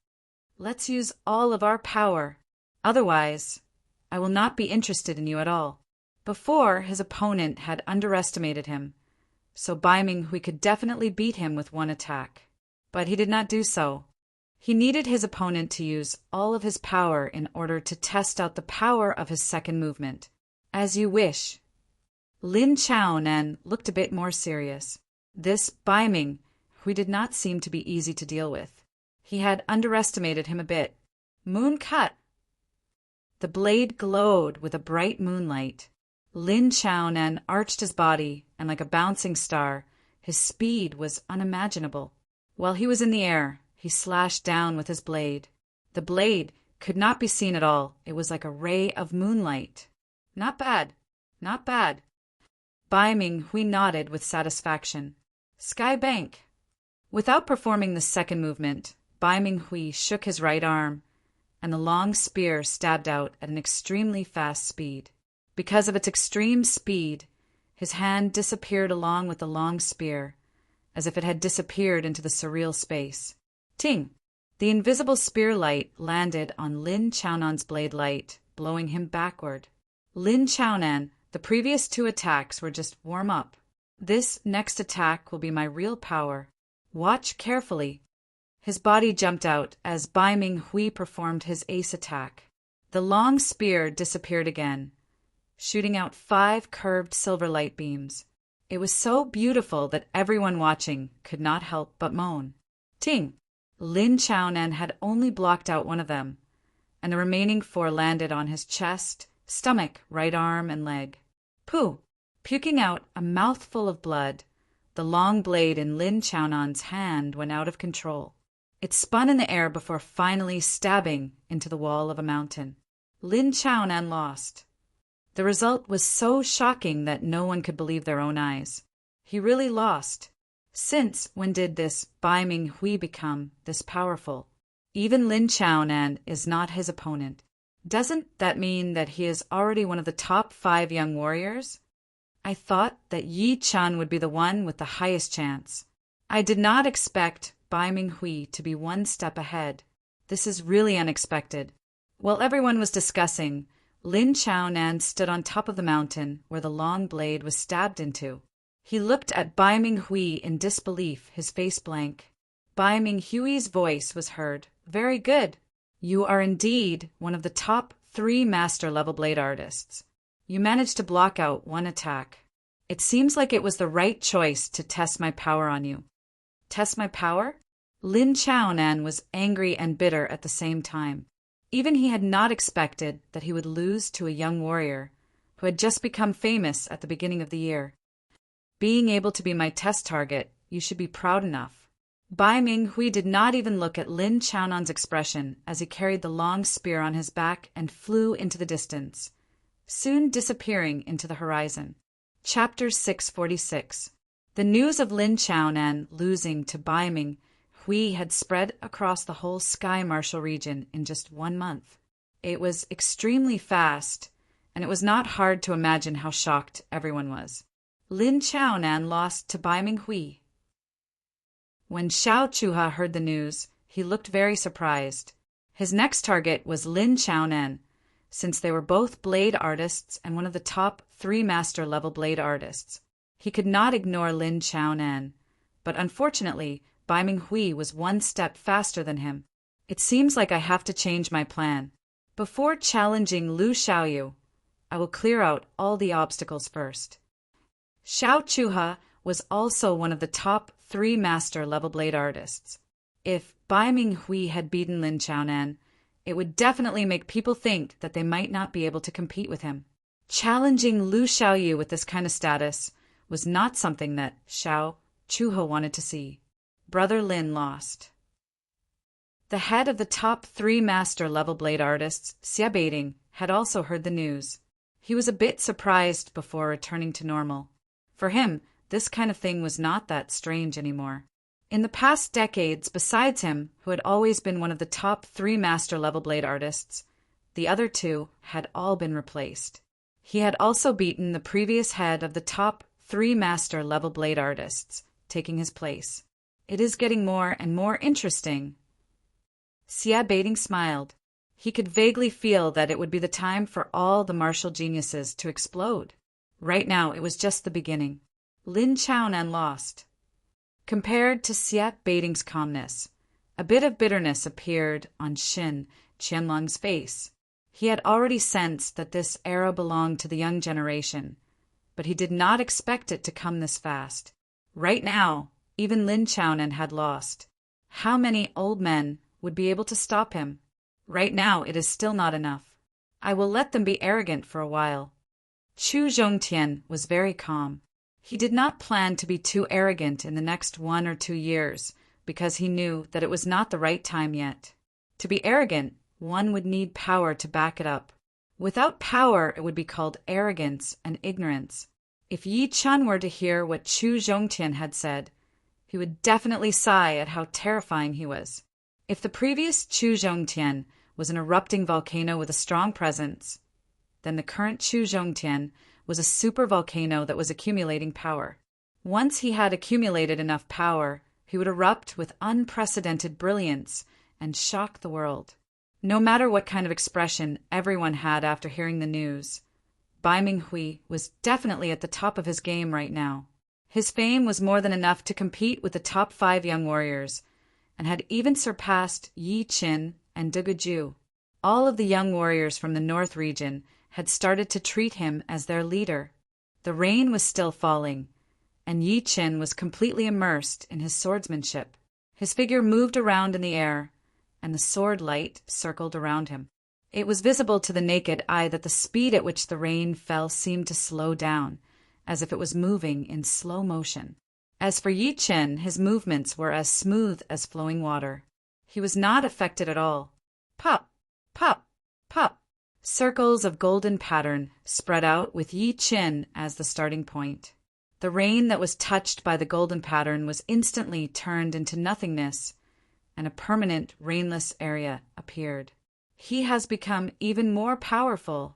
Speaker 1: "Let's use all of our power. Otherwise, I will not be interested in you at all." Before, his opponent had underestimated him, so Bai Minghui could definitely beat him with one attack. But he did not do so. He needed his opponent to use all of his power in order to test out the power of his second movement. "As you wish." Lin Chaonan looked a bit more serious. This Bai Minghui did not seem to be easy to deal with. He had underestimated him a bit. Moon cut! The blade glowed with a bright moonlight. Lin Chaonan arched his body, and like a bouncing star, his speed was unimaginable. While he was in the air, he slashed down with his blade. The blade could not be seen at all. It was like a ray of moonlight. "Not bad, not bad." Bai Minghui nodded with satisfaction. "Sky Bank." Without performing the second movement, Bai Minghui shook his right arm, and the long spear stabbed out at an extremely fast speed. Because of its extreme speed, his hand disappeared along with the long spear, as if it had disappeared into the surreal space. Ting! The invisible spear light landed on Lin Chaonan's blade light, blowing him backward. "Lin Chaonan, the previous 2 attacks were just warm up. This next attack will be my real power. Watch carefully." His body jumped out as Bai Minghui performed his ace attack. The long spear disappeared again, shooting out 5 curved silver light beams. It was so beautiful that everyone watching could not help but moan. Ting! Lin Chaonan had only blocked out one of them, and the remaining 4 landed on his chest, stomach, right arm, and leg. Pooh! Puking out a mouthful of blood, the long blade in Lin Chaonan's hand went out of control. It spun in the air before finally stabbing into the wall of a mountain. Lin Chaonan lost. The result was so shocking that no one could believe their own eyes. He really lost. Since when did this Bai Minghui become this powerful? Even Lin Chaonan is not his opponent. Doesn't that mean that he is already one of the top 5 young warriors? I thought that Yi Chen would be the one with the highest chance. I did not expect Bai Minghui to be one step ahead. This is really unexpected. While everyone was discussing, Lin Chaonan stood on top of the mountain where the long blade was stabbed into. He looked at Bai Minghui in disbelief, his face blank. Bai Minghui's voice was heard. "Very good. You are indeed one of the top 3 master-level blade artists. You managed to block out one attack. It seems like it was the right choice to test my power on you." Test my power? Lin Chaonan was angry and bitter at the same time. Even he had not expected that he would lose to a young warrior who had just become famous at the beginning of the year. Being able to be my test target, you should be proud enough. Bai Minghui did not even look at Lin Chaonan's expression as he carried the long spear on his back and flew into the distance, soon disappearing into the horizon. Chapter 646. The news of Lin Chaonan losing to Bai Minghui had spread across the whole Sky Martial region in just 1 month. It was extremely fast, and it was not hard to imagine how shocked everyone was. Lin Chaonan lost to Bai Minghui. When Xiao Chuha heard the news, he looked very surprised. His next target was Lin Chaonan, since they were both blade artists and one of the top 3 master-level blade artists. He could not ignore Lin Chaonan, but unfortunately, Bai Minghui was 1 step faster than him. It seems like I have to change my plan. Before challenging Lu Xiaoyu, I will clear out all the obstacles first. Xiao Chuha was also one of the top 3 master-level blade artists. If Bai Minghui had beaten Lin Chaonan, it would definitely make people think that they might not be able to compete with him. Challenging Lu Xiaoyu with this kind of status was not something that Xiao Chuha wanted to see. Brother Lin lost. The head of the top 3 master-level blade artists, Xia Beiting, had also heard the news. He was a bit surprised before returning to normal. For him, this kind of thing was not that strange anymore. In the past decades, besides him, who had always been one of the top 3 master-level blade artists, the other 2 had all been replaced. He had also beaten the previous head of the top 3 master-level blade artists, taking his place. It is getting more and more interesting. Xia Beiting smiled. He could vaguely feel that it would be the time for all the martial geniuses to explode. Right now, it was just the beginning. Lin Chaonan lost. Compared to Xia Beiting's calmness, a bit of bitterness appeared on Xin Qianlong's face. He had already sensed that this era belonged to the young generation, but he did not expect it to come this fast. Right now, even Lin Chaonan had lost. How many old men would be able to stop him? Right now, it is still not enough. I will let them be arrogant for a while. Chu Zhongtian was very calm. He did not plan to be too arrogant in the next 1 or 2 years, because he knew that it was not the right time yet. To be arrogant, one would need power to back it up. Without power, it would be called arrogance and ignorance. If Yi Chun were to hear what Chu Zhongtian had said, he would definitely sigh at how terrifying he was. If the previous Chu Zhongtian was an erupting volcano with a strong presence, then the current Chu Zhongtian was a super volcano that was accumulating power. Once he had accumulated enough power, he would erupt with unprecedented brilliance and shock the world. No matter what kind of expression everyone had after hearing the news, Bai Minghui was definitely at the top of his game right now. His fame was more than enough to compete with the top 5 young warriors, and had even surpassed Yi Qin and De Guju. All of the young warriors from the north region had started to treat him as their leader. The rain was still falling, and Yi Qin was completely immersed in his swordsmanship. His figure moved around in the air, and the sword light circled around him. It was visible to the naked eye that the speed at which the rain fell seemed to slow down, as if it was moving in slow motion. As for Yi Qin, his movements were as smooth as flowing water. He was not affected at all. Pop, pop, pop. Circles of golden pattern spread out with Yi Qin as the starting point. The rain that was touched by the golden pattern was instantly turned into nothingness, and a permanent rainless area appeared. He has become even more powerful.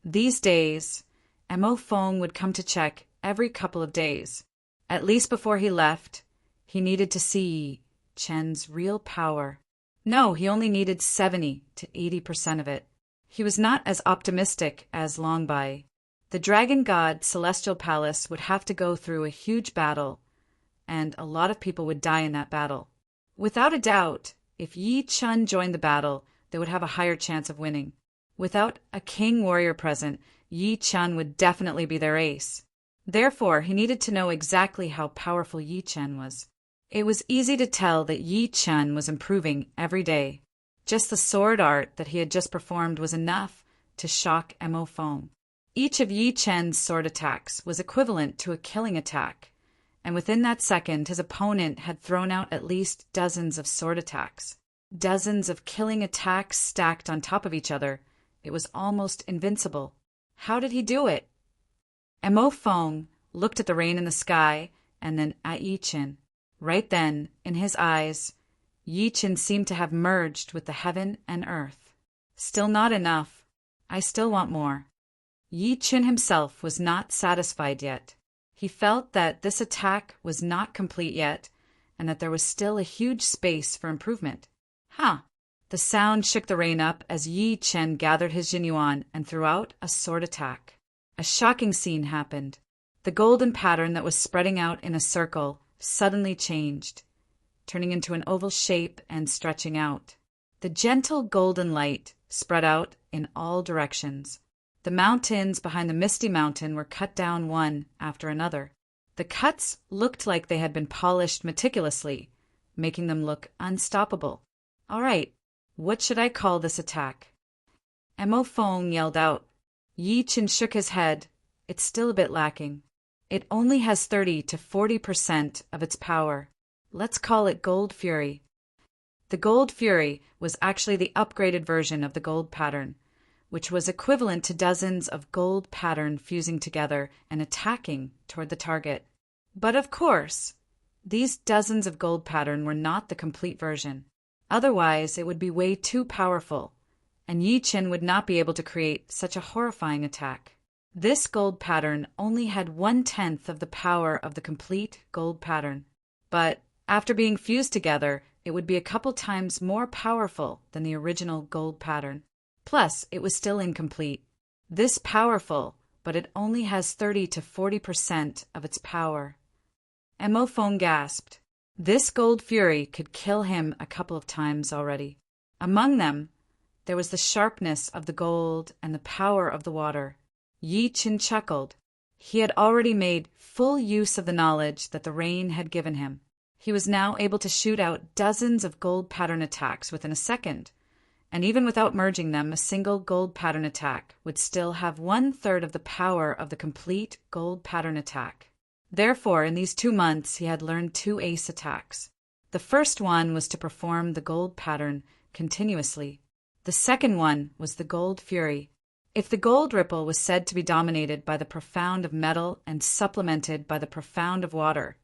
Speaker 1: These days, Mo Feng would come to check every couple of days. At least before he left, he needed to see Chen's real power. No, he only needed 70 to 80% of it. He was not as optimistic as Long Bai. The Dragon God Celestial Palace would have to go through a huge battle, and a lot of people would die in that battle. Without a doubt, if Yi Chun joined the battle, they would have a higher chance of winning. Without a king warrior present, Yi Chun would definitely be their ace. Therefore, he needed to know exactly how powerful Yi Chun was. It was easy to tell that Yi Chun was improving every day. Just the sword art that he had just performed was enough to shock Mo Feng. Each of Yi Chen's sword attacks was equivalent to a killing attack, and within that second his opponent had thrown out at least dozens of sword attacks. Dozens of killing attacks stacked on top of each other. It was almost invincible. How did he do it? Mo Feng looked at the rain in the sky and then at Yi Chen. Right then, in his eyes, Yi Chen seemed to have merged with the heaven and earth. Still not enough. I still want more. Yi Chen himself was not satisfied yet. He felt that this attack was not complete yet, and that there was still a huge space for improvement. The sound shook the rain up as Yi Chen gathered his jinyuan and threw out a sword attack. A shocking scene happened. The golden pattern that was spreading out in a circle suddenly changed, turning into an oval shape and stretching out. The gentle golden light spread out in all directions. The mountains behind the misty mountain were cut down one after another. The cuts looked like they had been polished meticulously, making them look unstoppable. All right, what should I call this attack? Mo Feng yelled out. Yi Chen shook his head. It's still a bit lacking. It only has 30 to 40% of its power. Let's call it Gold Fury. The Gold Fury was actually the upgraded version of the gold pattern, which was equivalent to dozens of gold pattern fusing together and attacking toward the target. But of course, these dozens of gold pattern were not the complete version. Otherwise, it would be way too powerful, and Yi Chen would not be able to create such a horrifying attack. This gold pattern only had 1/10 of the power of the complete gold pattern. But after being fused together, it would be a couple times more powerful than the original gold pattern. Plus, it was still incomplete. This powerful, but it only has 30 to 40% of its power. Mo Feng gasped. This Gold Fury could kill him a couple of times already. Among them, there was the sharpness of the gold and the power of the water. Yi Chen chuckled. He had already made full use of the knowledge that the rain had given him. He was now able to shoot out dozens of gold pattern attacks within a second, and even without merging them, a single gold pattern attack would still have 1/3 of the power of the complete gold pattern attack. Therefore, in these 2 months, he had learned 2 ace attacks. The first one was to perform the gold pattern continuously. The second one was the Gold Fury. If the gold ripple was said to be dominated by the profound of metal and supplemented by the profound of water,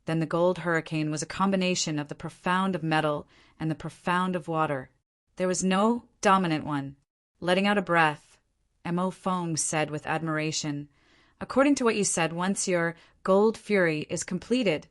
Speaker 1: then the gold hurricane was a combination of the profound of metal and the profound of water. There was no dominant one. Letting out a breath, Mo Feng said with admiration, "According to what you said, once your Gold Fury is completed,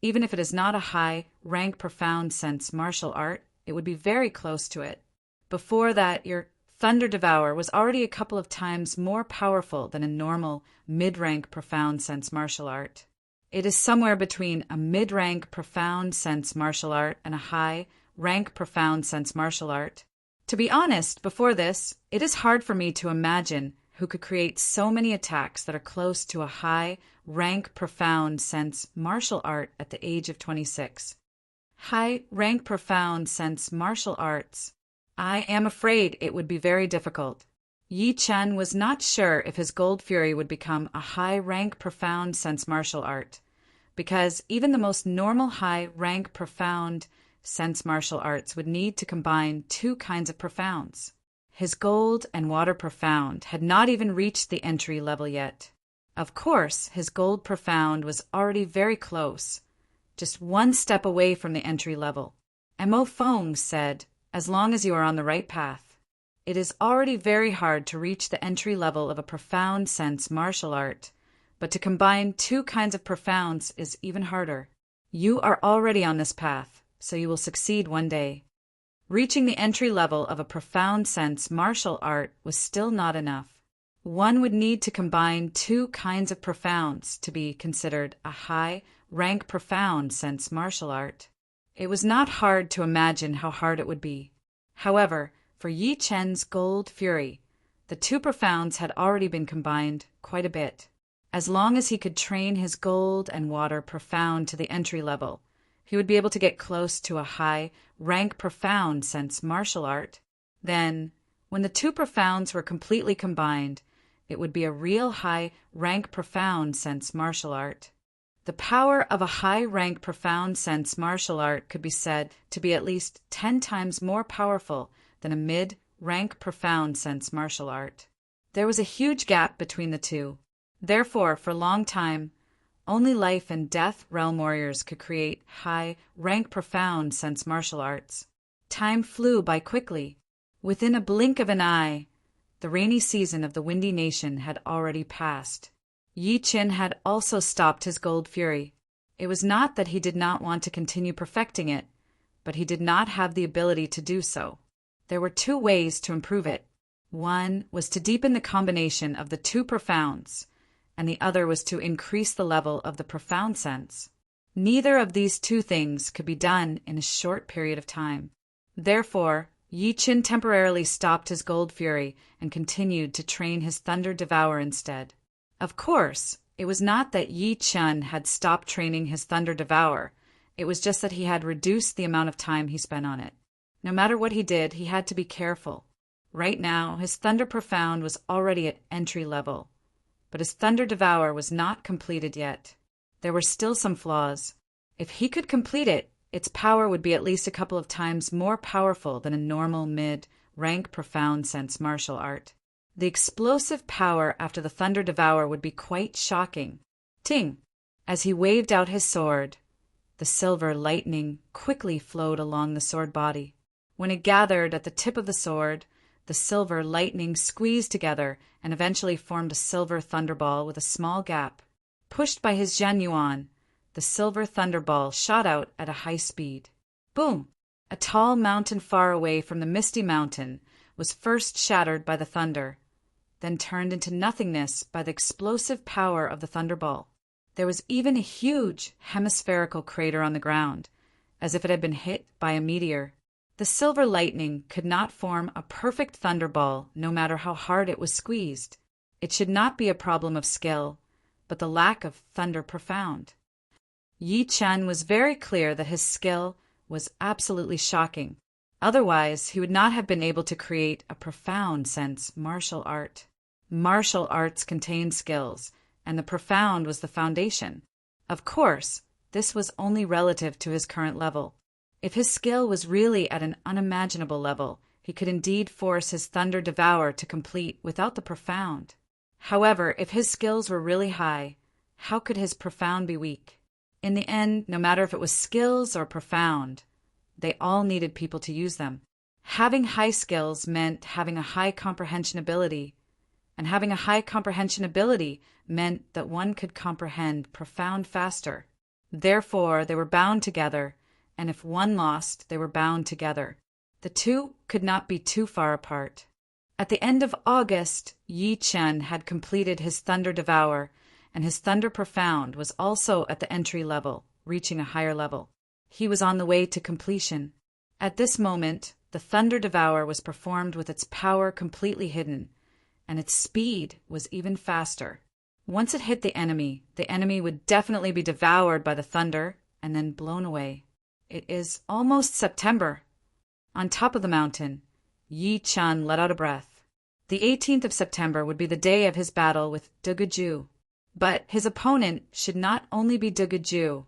Speaker 1: even if it is not a high rank profound sense martial art, it would be very close to it. Before that, your Thunder Devour was already a couple of times more powerful than a normal mid-rank profound sense martial art. It is somewhere between a mid-rank profound sense martial art and a high rank profound sense martial art. To be honest, before this, it is hard for me to imagine who could create so many attacks that are close to a high rank profound sense martial art at the age of 26. High rank profound sense martial arts. I am afraid it would be very difficult." Yi Chen was not sure if his Gold Fury would become a high rank profound sense martial art, because even the most normal high rank profound sense martial arts would need to combine 2 kinds of profounds. His gold and water profound had not even reached the entry level yet. Of course, his gold profound was already very close, just 1 step away from the entry level. Mo Feng said, "As long as you are on the right path. It is already very hard to reach the entry level of a profound sense martial art, but to combine 2 kinds of profounds is even harder. You are already on this path, so you will succeed one day." Reaching the entry level of a profound sense martial art was still not enough. One would need to combine 2 kinds of profounds to be considered a high rank profound sense martial art. It was not hard to imagine how hard it would be. However, for Yi Chen's Gold Fury, the 2 profounds had already been combined quite a bit. As long as he could train his gold and water profound to the entry level, he would be able to get close to a high rank profound sense martial art. Then, when the 2 profounds were completely combined, it would be a real high-rank profound sense martial art. The power of a high-rank profound sense martial art could be said to be at least 10 times more powerful than a mid-rank profound sense martial art. There was a huge gap between the two. Therefore, for a long time, only life and death realm warriors could create high-rank profound sense martial arts. Time flew by quickly. Within a blink of an eye, the rainy season of the Windy Nation had already passed. Yi Qin had also stopped his gold fury. It was not that he did not want to continue perfecting it, but he did not have the ability to do so. There were 2 ways to improve it. One was to deepen the combination of the 2 profounds, and the other was to increase the level of the profound sense. Neither of these 2 things could be done in a short period of time. Therefore, Yi Qin temporarily stopped his gold fury and continued to train his Thunder Devourer instead. Of course, it was not that Yi Qin had stopped training his Thunder Devourer. It was just that he had reduced the amount of time he spent on it. No matter what he did, he had to be careful. Right now, his Thunder Profound was already at entry level, but his Thunder Devourer was not completed yet. There were still some flaws. If he could complete it, its power would be at least a couple of times more powerful than a normal mid-rank profound sense martial art. The explosive power after the Thunder Devourer would be quite shocking. Ting! As he waved out his sword, the silver lightning quickly flowed along the sword body. When it gathered at the tip of the sword, the silver lightning squeezed together and eventually formed a silver thunderball with a small gap. Pushed by his Zhen Yuan, the silver thunderball shot out at a high speed. Boom! A tall mountain far away from the misty mountain was first shattered by the thunder, then turned into nothingness by the explosive power of the thunderball. There was even a huge hemispherical crater on the ground, as if it had been hit by a meteor. The silver lightning could not form a perfect thunderball no matter how hard it was squeezed. It should not be a problem of skill, but the lack of Thunder Profound. Yi Qin was very clear that his skill was absolutely shocking. Otherwise, he would not have been able to create a profound sense martial art. Martial arts contained skills, and the profound was the foundation. Of course, this was only relative to his current level. If his skill was really at an unimaginable level, he could indeed force his Thunder Devourer to complete without the profound. However, if his skills were really high, how could his profound be weak? In the end, no matter if it was skills or profound, they all needed people to use them. Having high skills meant having a high comprehension ability, and having a high comprehension ability meant that one could comprehend profound faster. Therefore, they were bound together, and if one lost, they were bound together. The 2 could not be too far apart. At the end of August, Yi Qin had completed his Thunder Devourer, and his Thunder Profound was also at the entry level, reaching a higher level. He was on the way to completion. At this moment, the Thunder Devourer was performed with its power completely hidden, and its speed was even faster. Once it hit the enemy would definitely be devoured by the thunder and then blown away. It is almost September. On top of the mountain, Yi Qin let out a breath. The 18th of September would be the day of his battle with Dugaju. But his opponent should not only be Dugaju,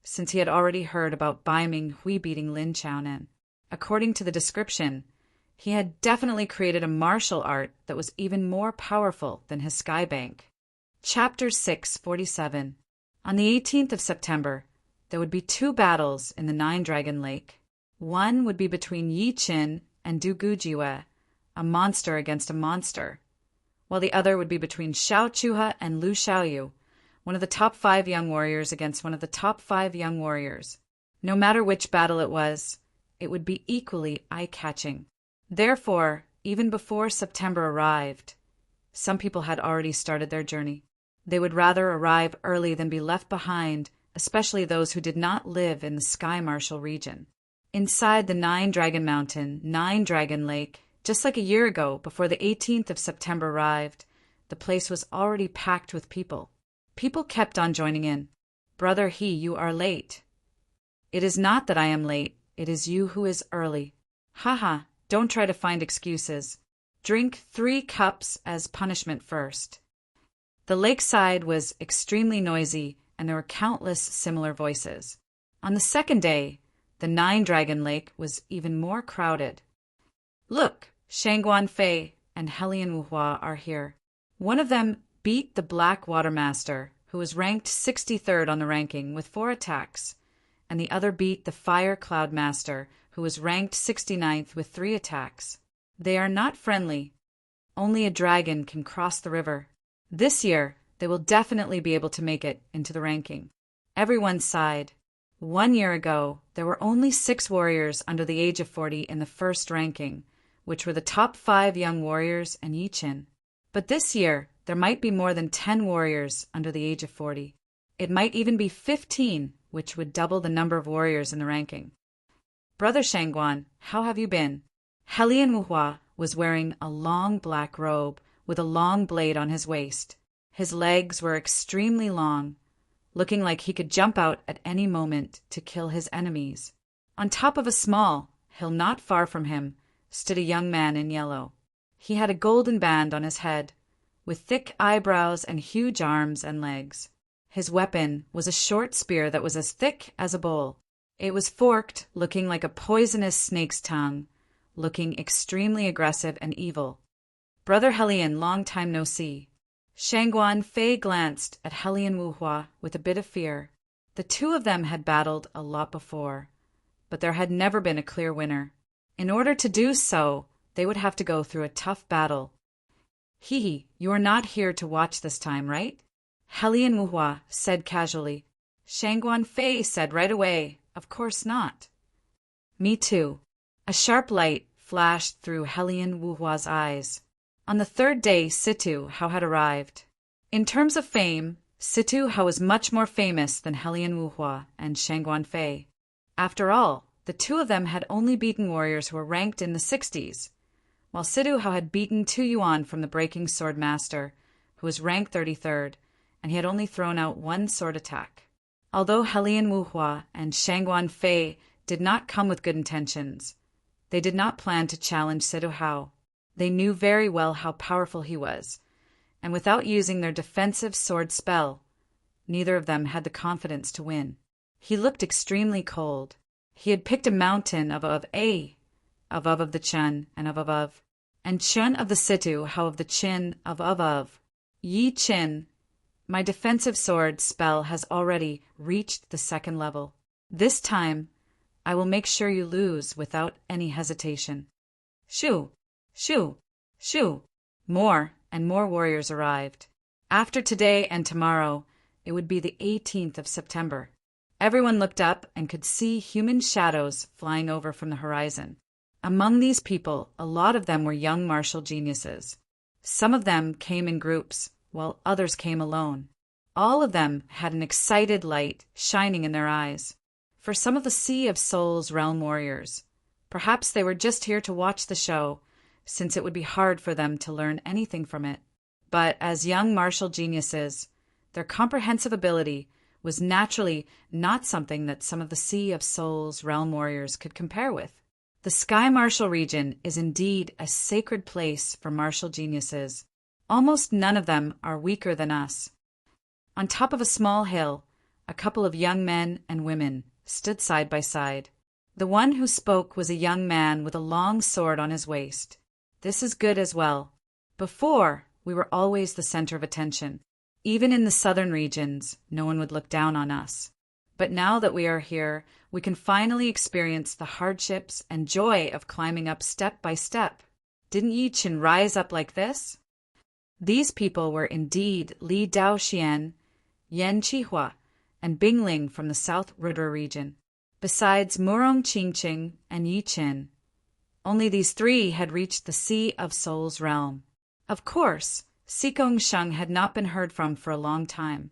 Speaker 1: since he had already heard about Bai Minghui beating Lin Chaonan. According to the description, he had definitely created a martial art that was even more powerful than his Sky Bank. Chapter 647. On the 18th of September, there would be 2 battles in the Nine-Dragon Lake. One would be between Yi Qin and Du Gujiwe, a monster against a monster, while the other would be between Xiao Chuha and Lu Xiaoyu, one of the top 5 young warriors against one of the top 5 young warriors. No matter which battle it would be equally eye-catching. Therefore, even before September arrived, some people had already started their journey. They would rather arrive early than be left behind, especially those who did not live in the Sky Martial region. Inside the Nine-Dragon Mountain, Nine-Dragon Lake, just like a year ago, before the 18th of September arrived, the place was already packed with people. People kept on joining in. "Brother He, you are late." "It is not that I am late, it is you who is early." "Haha, don't try to find excuses. Drink 3 cups as punishment first. The lakeside was extremely noisy, and there were countless similar voices. On the second day, the 9-dragon lake was even more crowded. Look, Shangguan Fei and Helian Wuhua are here. One of them beat the Black Water Master, who was ranked 63rd on the ranking with 4 attacks, and the other beat the Fire Cloud Master, who was ranked 69th with 3 attacks. They are not friendly. Only a dragon can cross the river. This year, they will definitely be able to make it into the ranking. Everyone sighed. 1 year ago, there were only 6 warriors under the age of 40 in the first ranking, which were the top 5 young warriors and Yi Qin. But this year, there might be more than 10 warriors under the age of 40. It might even be 15, which would double the number of warriors in the ranking. Brother Shangguan, how have you been? Helian Wuhua was wearing a long black robe with a long blade on his waist. His legs were extremely long, looking like he could jump out at any moment to kill his enemies. On top of a small hill not far from him stood a young man in yellow. He had a golden band on his head, with thick eyebrows and huge arms and legs. His weapon was a short spear that was as thick as a bowl. It was forked, looking like a poisonous snake's tongue, looking extremely aggressive and evil. Brother Helian, long time no see. Shangguan Fei glanced at Helian Wuhua with a bit of fear. The two of them had battled a lot before, but there had never been a clear winner. In order to do so, they would have to go through a tough battle. Hee, you are not here to watch this time, right? Helian Wuhua said casually. Shangguan Fei said right away, of course not. Me too. A sharp light flashed through Helian Wuhua's eyes. On the 3rd day, Situ Hao had arrived. In terms of fame, Situ Hao was much more famous than Helian Wuhua and Shangguan Fei. After all, the two of them had only beaten warriors who were ranked in the 60s, while Situ Hao had beaten Tu Yuan from the Breaking Sword Master, who was ranked 33rd, and he had only thrown out 1 sword attack. Although Helian Wuhua and Shangguan Fei did not come with good intentions, they did not plan to challenge Situ Hao. They knew very well how powerful he was, and without using their defensive sword spell, neither of them had the confidence to win. He looked extremely cold. He had picked a mountain of the Chen and of, and Chen of the Situ Hao of the Qin of. Yi Qin, my defensive sword spell has already reached the 2nd level. This time, I will make sure you lose without any hesitation. Shoo! Shoo! Shoo! More and more warriors arrived. After today and tomorrow, it would be the 18th of September. Everyone looked up and could see human shadows flying over from the horizon. Among these people, a lot of them were young martial geniuses. Some of them came in groups, while others came alone. All of them had an excited light shining in their eyes. For some of the Sea of Souls realm warriors, perhaps they were just here to watch the show, since it would be hard for them to learn anything from it. But as young martial geniuses, their comprehensive ability was naturally not something that some of the Sea of Souls realm warriors could compare with. The Sky Martial region is indeed a sacred place for martial geniuses. Almost none of them are weaker than us. On top of a small hill, a couple of young men and women stood side by side. The one who spoke was a young man with a long sword on his waist. This is good as well. Before, we were always the center of attention. Even in the southern regions, no one would look down on us. But now that we are here, we can finally experience the hardships and joy of climbing up step by step. Didn't Yi Qin rise up like this? These people were indeed Li Daoxian, Yan Qihua, and Bingling from the South River region. Besides Murong Qingqing and Yi Qin, only these 3 had reached the Sea of Souls realm. Of course, Sikong Sheng had not been heard from for a long time,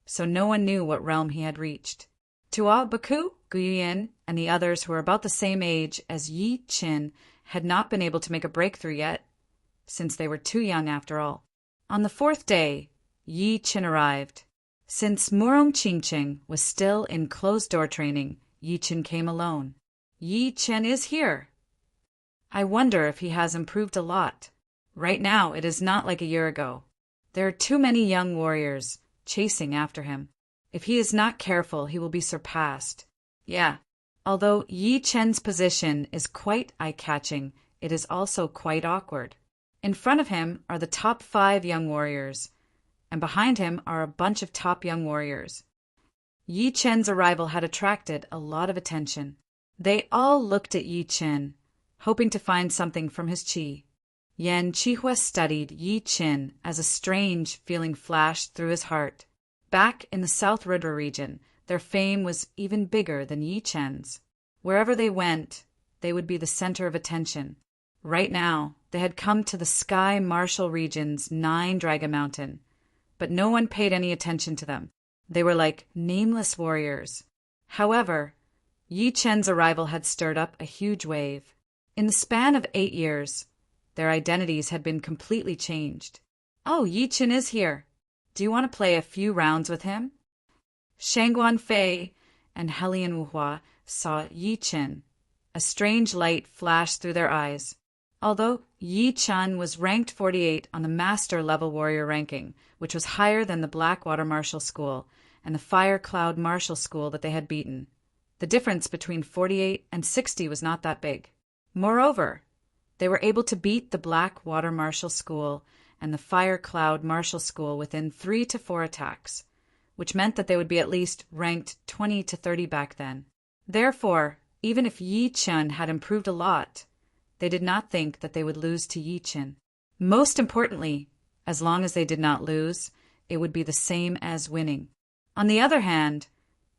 Speaker 1: so no one knew what realm he had reached. Tua Baku, Guyin, and the others who were about the same age as Yi Qin had not been able to make a breakthrough yet, since they were too young after all. On the 4th day, Yi Qin arrived. Since Murong Qingqing was still in closed-door training, Yi Qin came alone. Yi Qin is here. I wonder if he has improved a lot. Right now, it is not like a year ago. There are too many young warriors chasing after him. If he is not careful, he will be surpassed. Yeah, although Yi Chen's position is quite eye-catching, it is also quite awkward. In front of him are the top 5 young warriors, and behind him are a bunch of top young warriors. Yi Chen's arrival had attracted a lot of attention. They all looked at Yi Chen, hoping to find something from his qi. Yan Qihua studied Yi Chen as a strange feeling flashed through his heart. Back in the South River region, their fame was even bigger than Yi Chen's. Wherever they went, they would be the center of attention. Right now, they had come to the Sky Martial region's 9-Dragon Mountain, but no one paid any attention to them. They were like nameless warriors. However, Yi Chen's arrival had stirred up a huge wave. In the span of 8 years, their identities had been completely changed. Oh, Yi Chen is here. Do you want to play a few rounds with him? Shangguan Fei and Helian Wuhua saw Yi Chen. A strange light flashed through their eyes. Although Yi Chen was ranked 48 on the Master Level Warrior ranking, which was higher than the Blackwater Martial School and the Fire Cloud Martial School that they had beaten, the difference between 48 and 60 was not that big. Moreover, they were able to beat the Blackwater Martial School and the Fire Cloud Martial School within 3 to 4 attacks, which meant that they would be at least ranked 20 to 30 back then. Therefore, even if Yi Chen had improved a lot, they did not think that they would lose to Yi Chen. Most importantly, as long as they did not lose, it would be the same as winning. On the other hand,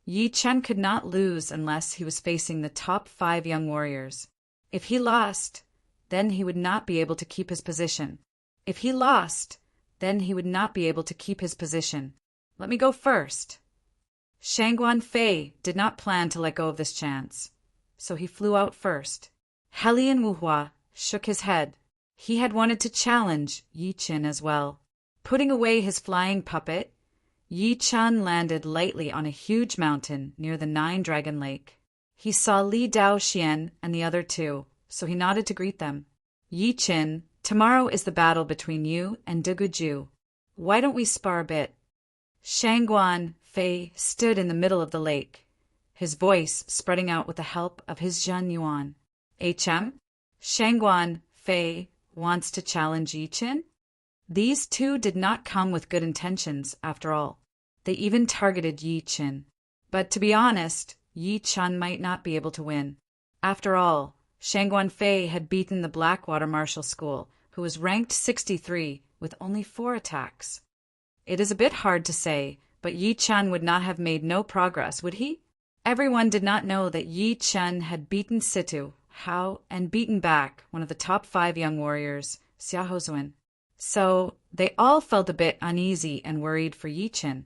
Speaker 1: Yi Chen could not lose unless he was facing the top 5 young warriors. If he lost, then he would not be able to keep his position. If he lost, then he would not be able to keep his position. Let me go first. Shangguan Fei did not plan to let go of this chance, so he flew out first. Helian Wuhua shook his head. He had wanted to challenge Yi Chen as well. Putting away his flying puppet, Yi Chen landed lightly on a huge mountain near the 9-Dragon Lake. He saw Li Daoxian and the other 2, so he nodded to greet them. Yi Chen, tomorrow is the battle between you and Deguju. Why don't we spar a bit? Shangguan Fei stood in the middle of the lake, his voice spreading out with the help of his Zhen Yuan. Shangguan Fei wants to challenge Yi Chen? These 2 did not come with good intentions, after all. They even targeted Yi Chen. But to be honest, Yi Chen might not be able to win. After all, Shangguan Fei had beaten the Blackwater Martial School, who was ranked 63 with only 4 attacks. It is a bit hard to say, but Yi Chen would not have made no progress, would he? Everyone did not know that Yi Chen had beaten Situ, Hao, and beaten back one of the top 5 young warriors, Xia Houzuan. So they all felt a bit uneasy and worried for Yi Chen.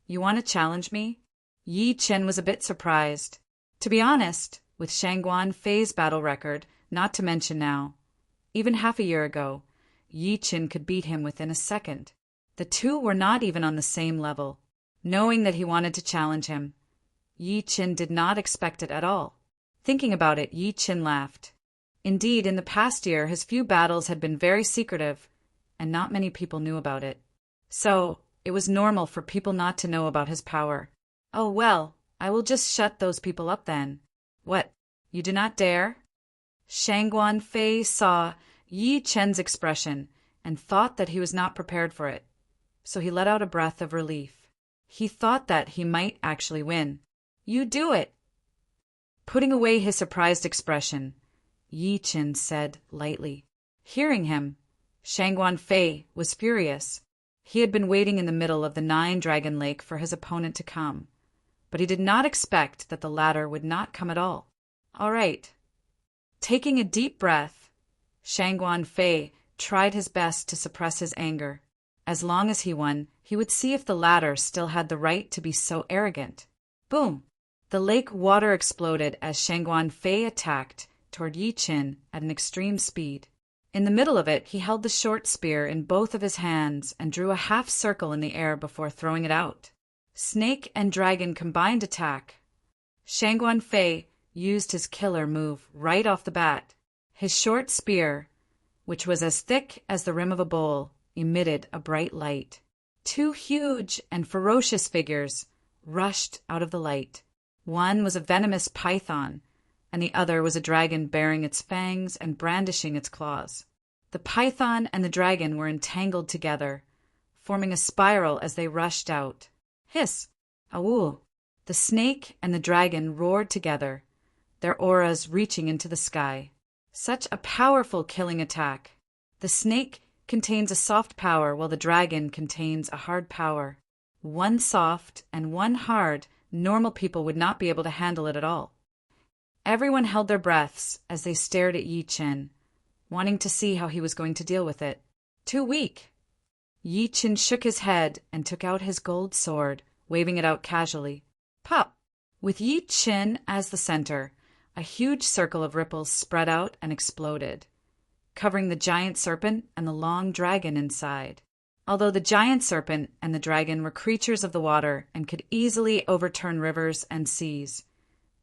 Speaker 1: You want to challenge me? Yi Chen was a bit surprised. To be honest, with Shangguan Fei's battle record, not to mention now, even half a year ago, Yi Chen could beat him within a second. The 2 were not even on the same level. Knowing that he wanted to challenge him, Yi Chen did not expect it at all. Thinking about it, Yi Chen laughed. Indeed, in the past year, his few battles had been very secretive, and not many people knew about it. So, it was normal for people not to know about his power. Oh well, I will just shut those people up then. What, you do not dare? Shangguan Fei saw Yi Chen's expression and thought that he was not prepared for it, so he let out a breath of relief. He thought that he might actually win. You do it! Putting away his surprised expression, Yi Chen said lightly. Hearing him, Shangguan Fei was furious. He had been waiting in the middle of the 9-Dragon Lake for his opponent to come, but he did not expect that the latter would not come at all. All right. Taking a deep breath, Shangguan Fei tried his best to suppress his anger. As long as he won, he would see if the latter still had the right to be so arrogant. Boom! The lake water exploded as Shangguan Fei attacked toward Yi Chen at an extreme speed. In the middle of it, he held the short spear in both of his hands and drew a half circle in the air before throwing it out. Snake and dragon combined attack. Shangguan Fei used his killer move right off the bat. His short spear, which was as thick as the rim of a bowl, emitted a bright light. Two huge and ferocious figures rushed out of the light. One was a venomous python, and the other was a dragon bearing its fangs and brandishing its claws. The python and the dragon were entangled together, forming a spiral as they rushed out. Hiss! Awoo! The snake and the dragon roared together, their auras reaching into the sky. Such a powerful killing attack. The snake contains a soft power while the dragon contains a hard power. One soft and one hard, normal people would not be able to handle it at all. Everyone held their breaths as they stared at Yi Chen, wanting to see how he was going to deal with it. Too weak. Yi Chen shook his head and took out his gold sword, waving it out casually. Pop! With Yi Chen as the center, a huge circle of ripples spread out and exploded, covering the giant serpent and the long dragon inside. Although the giant serpent and the dragon were creatures of the water and could easily overturn rivers and seas,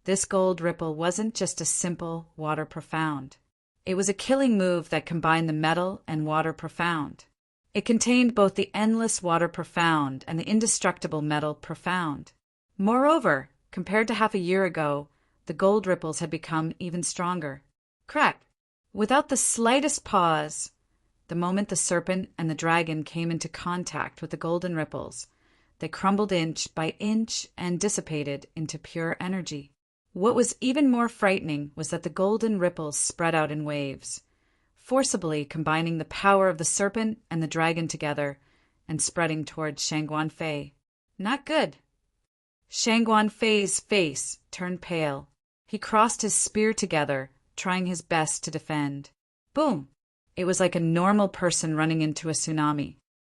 Speaker 1: this gold ripple wasn't just a simple water profound. It was a killing move that combined the metal and water profound. It contained both the endless water profound and the indestructible metal profound. Moreover, compared to half a year ago, the gold ripples had become even stronger. Crack! Without the slightest pause, the moment the serpent and the dragon came into contact with the golden ripples, they crumbled inch by inch and dissipated into pure energy. What was even more frightening was that the golden ripples spread out in waves, forcibly combining the power of the serpent and the dragon together and spreading towards Shangguan Fei. Not good. Shangguan Fei's face turned pale. He crossed his spear together, trying his best to defend. Boom! It was like a normal person running into a tsunami.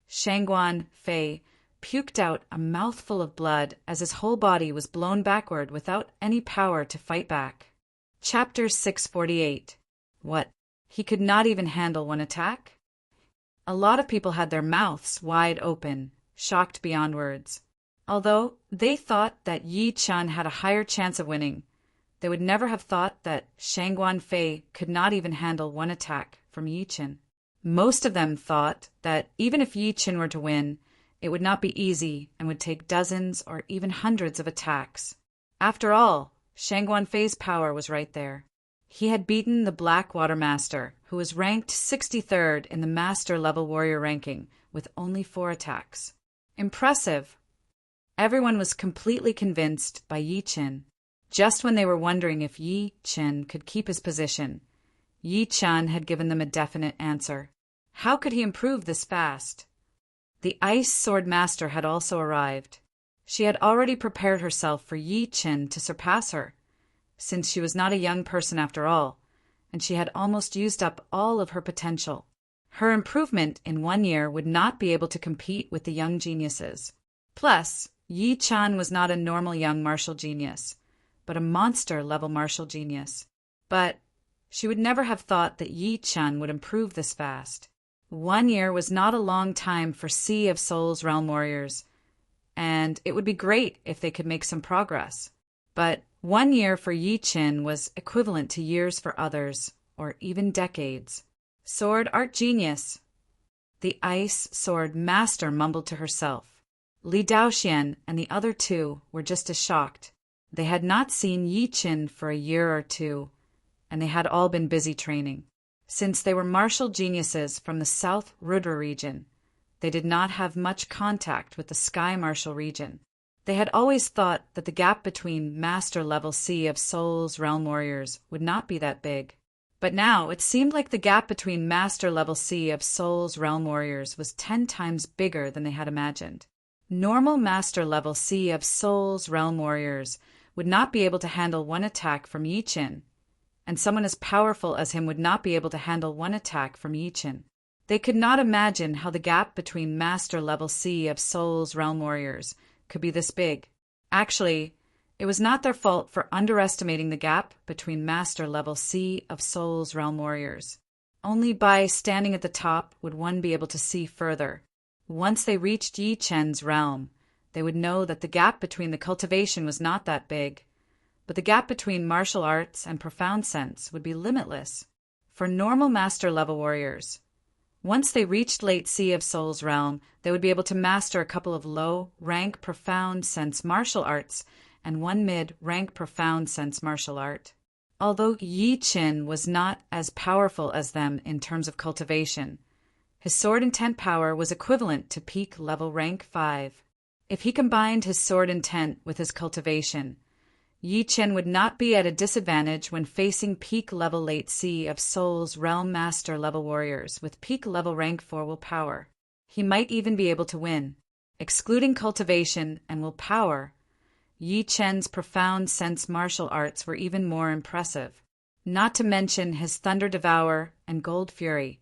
Speaker 1: Shangguan Fei puked out a mouthful of blood as his whole body was blown backward without any power to fight back. Chapter 648. What? He could not even handle one attack? A lot of people had their mouths wide open, shocked beyond words. Although they thought that Yi Chen had a higher chance of winning, they would never have thought that Shangguan Fei could not even handle one attack from Yi Chen. Most of them thought that even if Yi Chen were to win, it would not be easy and would take dozens or even hundreds of attacks. After all, Shangguan Fei's power was right there. He had beaten the Black Water Master, who was ranked 63rd in the Master Level Warrior ranking, with only 4 attacks. Impressive! Everyone was completely convinced by Yi Chen. Just when they were wondering if Yi Chen could keep his position, Yi Chen had given them a definite answer. How could he improve this fast? The Ice Sword Master had also arrived. She had already prepared herself for Yi Chen to surpass her, since she was not a young person after all, and she had almost used up all of her potential. Her improvement in 1 year would not be able to compete with the young geniuses. Plus, Yi Chen was not a normal young martial genius, but a monster-level martial genius. But she would never have thought that Yi Chen would improve this fast. 1 year was not a long time for Sea of Souls realm warriors, and it would be great if they could make some progress. But 1 year for Yi Chen was equivalent to years for others, or even decades. Sword art genius. The Ice Sword Master mumbled to herself. Li Daoxian and the other 2 were just as shocked. They had not seen Yi Chen for a year or 2, and they had all been busy training. Since they were martial geniuses from the South Rudra region, they did not have much contact with the Sky Martial region. They had always thought that the gap between master-level Sea of Souls realm warriors would not be that big. But now it seemed like the gap between master-level Sea of Souls realm warriors was 10 times bigger than they had imagined. Normal master-level Sea of Souls realm warriors would not be able to handle one attack from Yi Chen, and someone as powerful as him would not be able to handle one attack from Yi Chen. They could not imagine how the gap between master-level Sea of Souls realm warriors could be this big. Actually, it was not their fault for underestimating the gap between master-level Sea of Souls realm warriors. Only by standing at the top would one be able to see further. Once they reached Yi Chen's realm, they would know that the gap between the cultivation was not that big, but the gap between martial arts and profound sense would be limitless. for normal master-level warriors. Once they reached late Sea of Souls realm, they would be able to master a couple of low-rank profound sense martial arts and one mid-rank profound sense martial art. Although Yi Qin was not as powerful as them in terms of cultivation, his sword intent power was equivalent to peak level rank 5. If he combined his sword intent with his cultivation, Yi Chen would not be at a disadvantage when facing peak level late Sea of Souls realm master level warriors with peak level rank 4 willpower. He might even be able to win. Excluding cultivation and willpower, Yi Chen's profound sense martial arts were even more impressive. Not to mention his Thunder Devour and Gold Fury.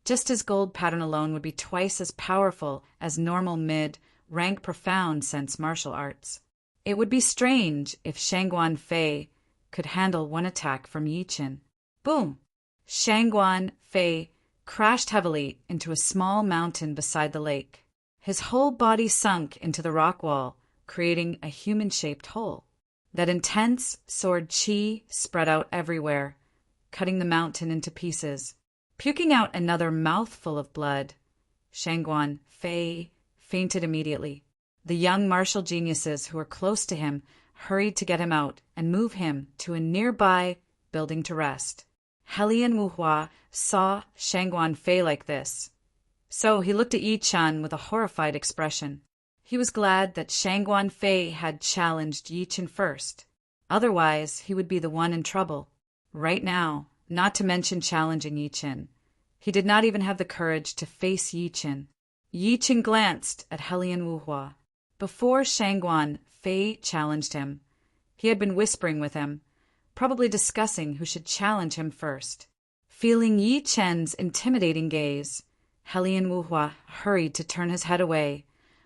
Speaker 1: Just his gold pattern alone would be twice as powerful as normal mid-rank profound sense martial arts. It would be strange if Shangguan Fei could handle one attack from Yi Chen. Boom! Shangguan Fei crashed heavily into a small mountain beside the lake. His whole body sunk into the rock wall, creating a human-shaped hole. That intense sword qi spread out everywhere, cutting the mountain into pieces. Puking out another mouthful of blood, Shangguan Fei fainted immediately. The young martial geniuses who were close to him hurried to get him out and move him to a nearby building to rest. Helian Wuhua saw Shangguan Fei like this, so he looked at Yi Chen with a horrified expression. He was glad that Shangguan Fei had challenged Yi Chen first. Otherwise, he would be the one in trouble. Right now, not to mention challenging Yi Chen. He did not even have the courage to face Yi Chen. Yi Chen glanced at Helian Wuhua. Before Shangguan Fei challenged him, he had been whispering with him, probably discussing who should challenge him first. Feeling Yi Chen's intimidating gaze, Helian Wuhua hurried to turn his head away,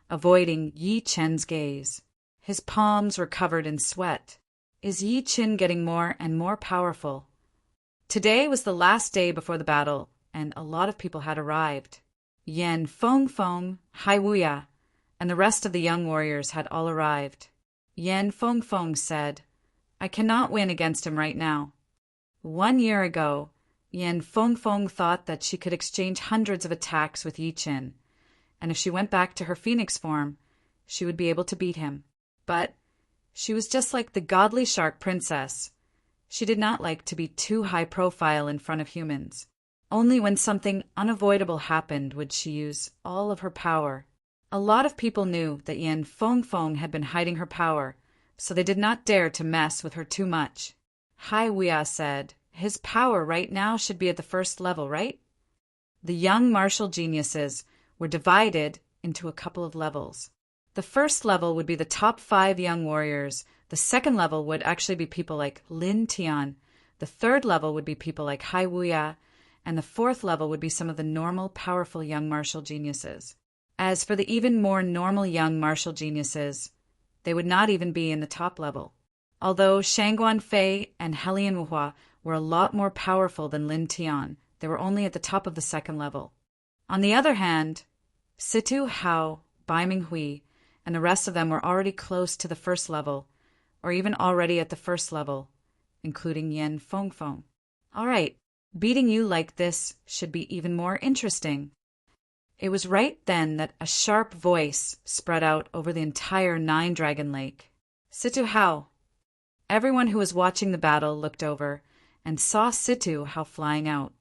Speaker 1: avoiding Yi Chen's gaze. His palms were covered in sweat. Is Yi Chen getting more and more powerful? Today was the last day before the battle, and a lot of people had arrived. Yan Fengfeng, Hai Wuya, and the rest of the young warriors had all arrived. Yan Fengfeng said, I cannot win against him right now. 1 year ago, Yan Fengfeng thought that she could exchange hundreds of attacks with Yi Chen, and if she went back to her phoenix form, she would be able to beat him. But she was just like the godly shark princess. She did not like to be too high profile in front of humans. Only when something unavoidable happened would she use all of her power. A lot of people knew that Yan Fengfeng had been hiding her power, so they did not dare to mess with her too much. Hai Wuya said, his power right now should be at the first level, right? The young martial geniuses were divided into a couple of levels. The first level would be the top 5 young warriors. The second level would actually be people like Lin Tian. The third level would be people like Hai Wuya. And the fourth level would be some of the normal, powerful young martial geniuses. As for the even more normal young martial geniuses, they would not even be in the top level. Although Shangguan Fei and Helian Wuhua were a lot more powerful than Lin Tian, they were only at the top of the second level. On the other hand, Situ Hao, Bai Minghui, and the rest of them were already close to the first level, or even already at the first level, including Yan Fengfeng. All right, beating you like this should be even more interesting. It was right then that a sharp voice spread out over the entire Nine-Dragon Lake. Situ Hao. Everyone who was watching the battle looked over and saw Situ Hao flying out,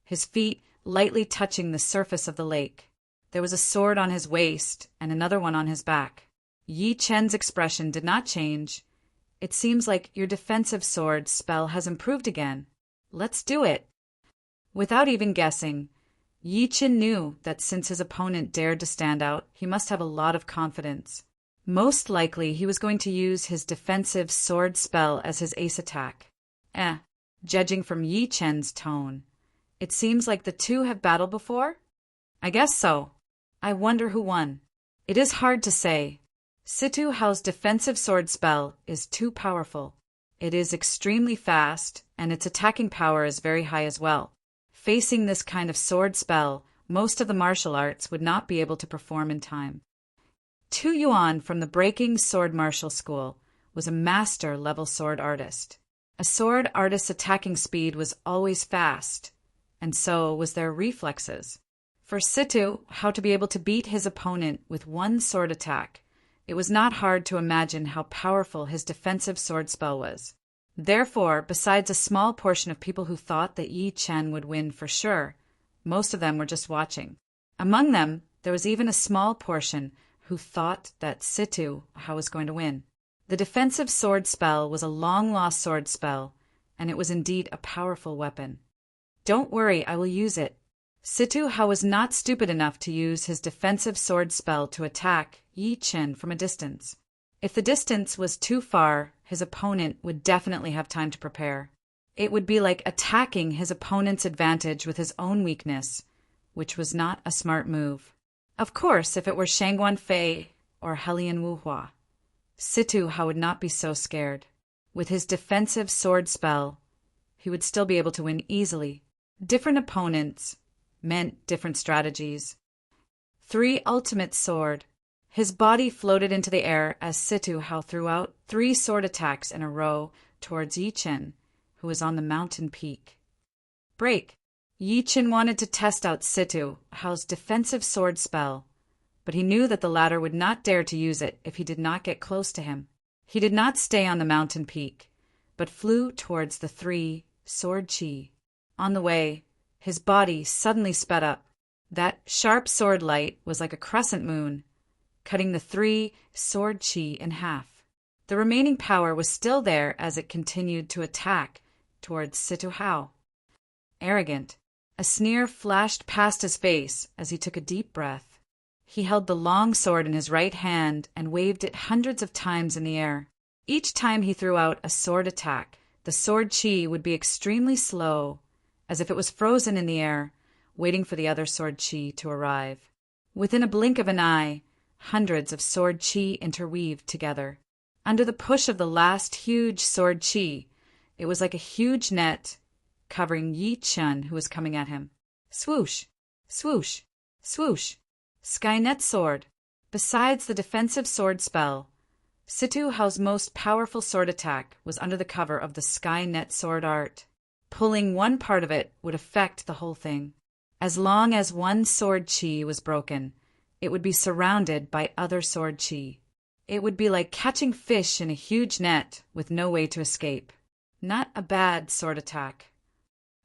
Speaker 1: his feet lightly touching the surface of the lake. There was a sword on his waist and another one on his back. Yi Chen's expression did not change. It seems like your defensive sword spell has improved again. Let's do it. Without even guessing, Yi Chen knew that since his opponent dared to stand out, he must have a lot of confidence. Most likely, he was going to use his defensive sword spell as his ace attack. Judging from Yi Chen's tone, it seems like the two have battled before? I guess so. I wonder who won. It is hard to say. Situ Hao's defensive sword spell is too powerful. It is extremely fast, and its attacking power is very high as well. Facing this kind of sword spell, most of the martial arts would not be able to perform in time. Tu Yuan from the Breaking Sword Martial School was a master-level sword artist. A sword artist's attacking speed was always fast, and so was their reflexes. For Situ, how to be able to beat his opponent with one sword attack, it was not hard to imagine how powerful his defensive sword spell was. Therefore, besides a small portion of people who thought that Yi Chen would win for sure, most of them were just watching. Among them, there was even a small portion who thought that Situ was going to win. The defensive sword spell was a long-lost sword spell, and it was indeed a powerful weapon. "Don't worry, I will use it." Situ was not stupid enough to use his defensive sword spell to attack Yi Chen from a distance. If the distance was too far, his opponent would definitely have time to prepare. It would be like attacking his opponent's advantage with his own weakness, which was not a smart move. Of course, if it were Shangguan Fei or Helian Wuhua, Situ would not be so scared. With his defensive sword spell, he would still be able to win easily. Different opponents meant different strategies. 3 Ultimate Sword. His body floated into the air as Situ threw out 3 sword attacks in a row towards Yi Chen, who was on the mountain peak. Break. Yi Chen wanted to test out Situ's defensive sword spell, but he knew that the latter would not dare to use it if he did not get close to him. He did not stay on the mountain peak, but flew towards the 3 sword chi. On the way, his body suddenly sped up. That sharp sword light was like a crescent moon, cutting the 3 sword chi in half. The remaining power was still there as it continued to attack towards Situ. Arrogant. A sneer flashed past his face as he took a deep breath. He held the long sword in his right hand and waved it hundreds of times in the air. Each time he threw out a sword attack, the sword chi would be extremely slow, as if it was frozen in the air, waiting for the other sword chi to arrive. Within a blink of an eye, hundreds of sword chi interweaved together. Under the push of the last huge sword chi, it was like a huge net covering Yi Chen, who was coming at him. Swoosh, swoosh, swoosh. Skynet Sword. Besides the defensive sword spell, Situ's most powerful sword attack was under the cover of the Skynet Sword art. Pulling one part of it would affect the whole thing. As long as one sword chi was broken, it would be surrounded by other sword chi. It would be like catching fish in a huge net with no way to escape. Not a bad sword attack.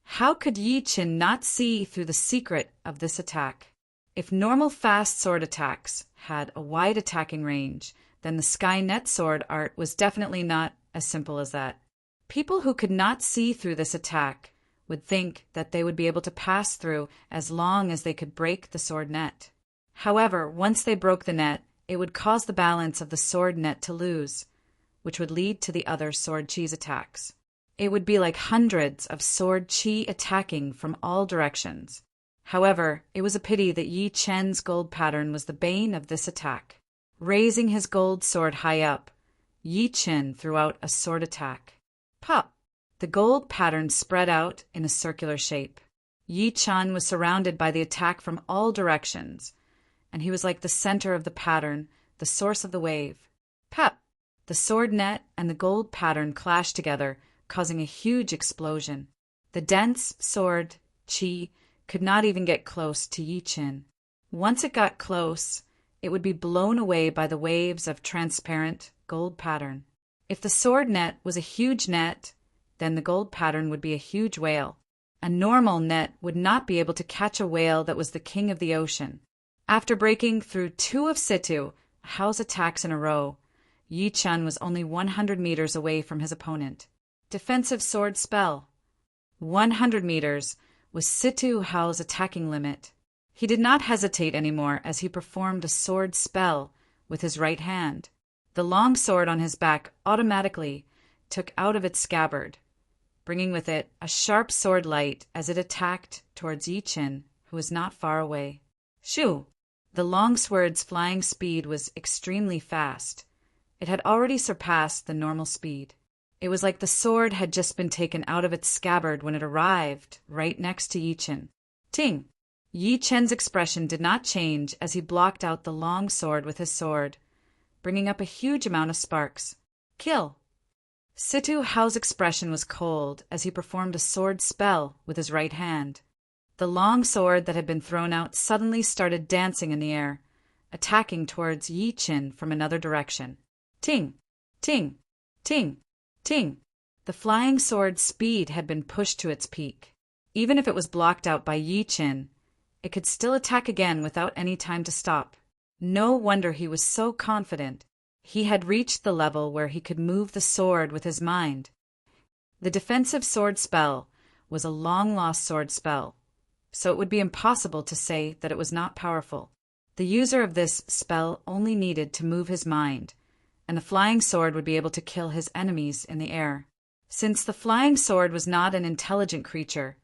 Speaker 1: How could Yi Chen not see through the secret of this attack? If normal fast sword attacks had a wide attacking range, then the Skynet Sword art was definitely not as simple as that. People who could not see through this attack would think that they would be able to pass through as long as they could break the sword net. However, once they broke the net, it would cause the balance of the sword net to lose, which would lead to the other sword chi's attacks. It would be like hundreds of sword chi attacking from all directions. However, it was a pity that Yi Chen's gold pattern was the bane of this attack. Raising his gold sword high up, Yi Chen threw out a sword attack. Pop! The gold pattern spread out in a circular shape. Yi Chen was surrounded by the attack from all directions, and he was like the center of the pattern, the source of the wave. Pop! The sword net and the gold pattern clashed together, causing a huge explosion. The dense sword chi could not even get close to Yi Chen. Once it got close, it would be blown away by the waves of transparent gold pattern. If the sword net was a huge net, then the gold pattern would be a huge whale. A normal net would not be able to catch a whale that was the king of the ocean. After breaking through 2 of Situ's attacks in a row, Yi Chen was only 100 meters away from his opponent. Defensive sword spell. 100 meters was Situ's attacking limit. He did not hesitate anymore as he performed a sword spell with his right hand. The long sword on his back automatically took out of its scabbard, bringing with it a sharp sword light as it attacked towards Yi Chen, who was not far away. Shoo! The long sword's flying speed was extremely fast. It had already surpassed the normal speed. It was like the sword had just been taken out of its scabbard when it arrived right next to Yi Chen. Ting! Yi Chen's expression did not change as he blocked out the long sword with his sword, bringing up a huge amount of sparks. Kill! Situ's expression was cold as he performed a sword spell with his right hand. The long sword that had been thrown out suddenly started dancing in the air, attacking towards Yi Qin from another direction. Ting! Ting! Ting! Ting! The flying sword's speed had been pushed to its peak. Even if it was blocked out by Yi Qin, it could still attack again without any time to stop. No wonder he was so confident. He had reached the level where he could move the sword with his mind. The defensive sword spell was a long-lost sword spell, so it would be impossible to say that it was not powerful. The user of this spell only needed to move his mind, and the flying sword would be able to kill his enemies in the air. Since the flying sword was not an intelligent creature,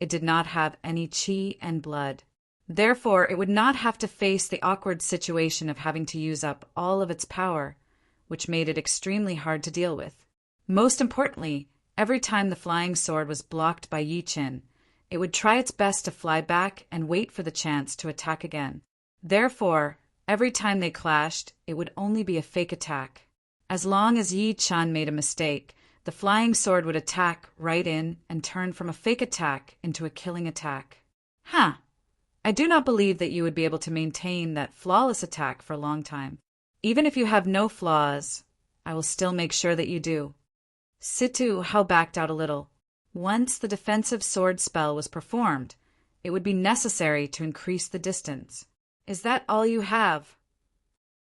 Speaker 1: it did not have any chi and blood. Therefore, it would not have to face the awkward situation of having to use up all of its power, which made it extremely hard to deal with. Most importantly, every time the flying sword was blocked by Yi Qin, it would try its best to fly back and wait for the chance to attack again. Therefore, every time they clashed, it would only be a fake attack. As long as Yi Qin made a mistake, the flying sword would attack right in and turn from a fake attack into a killing attack. I do not believe that you would be able to maintain that flawless attack for a long time. Even if you have no flaws, I will still make sure that you do. Situ Hao backed out a little. Once the defensive sword spell was performed, it would be necessary to increase the distance. Is that all you have?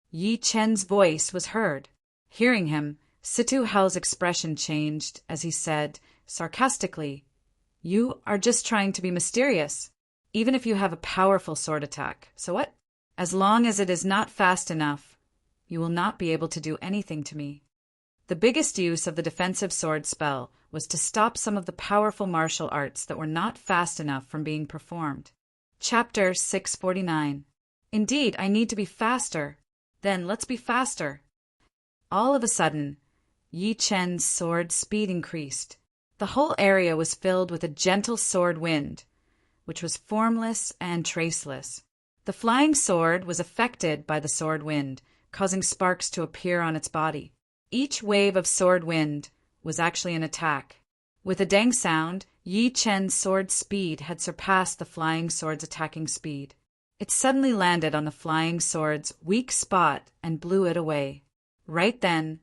Speaker 1: Yi Chen's voice was heard. Hearing him, Situ Hao's expression changed as he said, sarcastically, "You are just trying to be mysterious. Even if you have a powerful sword attack, so what? As long as it is not fast enough, you will not be able to do anything to me." The biggest use of the defensive sword spell was to stop some of the powerful martial arts that were not fast enough from being performed. Chapter 649. Indeed, I need to be faster. Then let's be faster. All of a sudden, Yi Chen's sword speed increased. The whole area was filled with a gentle sword wind, which was formless and traceless. The flying sword was affected by the sword wind, causing sparks to appear on its body. Each wave of sword wind was actually an attack. With a dang sound, Yi Chen's sword speed had surpassed the flying sword's attacking speed. It suddenly landed on the flying sword's weak spot and blew it away. Right then,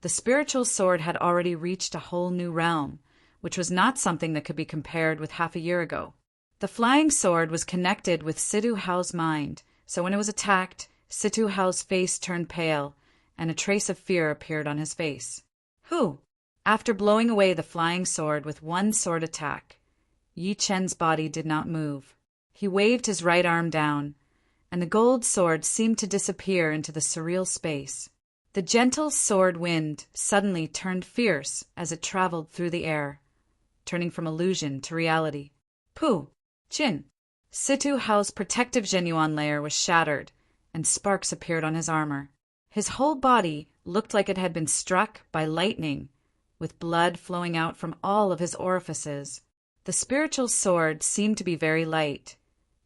Speaker 1: the spiritual sword had already reached a whole new realm, which was not something that could be compared with half a year ago. The flying sword was connected with Situ Hao's mind, so when it was attacked, Situ Hao's face turned pale, and a trace of fear appeared on his face. After blowing away the flying sword with one sword attack, Yi Chen's body did not move. He waved his right arm down, and the gold sword seemed to disappear into the surreal space. The gentle sword wind suddenly turned fierce as it traveled through the air, turning from illusion to reality. Qin. Situ Hao's protective genuine layer was shattered, and sparks appeared on his armor. His whole body looked like it had been struck by lightning, with blood flowing out from all of his orifices. The spiritual sword seemed to be very light,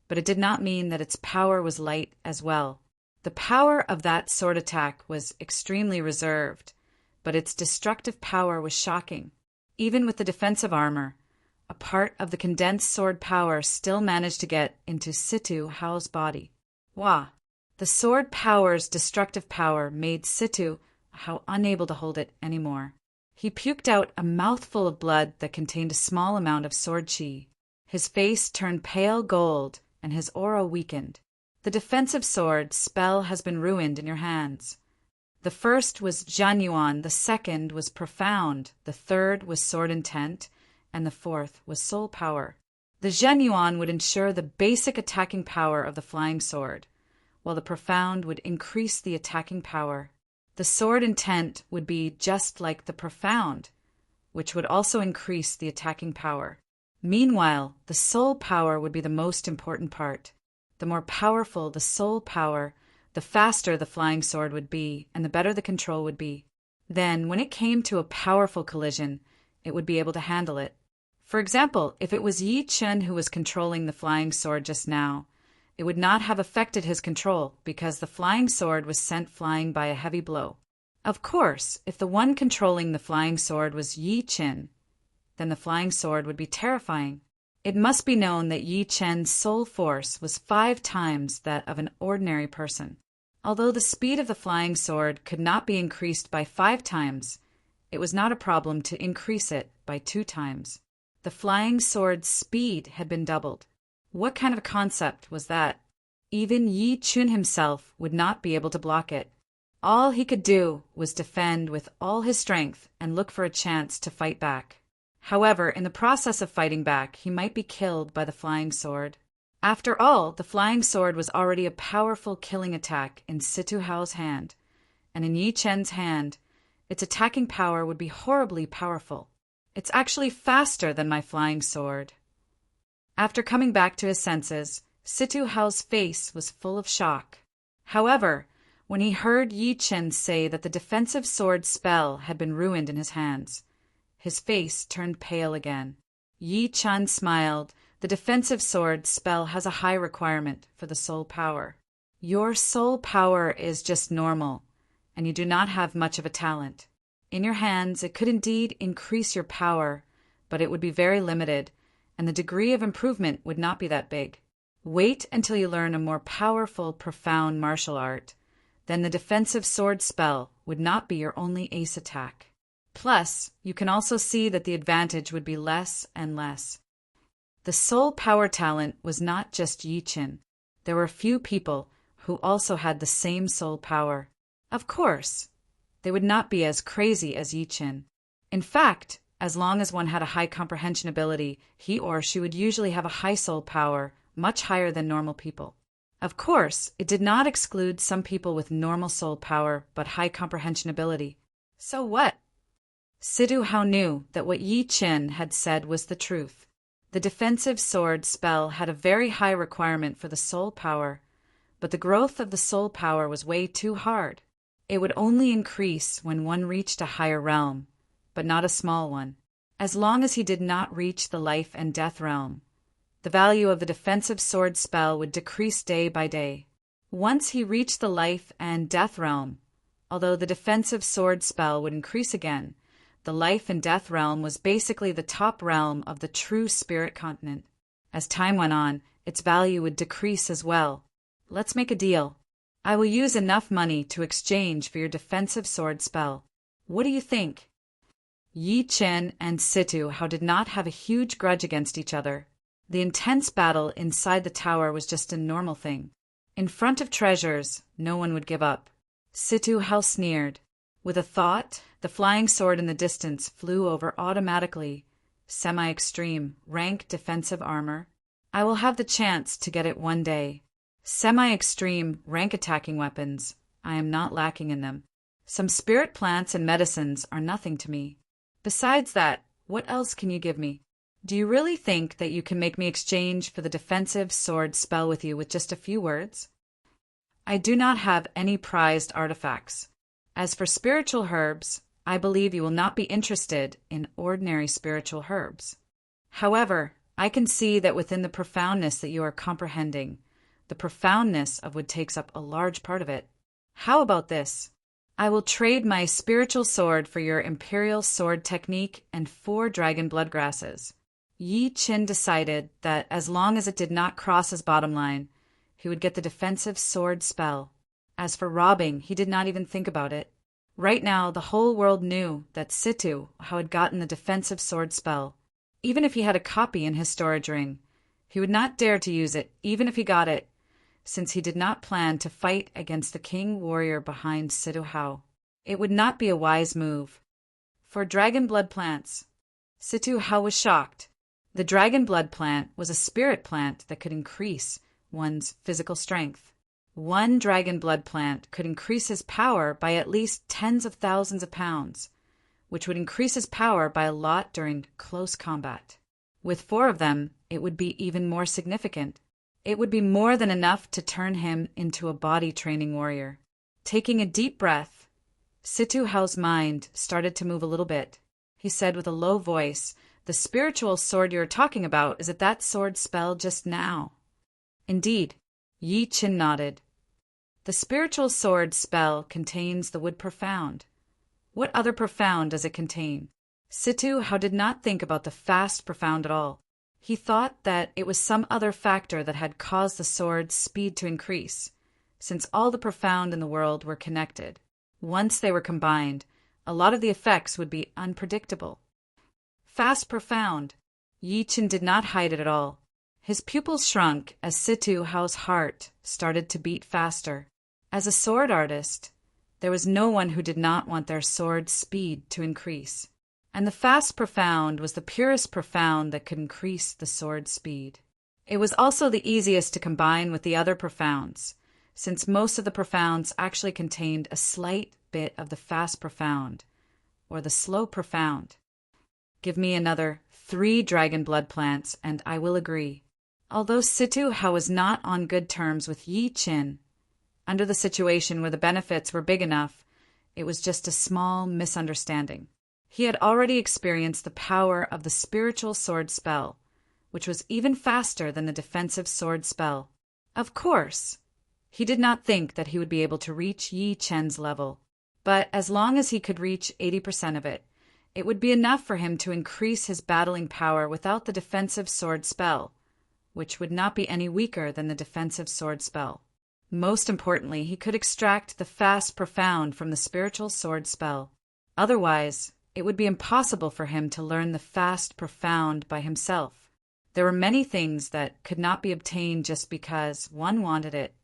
Speaker 1: but it did not mean that its power was light as well. The power of that sword attack was extremely reserved, but its destructive power was shocking. Even with the defensive armor, a part of the condensed sword power still managed to get into Situ Hao's body. The sword power's destructive power made Situ Hao unable to hold it anymore. He puked out a mouthful of blood that contained a small amount of sword chi. His face turned pale gold, and his aura weakened. The defensive sword spell has been ruined in your hands. The first was genuine, the second was profound, the third was sword intent, and the fourth was soul power. The genuine would ensure the basic attacking power of the flying sword, while the profound would increase the attacking power. The sword intent would be just like the profound, which would also increase the attacking power. Meanwhile, the soul power would be the most important part. The more powerful the soul power, the faster the flying sword would be, and the better the control would be. Then, when it came to a powerful collision, it would be able to handle it. For example, if it was Yi Chen who was controlling the flying sword just now, it would not have affected his control because the flying sword was sent flying by a heavy blow. Of course, if the one controlling the flying sword was Yi Chen, then the flying sword would be terrifying. It must be known that Yi Chen's soul force was 5 times that of an ordinary person. Although the speed of the flying sword could not be increased by 5 times, it was not a problem to increase it by 2 times. The flying sword's speed had been doubled. What kind of a concept was that? Even Yi Chun himself would not be able to block it. All he could do was defend with all his strength and look for a chance to fight back. However, in the process of fighting back, he might be killed by the flying sword. After all, the flying sword was already a powerful killing attack in Situ Hao's hand, and in Yi Chen's hand, its attacking power would be horribly powerful. It's actually faster than my flying sword. After coming back to his senses, Situ Hao's face was full of shock. However, when he heard Yi Chen say that the defensive sword spell had been ruined in his hands, his face turned pale again. Yi Chen smiled. The defensive sword spell has a high requirement for the soul power. Your soul power is just normal, and you do not have much of a talent. In your hands, it could indeed increase your power, but it would be very limited, and the degree of improvement would not be that big. Wait until you learn a more powerful, profound martial art. Then the defensive sword spell would not be your only ace attack. Plus, you can also see that the advantage would be less and less. The soul power talent was not just Yi Chen. There were a few people who also had the same soul power. Of course, they would not be as crazy as Yi Chen. In fact, as long as one had a high comprehension ability, he or she would usually have a high soul power, much higher than normal people. Of course, it did not exclude some people with normal soul power but high comprehension ability. So what? Situ Hao knew that what Yi Chen had said was the truth. The defensive sword spell had a very high requirement for the soul power, but the growth of the soul power was way too hard. It would only increase when one reached a higher realm, but not a small one. As long as he did not reach the life and death realm, the value of the defensive sword spell would decrease day by day. Once he reached the life and death realm, although the defensive sword spell would increase again, the life and death realm was basically the top realm of the true spirit continent. As time went on, its value would decrease as well. Let's make a deal. I will use enough money to exchange for your defensive sword spell. What do you think? Yi Chen and Situ Hao did not have a huge grudge against each other. The intense battle inside the tower was just a normal thing. In front of treasures, no one would give up. Situ Hao sneered. With a thought, the flying sword in the distance flew over automatically. Semi-extreme, rank defensive armor. I will have the chance to get it one day. Semi-extreme, rank attacking weapons. I am not lacking in them. Some spirit plants and medicines are nothing to me. Besides that, what else can you give me? Do you really think that you can make me exchange for the defensive sword spell with you with just a few words? I do not have any prized artifacts. As for spiritual herbs, I believe you will not be interested in ordinary spiritual herbs. However, I can see that within the profoundness that you are comprehending, the profoundness of what takes up a large part of it. How about this? I will trade my spiritual sword for your imperial sword technique and 4 dragon blood grasses. Yi Chen decided that as long as it did not cross his bottom line, he would get the defensive sword spell. As for robbing, he did not even think about it. Right now, the whole world knew that Situ Hao had gotten the defensive sword spell. Even if he had a copy in his storage ring, he would not dare to use it, even if he got it, since he did not plan to fight against the king warrior behind Situ Hao. It would not be a wise move. For dragon blood plants, Situ Hao was shocked. The dragon blood plant was a spirit plant that could increase one's physical strength. 1 dragon blood plant could increase his power by at least tens of thousands of pounds, which would increase his power by a lot during close combat. With 4 of them, it would be even more significant. It would be more than enough to turn him into a body-training warrior. Taking a deep breath, Situ Hao's mind started to move a little bit. He said with a low voice, "The spiritual sword you're talking about, is it that sword spell just now?" Indeed. Yi Chen nodded. The spiritual sword spell contains the wood profound. What other profound does it contain? Situ Hao did not think about the fast profound at all. He thought that it was some other factor that had caused the sword's speed to increase, since all the profound in the world were connected. Once they were combined, a lot of the effects would be unpredictable. Fast profound. Yi Chen did not hide it at all. His pupils shrunk as Situ Hao's heart started to beat faster. As a sword artist, there was no one who did not want their sword's speed to increase. And the fast profound was the purest profound that could increase the sword's speed. It was also the easiest to combine with the other profounds, since most of the profounds actually contained a slight bit of the fast profound, or the slow profound. Give me another 3 dragon blood plants, and I will agree. Although Situ Hao was not on good terms with Yi Chen, under the situation where the benefits were big enough, it was just a small misunderstanding. He had already experienced the power of the spiritual sword spell, which was even faster than the defensive sword spell. Of course, he did not think that he would be able to reach Yi Chen's level, but as long as he could reach 80% of it, it would be enough for him to increase his battling power without the defensive sword spell, which would not be any weaker than the defensive sword spell. Most importantly, he could extract the fast profound from the spiritual sword spell. Otherwise, it would be impossible for him to learn the fast profound by himself. There were many things that could not be obtained just because one wanted it,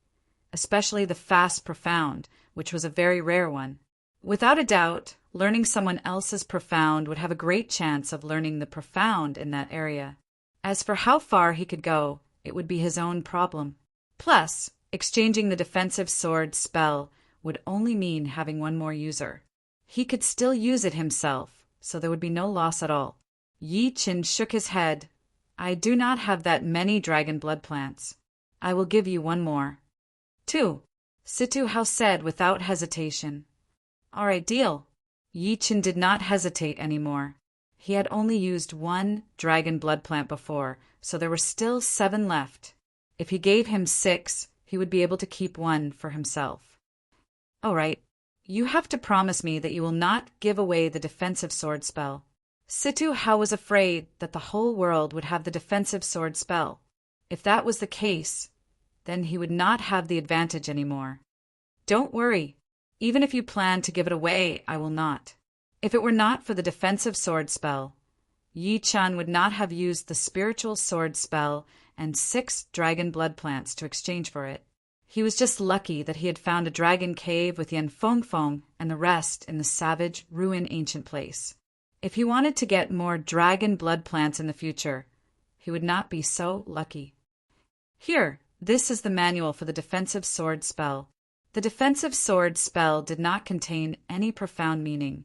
Speaker 1: especially the fast profound, which was a very rare one. Without a doubt, learning someone else's profound would have a great chance of learning the profound in that area. As for how far he could go, it would be his own problem. Plus, exchanging the defensive sword spell would only mean having one more user. He could still use it himself, so there would be no loss at all. Yi Chen shook his head. I do not have that many dragon blood plants. I will give you one more. 2. Situ Hao said without hesitation. All right, deal. Yi Chen did not hesitate anymore. He had only used 1 dragon blood plant before, so there were still 7 left. If he gave him 6, he would be able to keep 1 for himself. All right. You have to promise me that you will not give away the defensive sword spell. Situ Hao was afraid that the whole world would have the defensive sword spell. If that was the case, then he would not have the advantage anymore. Don't worry. Even if you plan to give it away, I will not. If it were not for the defensive sword spell, Yi Chen would not have used the spiritual sword spell and 6 dragon blood plants to exchange for it. He was just lucky that he had found a dragon cave with Yan Feng Feng and the rest in the savage, ruined ancient place. If he wanted to get more dragon blood plants in the future, he would not be so lucky. Here, this is the manual for the defensive sword spell. The defensive sword spell did not contain any profound meaning,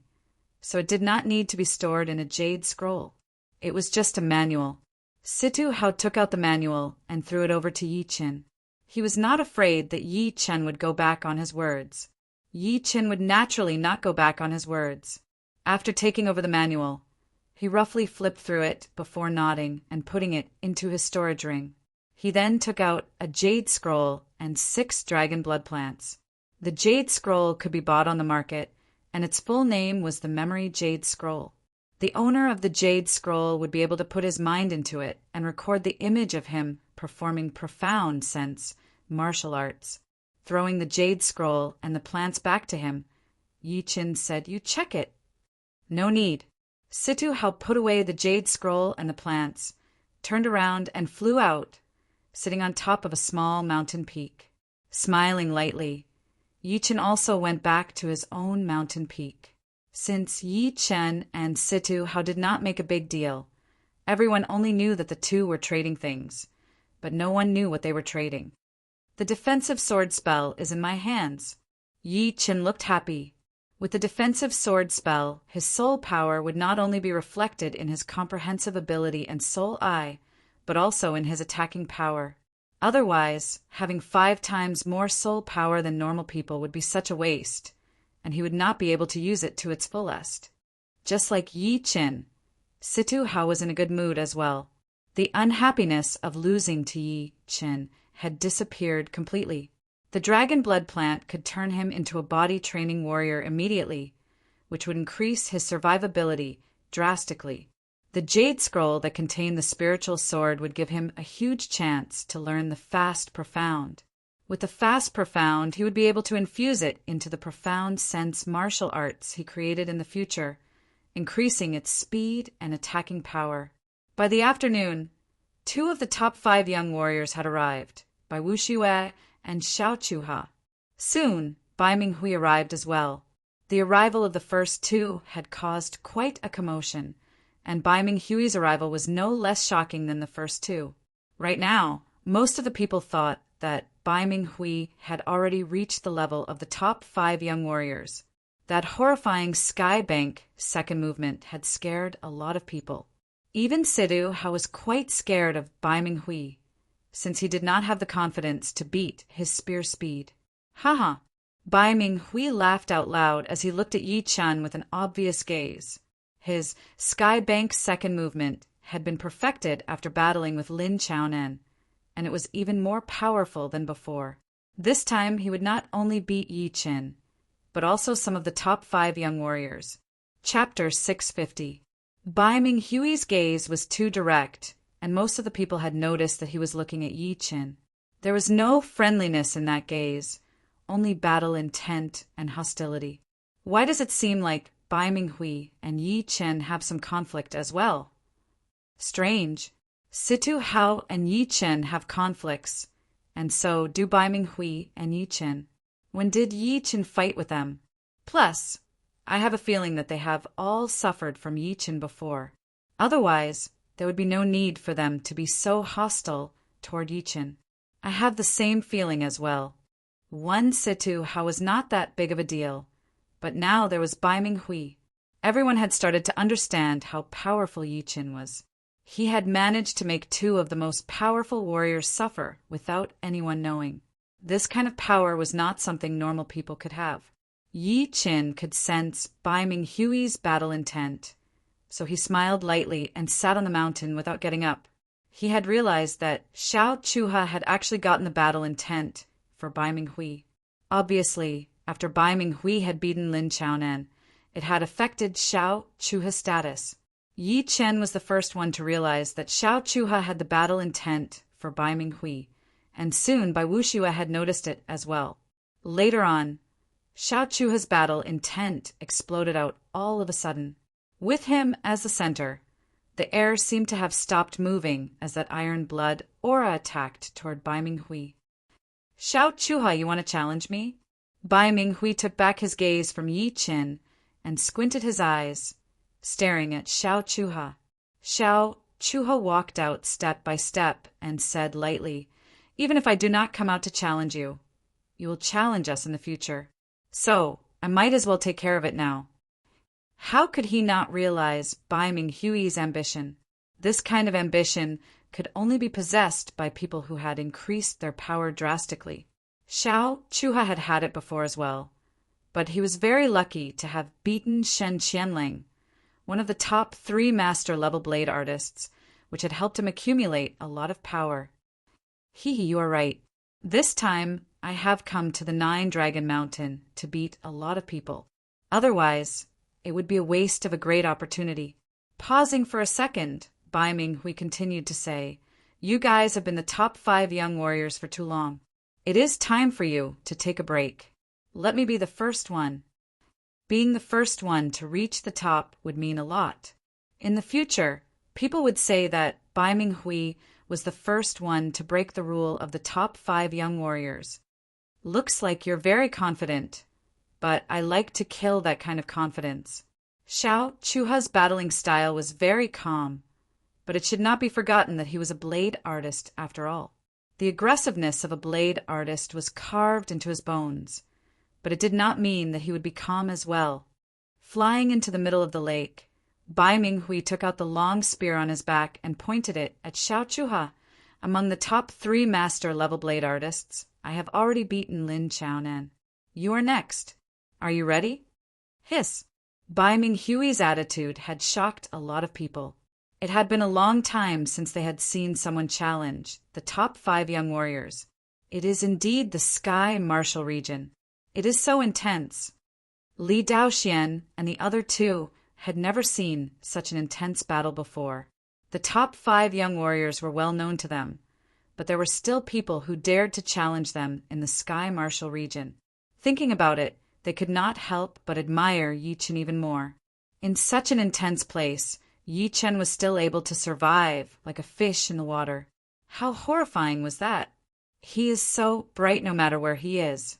Speaker 1: so it did not need to be stored in a jade scroll. It was just a manual. Situ Hao took out the manual and threw it over to Yi Chen. He was not afraid that Yi Chen would go back on his words. Yi Chen would naturally not go back on his words. After taking over the manual, he roughly flipped through it before nodding and putting it into his storage ring. He then took out a jade scroll and 6 dragon blood plants. The jade scroll could be bought on the market, and its full name was the Memory Jade Scroll. The owner of the jade scroll would be able to put his mind into it and record the image of him performing profound sense martial arts. Throwing the jade scroll and the plants back to him, Yi Chen said, "You check it." No need. Situ Hao put away the jade scroll and the plants, turned around and flew out, sitting on top of a small mountain peak. Smiling lightly, Yi Chen also went back to his own mountain peak. Since Yi Chen and Situ Hao did not make a big deal, everyone only knew that the two were trading things, but no one knew what they were trading. The defensive sword spell is in my hands. Yi Chen looked happy. With the defensive sword spell, his soul power would not only be reflected in his comprehensive ability and soul eye, but also in his attacking power. Otherwise, having 5 times more soul power than normal people would be such a waste, and he would not be able to use it to its fullest. Just like Yi Chen, Situ Hao was in a good mood as well. The unhappiness of losing to Yi Chen had disappeared completely. The dragon blood plant could turn him into a body-training warrior immediately, which would increase his survivability drastically. The jade scroll that contained the spiritual sword would give him a huge chance to learn the fast profound. With the fast profound, he would be able to infuse it into the profound sense martial arts he created in the future, increasing its speed and attacking power. By the afternoon, 2 of the top 5 young warriors had arrived, Bai Wuxiwei and Xiao Chuha. Soon, Bai Minghui arrived as well. The arrival of the first 2 had caused quite a commotion, and Bai Minghui's arrival was no less shocking than the first 2. Right now, most of the people thought that Bai Minghui had already reached the level of the top 5 young warriors. That horrifying sky bank second movement had scared a lot of people. Even Sidhu was quite scared of Bai Minghui, since he did not have the confidence to beat his spear speed. Haha! Bai Minghui laughed out loud as he looked at Yi Chen with an obvious gaze. His sky bank second movement had been perfected after battling with Lin Chaonan, and it was even more powerful than before. This time he would not only beat Yi Chen, but also some of the top 5 young warriors. Chapter 650. Bai Minghui's gaze was too direct, and most of the people had noticed that he was looking at Yi Chen. There was no friendliness in that gaze, only battle intent and hostility. Why does it seem like Bai Minghui and Yi Chen have some conflict as well? Strange. Situ Hao and Yi Chen have conflicts, and so do Bai Minghui and Yi Chen. When did Yi Chen fight with them? Plus, I have a feeling that they have all suffered from Yi Chen before. Otherwise, there would be no need for them to be so hostile toward Yi Chen. I have the same feeling as well. One Situ Hao was not that big of a deal, but now there was Bai Minghui. Everyone had started to understand how powerful Yi Chen was. He had managed to make 2 of the most powerful warriors suffer without anyone knowing. This kind of power was not something normal people could have. Yi Chen could sense Bai Minghui's battle intent, so he smiled lightly and sat on the mountain without getting up. He had realized that Xiao Chuha had actually gotten the battle intent for Bai Minghui. Obviously, after Bai Minghui had beaten Lin Chaonan, it had affected Xiao Chuha's status. Yi Chen was the first one to realize that Xiao Chuha had the battle intent for Bai Minghui, and soon Bai Wuxiwei had noticed it as well. Later on, Xiao Chuha's battle intent exploded out all of a sudden. With him as the center, the air seemed to have stopped moving as that iron blood aura attacked toward Bai Minghui. Xiao Chuha, you want to challenge me? Bai Minghui took back his gaze from Yi Chen and squinted his eyes, staring at Xiao Chuha. Xiao Chuha walked out step by step and said lightly, "Even if I do not come out to challenge you, you will challenge us in the future. So, I might as well take care of it now." How could he not realize Bai Minghui's ambition? This kind of ambition could only be possessed by people who had increased their power drastically. Xiao Chuha had had it before as well, but he was very lucky to have beaten Shen Qianling, one of the top 3 master-level blade artists, which had helped him accumulate a lot of power. You are right. This time, I have come to the 9-Dragon Mountain to beat a lot of people. Otherwise, it would be a waste of a great opportunity. Pausing for a second, Bai Minghui continued to say, "You guys have been the top 5 young warriors for too long. It is time for you to take a break. Let me be the first one." Being the first one to reach the top would mean a lot. In the future, people would say that Bai Minghui was the first one to break the rule of the top 5 young warriors. Looks like you're very confident, but I like to kill that kind of confidence. Xiao Chuha's battling style was very calm, but it should not be forgotten that he was a blade artist after all. The aggressiveness of a blade artist was carved into his bones, but it did not mean that he would be calm as well. Flying into the middle of the lake, Bai Minghui took out the long spear on his back and pointed it at Xiao Chuha. "Among the top 3 master-level blade artists, I have already beaten Lin Chaonan. You are next. Are you ready?" Hiss! Bai Minghui's attitude had shocked a lot of people. It had been a long time since they had seen someone challenge the top 5 young warriors. It is indeed the sky martial region. It is so intense. Li Daoxian and the other 2 had never seen such an intense battle before. The top 5 young warriors were well known to them, but there were still people who dared to challenge them in the Sky Marshal region. Thinking about it, they could not help but admire Yi Chen even more. In such an intense place, Yi Chen was still able to survive like a fish in the water. How horrifying was that? He is so bright no matter where he is.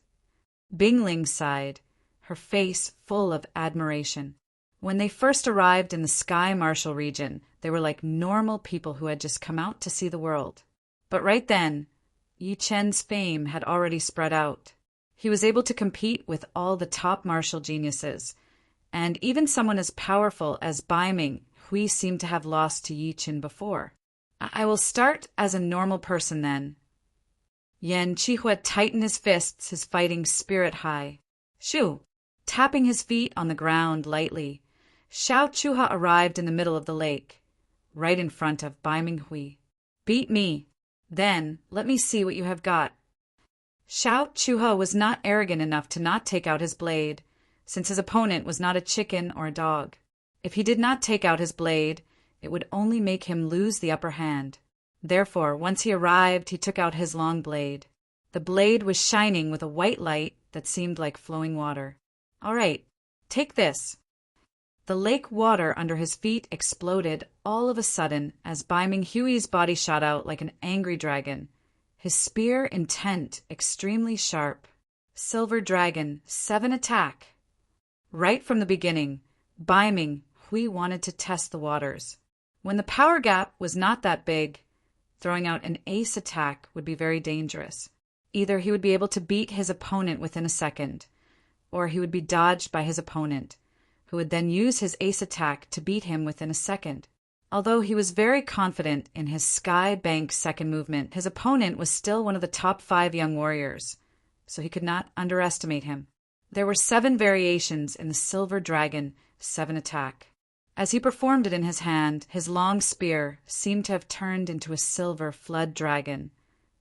Speaker 1: Bingling sighed, her face full of admiration. When they first arrived in the Sky Marshal region, they were like normal people who had just come out to see the world. But right then, Yi Chen's fame had already spread out. He was able to compete with all the top martial geniuses, and even someone as powerful as Baiming, Hui seemed to have lost to Yi Chen before. I will start as a normal person then. Yan Qihua tightened his fists, his fighting spirit high. Shoo! Tapping his feet on the ground lightly, Xiao Chuha arrived in the middle of the lake, right in front of Baiming Hui. Beat me. Then let me see what you have got. Xiao Chuha was not arrogant enough to not take out his blade, since his opponent was not a chicken or a dog. If he did not take out his blade, it would only make him lose the upper hand. Therefore, once he arrived, he took out his long blade. The blade was shining with a white light that seemed like flowing water. All right, take this. The lake water under his feet exploded all of a sudden as Baiming Hui's body shot out like an angry dragon, his spear intent extremely sharp. Silver Dragon, 7 attack. Right from the beginning, Baiming Hui wanted to test the waters. When the power gap was not that big, throwing out an ace attack would be very dangerous. Either he would be able to beat his opponent within a second, or he would be dodged by his opponent, who would then use his ace attack to beat him within a second. Although he was very confident in his Sky Bank second movement, his opponent was still one of the top 5 young warriors, so he could not underestimate him. There were 7 variations in the Silver Dragon 7 attack. As he performed it in his hand, his long spear seemed to have turned into a silver flood dragon,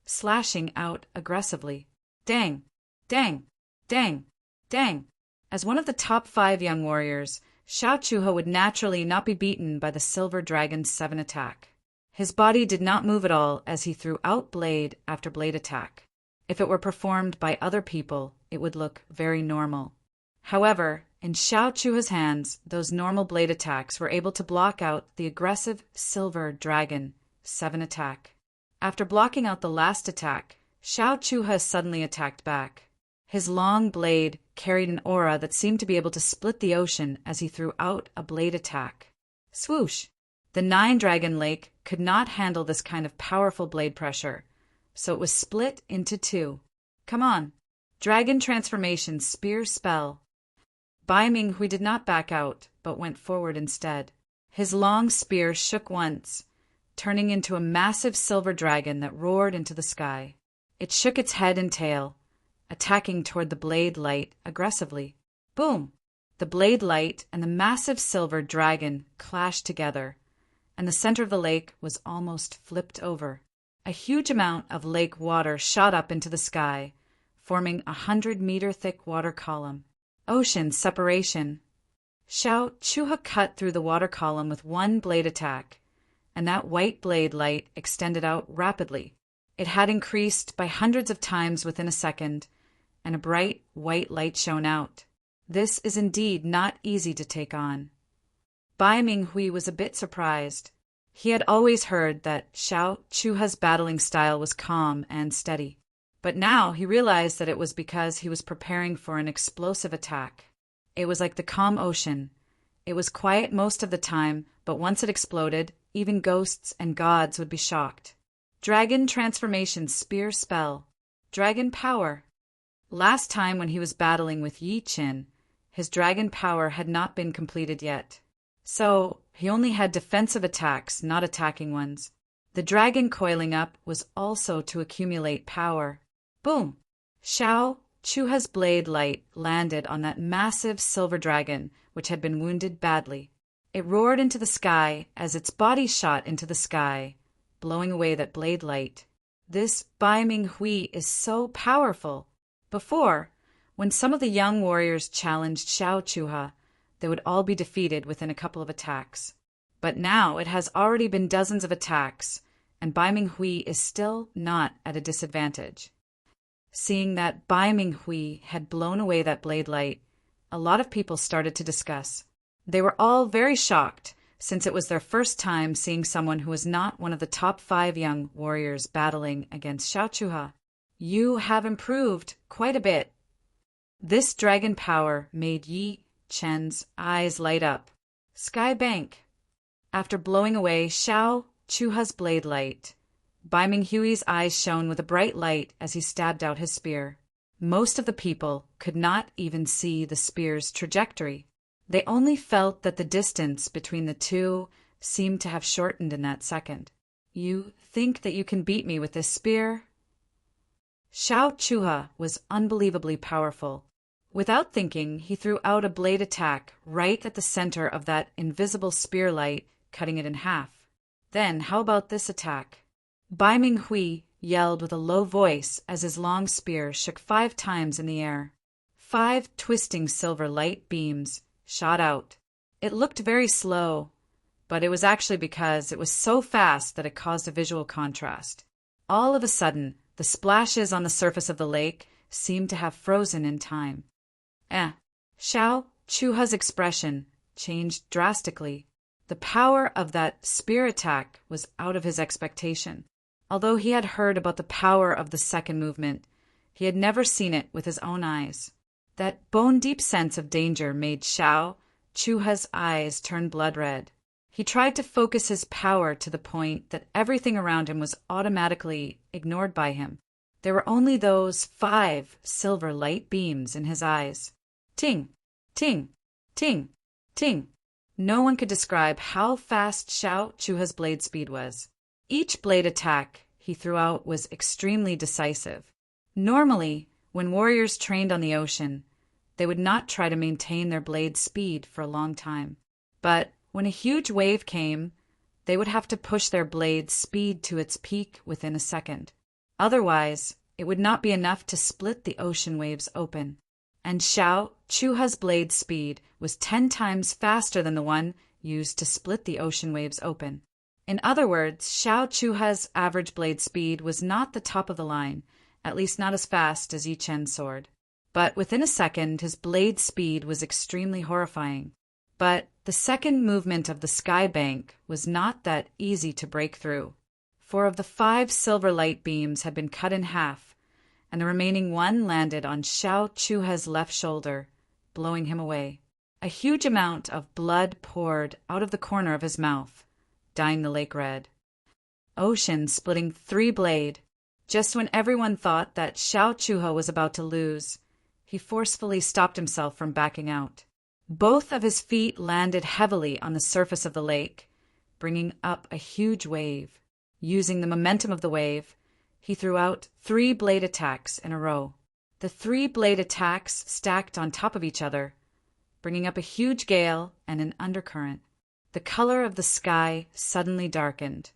Speaker 1: slashing out aggressively. Dang! Dang! Dang! Dang! As one of the top 5 young warriors, Xiao Chuha would naturally not be beaten by the Silver Dragon's 7 attack. His body did not move at all as he threw out blade after blade attack. If it were performed by other people, it would look very normal. However, in Xiao Chuha's hands, those normal blade attacks were able to block out the aggressive Silver Dragon 7 attack. After blocking out the last attack, Xiao Chuha suddenly attacked back. His long blade carried an aura that seemed to be able to split the ocean as he threw out a blade attack. Swoosh! The 9-dragon lake could not handle this kind of powerful blade pressure, so it was split into 2. Come on! Dragon transformation spear spell. Baiming Hui did not back out, but went forward instead. His long spear shook once, turning into a massive silver dragon that roared into the sky. It shook its head and tail, attacking toward the blade light aggressively. Boom! The blade light and the massive silver dragon clashed together, and the center of the lake was almost flipped over. A huge amount of lake water shot up into the sky, forming a 100-meter-thick water column. Ocean separation. Xiao Chuha cut through the water column with 1 blade attack, and that white blade light extended out rapidly. It had increased by hundreds of times within a second, and a bright white light shone out. This is indeed not easy to take on. Baiming Hui was a bit surprised. He had always heard that Xiao Chuha's battling style was calm and steady, but now he realized that it was because he was preparing for an explosive attack. It was like the calm ocean. It was quiet most of the time, but once it exploded, even ghosts and gods would be shocked. Dragon transformation spear spell. Dragon power. Last time when he was battling with Yi Chen, his dragon power had not been completed yet. So he only had defensive attacks, not attacking ones. The dragon coiling up was also to accumulate power. Boom! Xiao Chuha's blade light landed on that massive silver dragon, which had been wounded badly. It roared into the sky as its body shot into the sky, blowing away that blade light. This Baiming Hui is so powerful. Before, when some of the young warriors challenged Xiao Chuha, they would all be defeated within a couple of attacks. But now it has already been dozens of attacks, and Bai Minghui is still not at a disadvantage. Seeing that Bai Minghui had blown away that blade light, a lot of people started to discuss. They were all very shocked, since it was their first time seeing someone who was not one of the top 5 young warriors battling against Xiao Chuha. You have improved quite a bit. This dragon power made Yi Chen's eyes light up. Sky Bank. After blowing away Xiao Chuha's blade light, Bai Minghui's eyes shone with a bright light as he stabbed out his spear. Most of the people could not even see the spear's trajectory. They only felt that the distance between the two seemed to have shortened in that second. You think that you can beat me with this spear? Xiao Chuha was unbelievably powerful. Without thinking, he threw out a blade attack right at the center of that invisible spear light, cutting it in half. Then, how about this attack? Bai Minghui yelled with a low voice as his long spear shook 5 times in the air. 5 twisting silver light beams shot out. It looked very slow, but it was actually because it was so fast that it caused a visual contrast. All of a sudden, the splashes on the surface of the lake seemed to have frozen in time. Xiao Chuha's expression changed drastically. The power of that spear attack was out of his expectation. Although he had heard about the power of the second movement, he had never seen it with his own eyes. That bone-deep sense of danger made Xiao Chuha's eyes turn blood red. He tried to focus his power to the point that everything around him was automatically ignored by him. There were only those 5 silver light beams in his eyes. Ting, ting, ting, ting. No one could describe how fast Xiao Chuha's blade speed was. Each blade attack he threw out was extremely decisive. Normally, when warriors trained on the ocean, they would not try to maintain their blade speed for a long time. But when a huge wave came, they would have to push their blade speed to its peak within a second. Otherwise, it would not be enough to split the ocean waves open. And Xiao Chuha's blade speed was 10 times faster than the one used to split the ocean waves open. In other words, Xiao Chuha's average blade speed was not the top of the line, at least not as fast as Yi Chen's sword. But within a second, his blade speed was extremely horrifying. But the second movement of the sky bank was not that easy to break through. 4 of the 5 silver light beams had been cut in half, and the remaining one landed on Xiao Chuha's left shoulder, blowing him away. A huge amount of blood poured out of the corner of his mouth, dyeing the lake red. Ocean splitting 3-blade. Just when everyone thought that Xiao Chuha was about to lose, he forcefully stopped himself from backing out. Both of his feet landed heavily on the surface of the lake, bringing up a huge wave. Using the momentum of the wave, he threw out 3 blade attacks in a row. The 3 blade attacks stacked on top of each other, bringing up a huge gale and an undercurrent. The color of the sky suddenly darkened,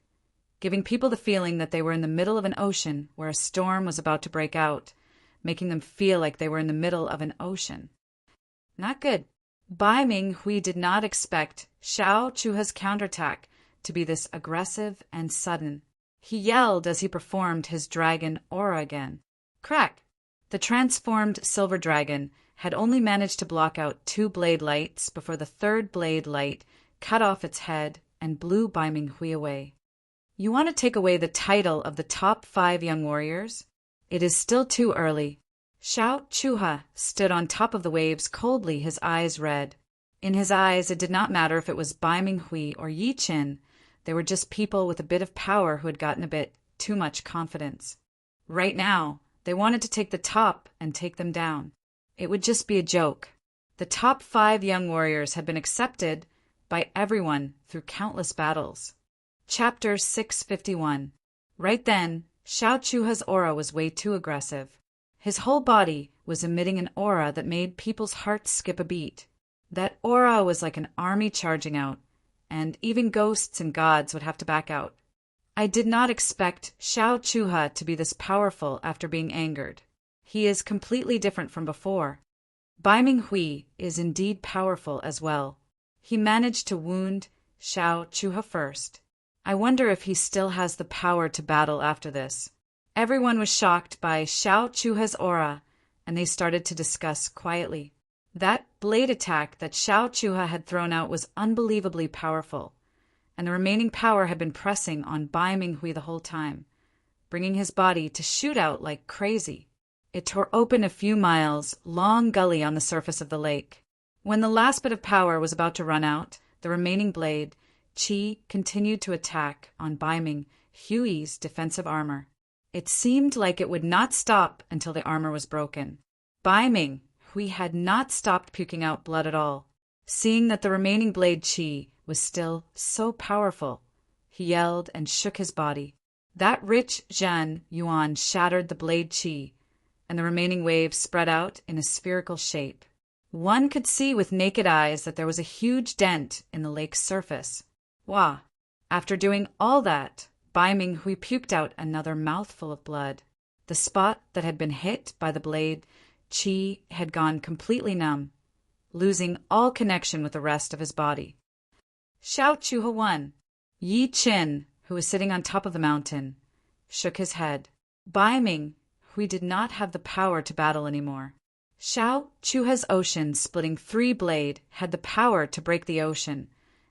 Speaker 1: giving people the feeling that they were in the middle of an ocean where a storm was about to break out, making them feel like they were in the middle of an ocean. Not good. Bai Minghui did not expect Xiao Chuha's counterattack to be this aggressive and sudden. He yelled as he performed his dragon aura again. Crack! The transformed silver dragon had only managed to block out 2 blade lights before the 3rd blade light cut off its head and blew Bai Minghui away. You want to take away the title of the top 5 young warriors? It is still too early. Xiao Chuha stood on top of the waves coldly, his eyes red. In his eyes, it did not matter if it was Bai Minghui or Yi Chen. They were just people with a bit of power who had gotten a bit too much confidence. Right now, they wanted to take the top and take them down. It would just be a joke. The top 5 young warriors had been accepted by everyone through countless battles. Chapter 651. Right then, Xiao Chuha's aura was way too aggressive. His whole body was emitting an aura that made people's hearts skip a beat. That aura was like an army charging out, and even ghosts and gods would have to back out. I did not expect Xiao Chuha to be this powerful after being angered. He is completely different from before. Bai Minghui is indeed powerful as well. He managed to wound Xiao Chuha first. I wonder if he still has the power to battle after this. Everyone was shocked by Xiao Chuha's aura, and they started to discuss quietly. That blade attack that Xiao Chuha had thrown out was unbelievably powerful, and the remaining power had been pressing on Bai Minghui the whole time, bringing his body to shoot out like crazy. It tore open a few miles long gully on the surface of the lake. When the last bit of power was about to run out, the remaining blade, Qi, continued to attack on Bai Minghui's defensive armor. It seemed like it would not stop until the armor was broken. Bai Minghui had not stopped puking out blood at all. Seeing that the remaining blade Qi was still so powerful, he yelled and shook his body. That rich Zhan Yuan shattered the blade Qi, and the remaining waves spread out in a spherical shape. One could see with naked eyes that there was a huge dent in the lake's surface. Wah! After doing all that, Bai Minghui puked out another mouthful of blood. The spot that had been hit by the blade Qi had gone completely numb, losing all connection with the rest of his body. Xiao Chuha won. Yi Qin, who was sitting on top of the mountain, shook his head. Bai Minghui did not have the power to battle anymore. Xiao Chuha's ocean splitting 3 blade had the power to break the ocean,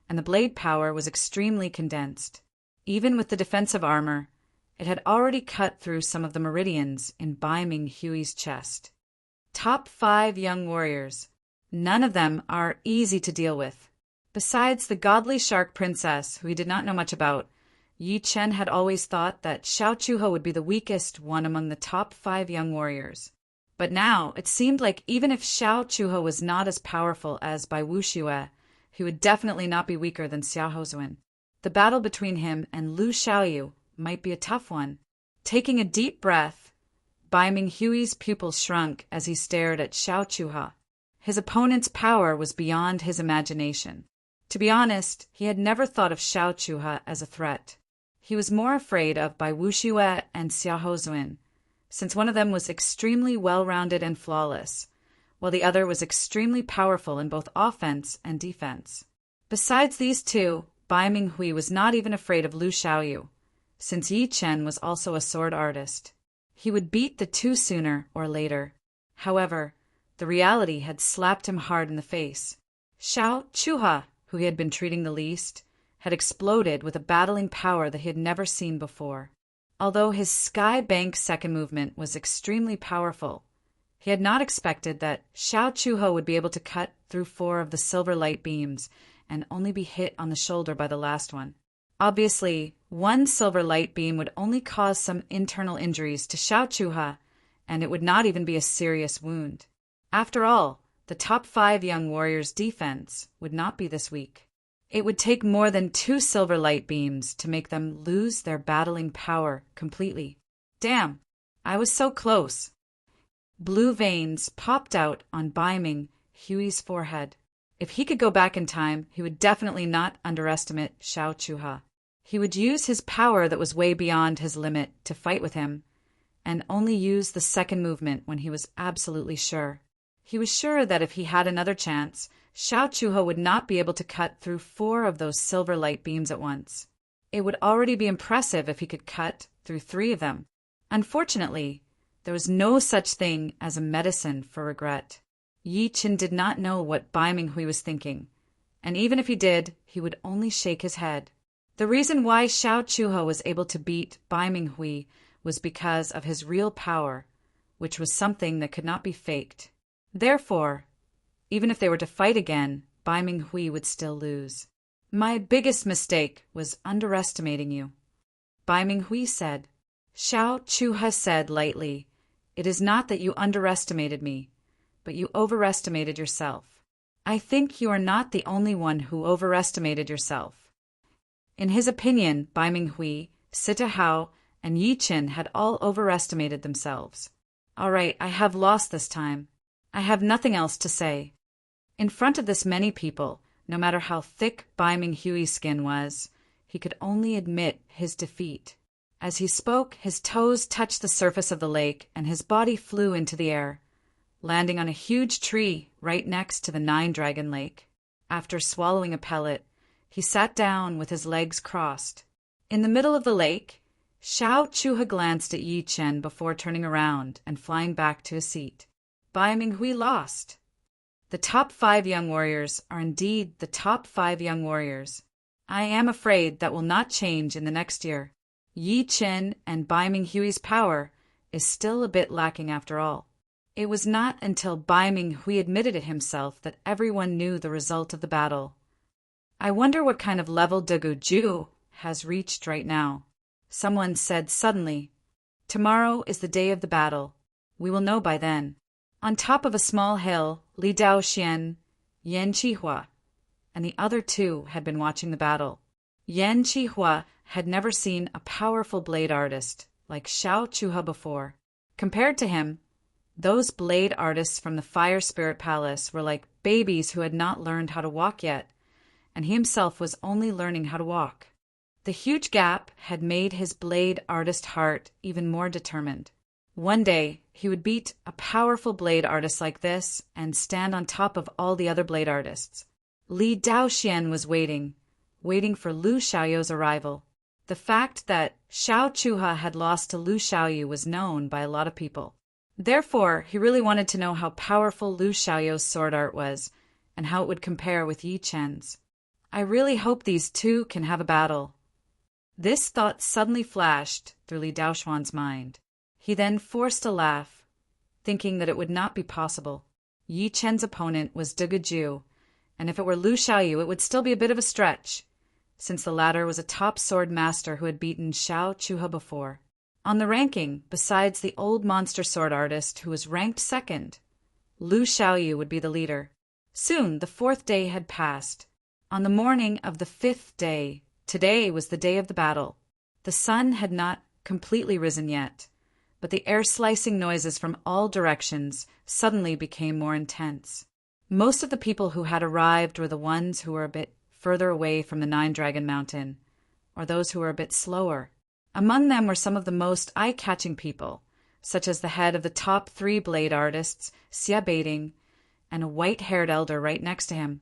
Speaker 1: and the blade power was extremely condensed. Even with the defensive armor, it had already cut through some of the meridians in Bai Minghui's chest. Top 5 young warriors. None of them are easy to deal with. Besides the godly shark princess, who he did not know much about, Yi Chen had always thought that Xiao Chuha would be the weakest one among the top 5 young warriors. But now it seemed like even if Xiao Chuha was not as powerful as Bai Wuxue, he would definitely not be weaker than Xiao Hozun. The battle between him and Lu Xiaoyu might be a tough one. Taking a deep breath, Bai Minghui's pupils shrunk as he stared at Xiao Chuha. His opponent's power was beyond his imagination. To be honest, he had never thought of Xiao Chuha as a threat. He was more afraid of Bai Wuxue and Xiao Hozun, since one of them was extremely well-rounded and flawless, while the other was extremely powerful in both offense and defense. Besides these two, Bai Minghui was not even afraid of Lu Xiaoyu, since Yi Chen was also a sword artist. He would beat the two sooner or later. However, the reality had slapped him hard in the face. Xiao Chuha, who he had been treating the least, had exploded with a battling power that he had never seen before. Although his Sky Bank second movement was extremely powerful, he had not expected that Xiao Chuha would be able to cut through 4 of the silver light beams and only be hit on the shoulder by the last one. Obviously, one silver light beam would only cause some internal injuries to Xiao Chuha, and it would not even be a serious wound. After all, the top 5 young warriors' defense would not be this weak. It would take more than 2 silver light beams to make them lose their battling power completely. Damn, I was so close. Blue veins popped out on Bai Minghui's forehead. If he could go back in time, he would definitely not underestimate Xiao Chuha. He would use his power that was way beyond his limit to fight with him, and only use the second movement when he was absolutely sure. He was sure that if he had another chance, Xiao Chuha would not be able to cut through 4 of those silver light beams at once. It would already be impressive if he could cut through 3 of them. Unfortunately, there was no such thing as a medicine for regret. Yi Qin did not know what Bai Minghui was thinking, and even if he did, he would only shake his head. The reason why Xiao Chuha was able to beat Bai Minghui was because of his real power, which was something that could not be faked. Therefore, even if they were to fight again, Bai Minghui would still lose. My biggest mistake was underestimating you, Bai Minghui said. Xiao Chuha said lightly, "It is not that you underestimated me, but you overestimated yourself. I think you are not the only one who overestimated yourself." In his opinion, Bai Minghui, Sita Hao, and Yi Qin had all overestimated themselves. All right, I have lost this time. I have nothing else to say. In front of this many people, no matter how thick Bai Minghui's skin was, he could only admit his defeat. As he spoke, his toes touched the surface of the lake and his body flew into the air. landing on a huge tree right next to the Nine-Dragon Lake. After swallowing a pellet, he sat down with his legs crossed. In the middle of the lake, Xiao Chuha glanced at Yi Chen before turning around and flying back to his seat. Bai Minghui lost. The top 5 young warriors are indeed the top 5 young warriors. I am afraid that will not change in the next year. Yi Chen and Bai Minghui's power is still a bit lacking after all. It was not until Bai Minghui admitted it himself that everyone knew the result of the battle. I wonder what kind of level Degu Ju has reached right now. Someone said suddenly, "Tomorrow is the day of the battle. We will know by then." On top of a small hill, Li Daoxian, Yan Qihua, and the other 2 had been watching the battle. Yan Qihua had never seen a powerful blade artist like Xiao Chuha before. Compared to him, those blade artists from the Fire Spirit Palace were like babies who had not learned how to walk yet, and he himself was only learning how to walk. The huge gap had made his blade artist heart even more determined. One day, he would beat a powerful blade artist like this and stand on top of all the other blade artists. Li Daoxian was waiting for Lu Xiaoyu's arrival. The fact that Xiao Chuha had lost to Lu Xiaoyu was known by a lot of people. Therefore, he really wanted to know how powerful Lu Xiaoyu's sword art was and how it would compare with Yi Chen's. I really hope these 2 can have a battle. This thought suddenly flashed through Li Daoxuan's mind. He then forced a laugh, thinking that it would not be possible. Yi Chen's opponent was Degu Ju, and if it were Lu Xiaoyu, it would still be a bit of a stretch, since the latter was a top sword master who had beaten Xiao Chuha before. On the ranking, besides the old monster sword artist who was ranked 2nd, Lu Xiaoyu would be the leader. Soon the 4th day had passed. On the morning of the 5th day, today was the day of the battle. The sun had not completely risen yet, but the air-slicing noises from all directions suddenly became more intense. Most of the people who had arrived were the ones who were a bit further away from the Nine-Dragon Mountain, or those who were a bit slower. Among them were some of the most eye-catching people, such as the head of the top 3 blade artists, Xia Beiting, and a white-haired elder right next to him,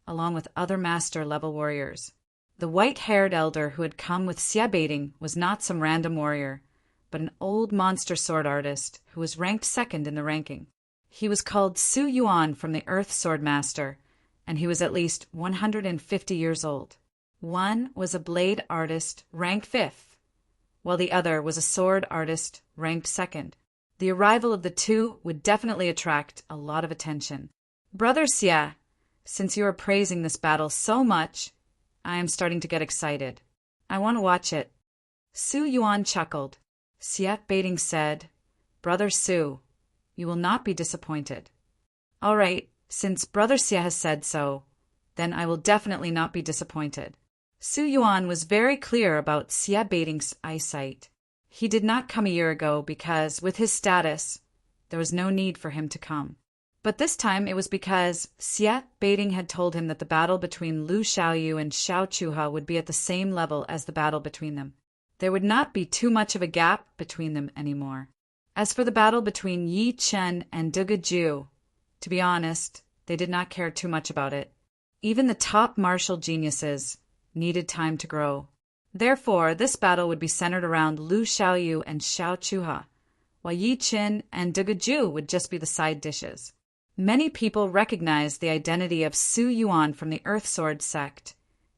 Speaker 1: along with other master-level warriors. The white-haired elder who had come with Xia Beiting was not some random warrior, but an old monster sword artist who was ranked 2nd in the ranking. He was called Su Yuan from the Earth Sword Master, and he was at least 150 years old. One was a blade artist ranked 5th, while the other was a sword artist ranked 2nd. The arrival of the 2 would definitely attract a lot of attention. Brother Xia, since you are praising this battle so much, I am starting to get excited. I want to watch it. Su Yuan chuckled. Xia Beiting said, "Brother Su, you will not be disappointed." "All right, since Brother Xia has said so, then I will definitely not be disappointed." Su Yuan was very clear about Xia Beiting's eyesight. He did not come a year ago because, with his status, there was no need for him to come. But this time it was because Xia Beiting had told him that the battle between Lu Xiaoyu and Xiao Chuha would be at the same level as the battle between them. There would not be too much of a gap between them anymore. As for the battle between Yi Chen and Degu Ju, to be honest, they did not care too much about it. Even the top martial geniuses needed time to grow. Therefore, this battle would be centered around Lu Xiaoyu and Xiao Chuha, while Yi Chen and Degu Ju would just be the side dishes. Many people recognized the identity of Su Yuan from the Earth Sword sect,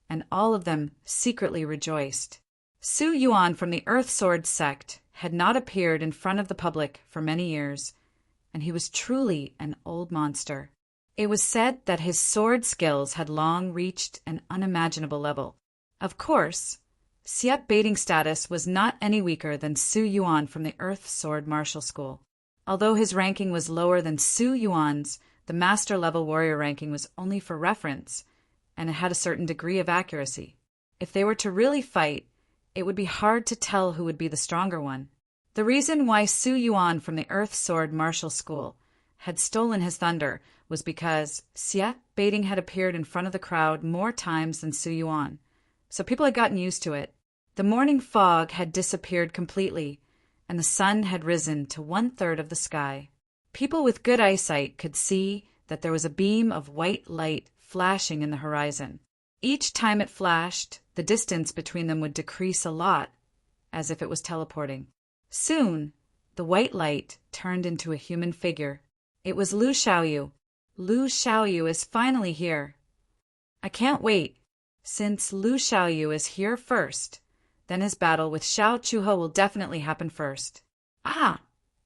Speaker 1: and all of them secretly rejoiced. Su Yuan from the Earth Sword sect had not appeared in front of the public for many years, and he was truly an old monster. It was said that his sword skills had long reached an unimaginable level. Of course, Xia Beiting's status was not any weaker than Su Yuan from the Earth Sword Martial School. Although his ranking was lower than Su Yuan's, the master-level warrior ranking was only for reference, and it had a certain degree of accuracy. If they were to really fight, it would be hard to tell who would be the stronger one. The reason why Su Yuan from the Earth Sword Martial School had stolen his thunder was because Xia Beiting had appeared in front of the crowd more times than Su Yuan, so people had gotten used to it. The morning fog had disappeared completely, and the sun had risen to 1/3 of the sky. People with good eyesight could see that there was a beam of white light flashing in the horizon. Each time it flashed, the distance between them would decrease a lot, as if it was teleporting. Soon, the white light turned into a human figure. It was Lu Xiaoyu. Lu Xiaoyu is finally here. I can't wait. Since Lu Xiaoyu is here first, then his battle with Xiao Chuhe will definitely happen first.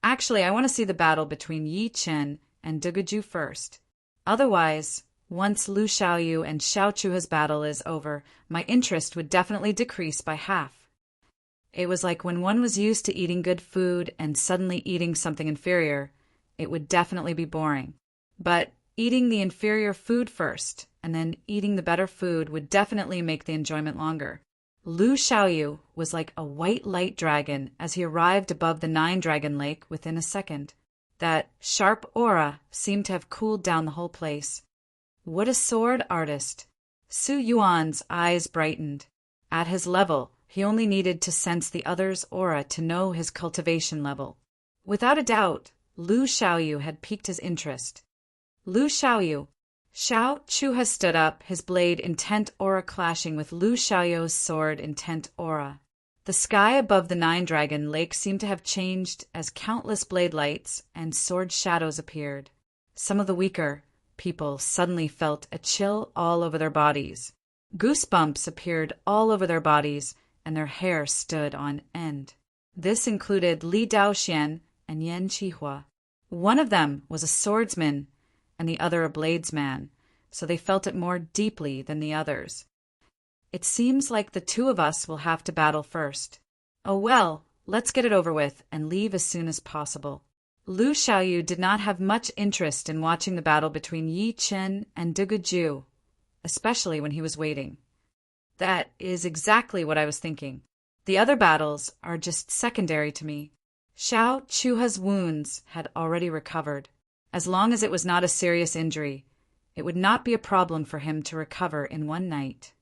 Speaker 1: Actually, I want to see the battle between Yi Chen and Duguju first. Otherwise, once Lu Xiaoyu and Xiao Chuhe's battle is over, my interest would definitely decrease by half. It was like when one was used to eating good food and suddenly eating something inferior, it would definitely be boring. But eating the inferior food first, and then eating the better food would definitely make the enjoyment longer. Lu Xiaoyu was like a white light dragon as he arrived above the Nine-Dragon Lake within a second. That sharp aura seemed to have cooled down the whole place. What a sword artist! Su Yuan's eyes brightened. At his level, he only needed to sense the other's aura to know his cultivation level. Without a doubt, Lu Xiaoyu had piqued his interest. Lu Xiaoyu. Xiao Chuhe stood up, his blade intent aura clashing with Lu Xiaoyu's sword intent aura. The sky above the Nine-Dragon Lake seemed to have changed as countless blade lights and sword shadows appeared. Some of the weaker people suddenly felt a chill all over their bodies. Goosebumps appeared all over their bodies, and their hair stood on end. This included Li Daoxian and Yan Qihua. One of them was a swordsman, and the other a bladesman, so they felt it more deeply than the others. It seems like the two of us will have to battle first. Oh well, let's get it over with and leave as soon as possible. Lu Xiaoyu did not have much interest in watching the battle between Yi Chen and Duguju, especially when he was waiting. That is exactly what I was thinking. The other battles are just secondary to me. Xiao Chuhe's wounds had already recovered. As long as it was not a serious injury, it would not be a problem for him to recover in one night.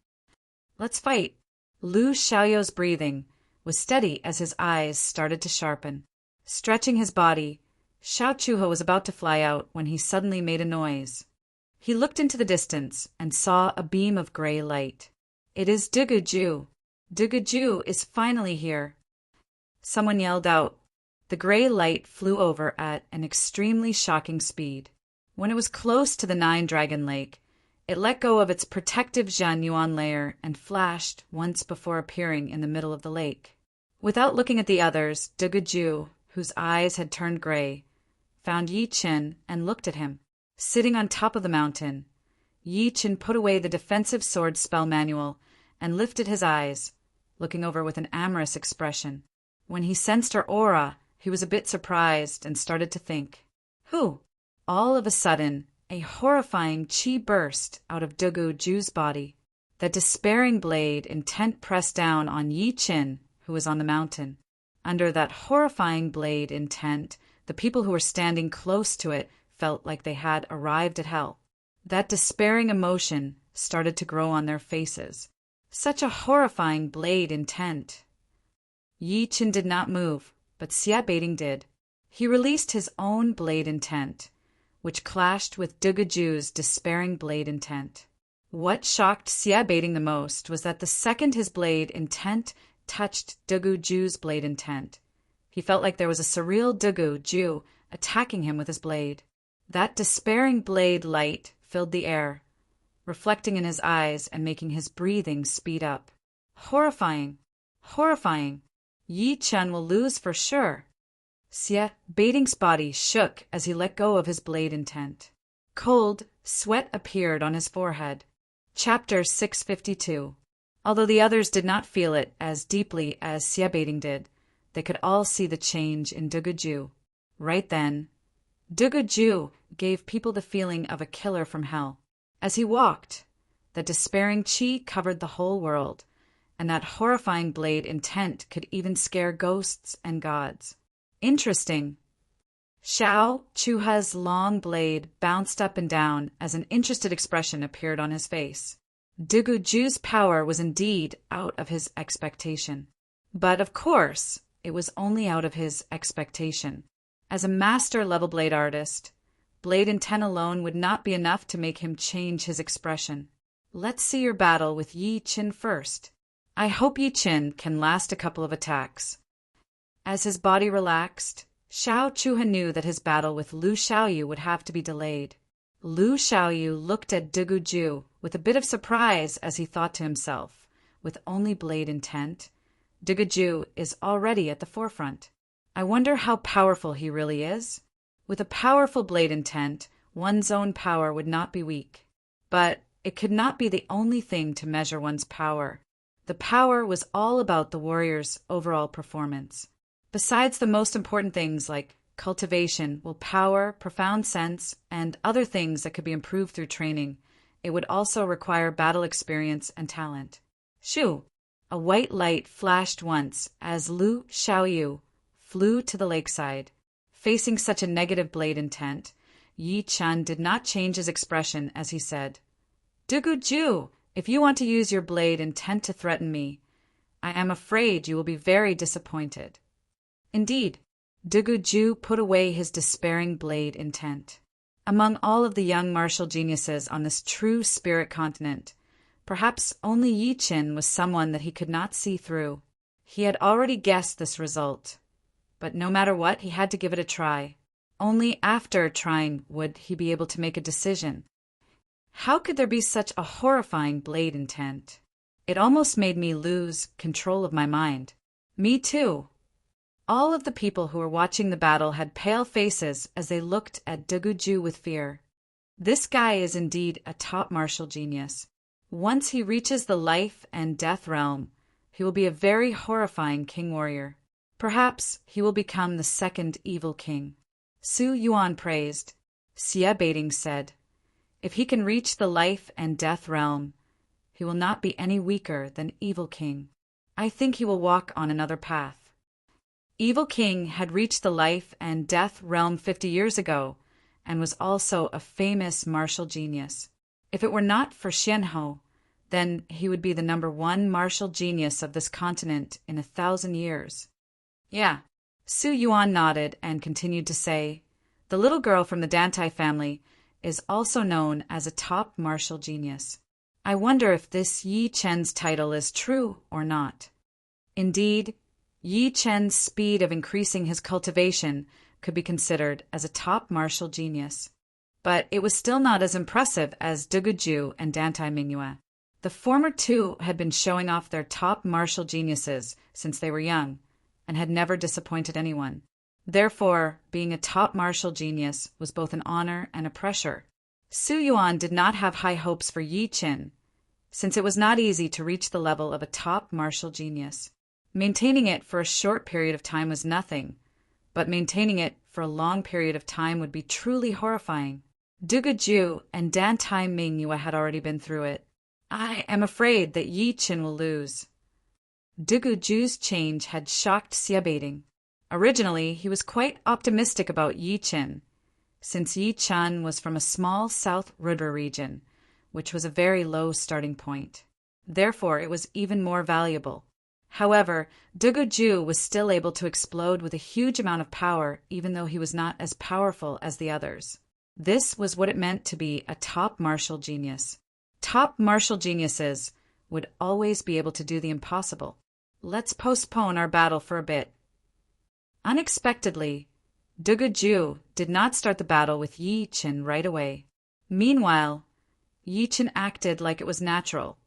Speaker 1: Let's fight. Lu Xiaoyu's breathing was steady as his eyes started to sharpen. Stretching his body, Xiao Chuhe was about to fly out when he suddenly made a noise. He looked into the distance and saw a beam of gray light. It is Duguju. Duguju is finally here. Someone yelled out. The gray light flew over at an extremely shocking speed. When it was close to the Nine-Dragon Lake, it let go of its protective Zhan Yuan layer and flashed once before appearing in the middle of the lake. Without looking at the others, Duguju, whose eyes had turned gray, found Yi Chen and looked at him. Sitting on top of the mountain, Yi Chen put away the defensive sword spell manual and lifted his eyes, looking over with an amorous expression. When he sensed her aura, he was a bit surprised and started to think. Who? All of a sudden, a horrifying qi burst out of Duguju's body. That despairing blade intent pressed down on Yi Chen, who was on the mountain. Under that horrifying blade intent, the people who were standing close to it felt like they had arrived at hell. That despairing emotion started to grow on their faces. Such a horrifying blade intent. Yi Chen did not move, but Xie Baiting did. He released his own blade intent, which clashed with Duguju's despairing blade intent. What shocked Xie Baiting the most was that the second his blade intent touched Duguju's blade intent, he felt like there was a surreal Duguju attacking him with his blade. That despairing blade light filled the air, reflecting in his eyes and making his breathing speed up. Horrifying! Horrifying! Yi Chen will lose for sure. Xie Baiting's body shook as he let go of his blade intent. Cold sweat appeared on his forehead. Chapter 652. Although the others did not feel it as deeply as Xie Baiting did, they could all see the change in Duguju. Right then, Duguju gave people the feeling of a killer from hell. As he walked, the despairing qi covered the whole world, and that horrifying blade intent could even scare ghosts and gods. Interesting. Xiao Chuhe's long blade bounced up and down as an interested expression appeared on his face. Duguju's power was indeed out of his expectation. But of course, it was only out of his expectation. As a master-level blade artist, blade intent alone would not be enough to make him change his expression. Let's see your battle with Yi Qin first. I hope Yi Qin can last a couple of attacks. As his body relaxed, Xiao Chuha knew that his battle with Lu Xiaoyu would have to be delayed. Lu Xiaoyu looked at Duguju with a bit of surprise as he thought to himself, with only blade intent, Duguju is already at the forefront. I wonder how powerful he really is? With a powerful blade intent, one's own power would not be weak. But it could not be the only thing to measure one's power. The power was all about the warrior's overall performance. Besides the most important things like cultivation, willpower, profound sense, and other things that could be improved through training, it would also require battle experience and talent. Shoo! A white light flashed once as Lu Xiaoyu flew to the lakeside. Facing such a negative blade intent, Yi Chen did not change his expression as he said, "Duguju, if you want to use your blade intent to threaten me, I am afraid you will be very disappointed." Indeed, Duguju put away his despairing blade intent. Among all of the young martial geniuses on this true spirit continent, perhaps only Yi Qin was someone that he could not see through. He had already guessed this result, but no matter what, he had to give it a try. Only after trying would he be able to make a decision. How could there be such a horrifying blade intent? It almost made me lose control of my mind. Me too. All of the people who were watching the battle had pale faces as they looked at Duguju with fear. This guy is indeed a top martial genius. Once he reaches the life and death realm, he will be a very horrifying king warrior. Perhaps he will become the second evil king. Su Yuan praised. Xie Baiting said, "If he can reach the life and death realm, he will not be any weaker than evil king. I think he will walk on another path." Evil King had reached the life and death realm 50 years ago and was also a famous martial genius. If it were not for Xianhou, then he would be the #1 martial genius of this continent in 1,000 years. Yeah, Su Yuan nodded and continued to say, "The little girl from the Dantai family is also known as a top martial genius. I wonder if this Yi Chen's title is true or not." Indeed, Yi Chen's speed of increasing his cultivation could be considered as a top martial genius. But it was still not as impressive as Duguju and Dantai Mingyue. The former two had been showing off their top martial geniuses since they were young, and had never disappointed anyone. Therefore, being a top martial genius was both an honor and a pressure. Su Yuan did not have high hopes for Yi Qin, since it was not easy to reach the level of a top martial genius. Maintaining it for a short period of time was nothing, but maintaining it for a long period of time would be truly horrifying. Duguju and Dantai Mingyue had already been through it. I am afraid that Yi Qin will lose. Duguju's change had shocked Xie Baiting. Originally, he was quite optimistic about Yi Qin, since Yi Chen was from a small South Rudra region, which was a very low starting point. Therefore, it was even more valuable. However, Duguju was still able to explode with a huge amount of power, even though he was not as powerful as the others. This was what it meant to be a top martial genius. Top martial geniuses would always be able to do the impossible. Let's postpone our battle for a bit. Unexpectedly, Duguju did not start the battle with Yi Qin right away. Meanwhile, Yi Qin acted like it was natural,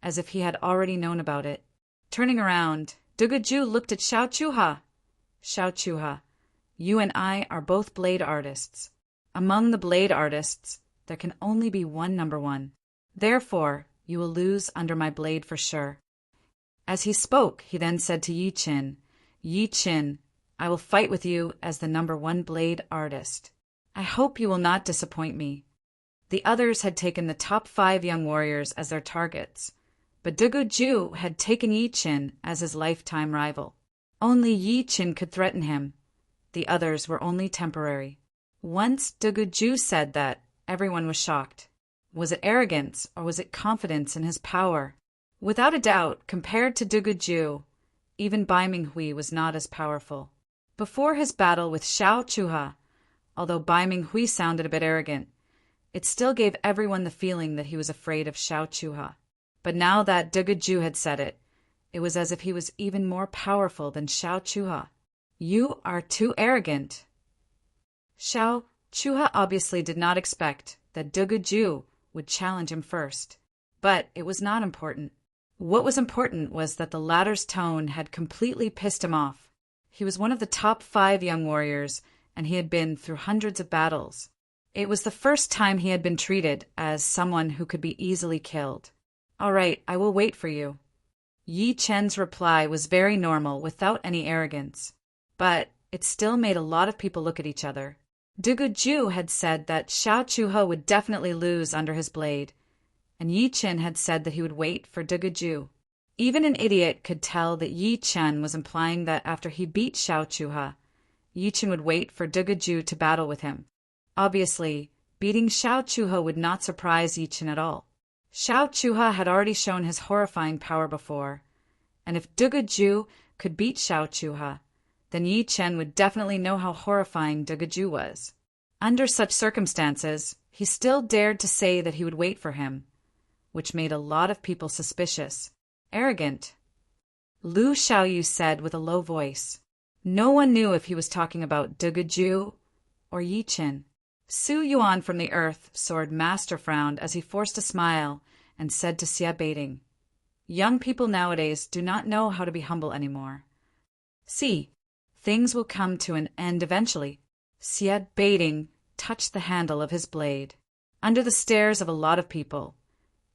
Speaker 1: as if he had already known about it. Turning around, Duguju looked at Xiao Chuha. "Xiao Chuha, you and I are both blade artists. Among the blade artists, there can only be one #1. Therefore, you will lose under my blade for sure." As he spoke, he then said to Yi Qin, "Yi Qin, I will fight with you as the #1 blade artist. I hope you will not disappoint me." The others had taken the top 5 young warriors as their targets, but Duguju had taken Yi Qin as his lifetime rival. Only Yi Qin could threaten him. The others were only temporary. Once Duguju said that, everyone was shocked. Was it arrogance or was it confidence in his power? Without a doubt, compared to Duguju, even Bai Minghui was not as powerful. Before his battle with Xiao Chuha, although Bai Minghui sounded a bit arrogant, it still gave everyone the feeling that he was afraid of Xiao Chuha. But now that Dugaju had said it, it was as if he was even more powerful than Xiao Chuha. You are too arrogant. Xiao Chuha obviously did not expect that Dugaju would challenge him first. But it was not important. What was important was that the latter's tone had completely pissed him off. He was one of the top 5 young warriors, and he had been through hundreds of battles. It was the first time he had been treated as someone who could be easily killed. All right, I will wait for you. Yi Chen's reply was very normal, without any arrogance. But it still made a lot of people look at each other. Dugaju had said that Xiao Chuha would definitely lose under his blade, and Yi Chen had said that he would wait for Dugaju. Even an idiot could tell that Yi Chen was implying that after he beat Xiao Chuha, Yi Chen would wait for Dugaju to battle with him. Obviously, beating Xiao Chuha would not surprise Yi Chen at all. Xiao Chuha had already shown his horrifying power before, and if Dugaju could beat Xiao Chuha, then Yi Chen would definitely know how horrifying Dugaju was. Under such circumstances, he still dared to say that he would wait for him, which made a lot of people suspicious. Arrogant. Lu Xiaoyu said with a low voice. No one knew if he was talking about Dugaju or Yi Chen. Su Yuan from the earth sword master frowned as he forced a smile and said to Xie Baiting, young people nowadays do not know how to be humble anymore. See, things will come to an end eventually. Xie Baiting touched the handle of his blade. Under the stares of a lot of people,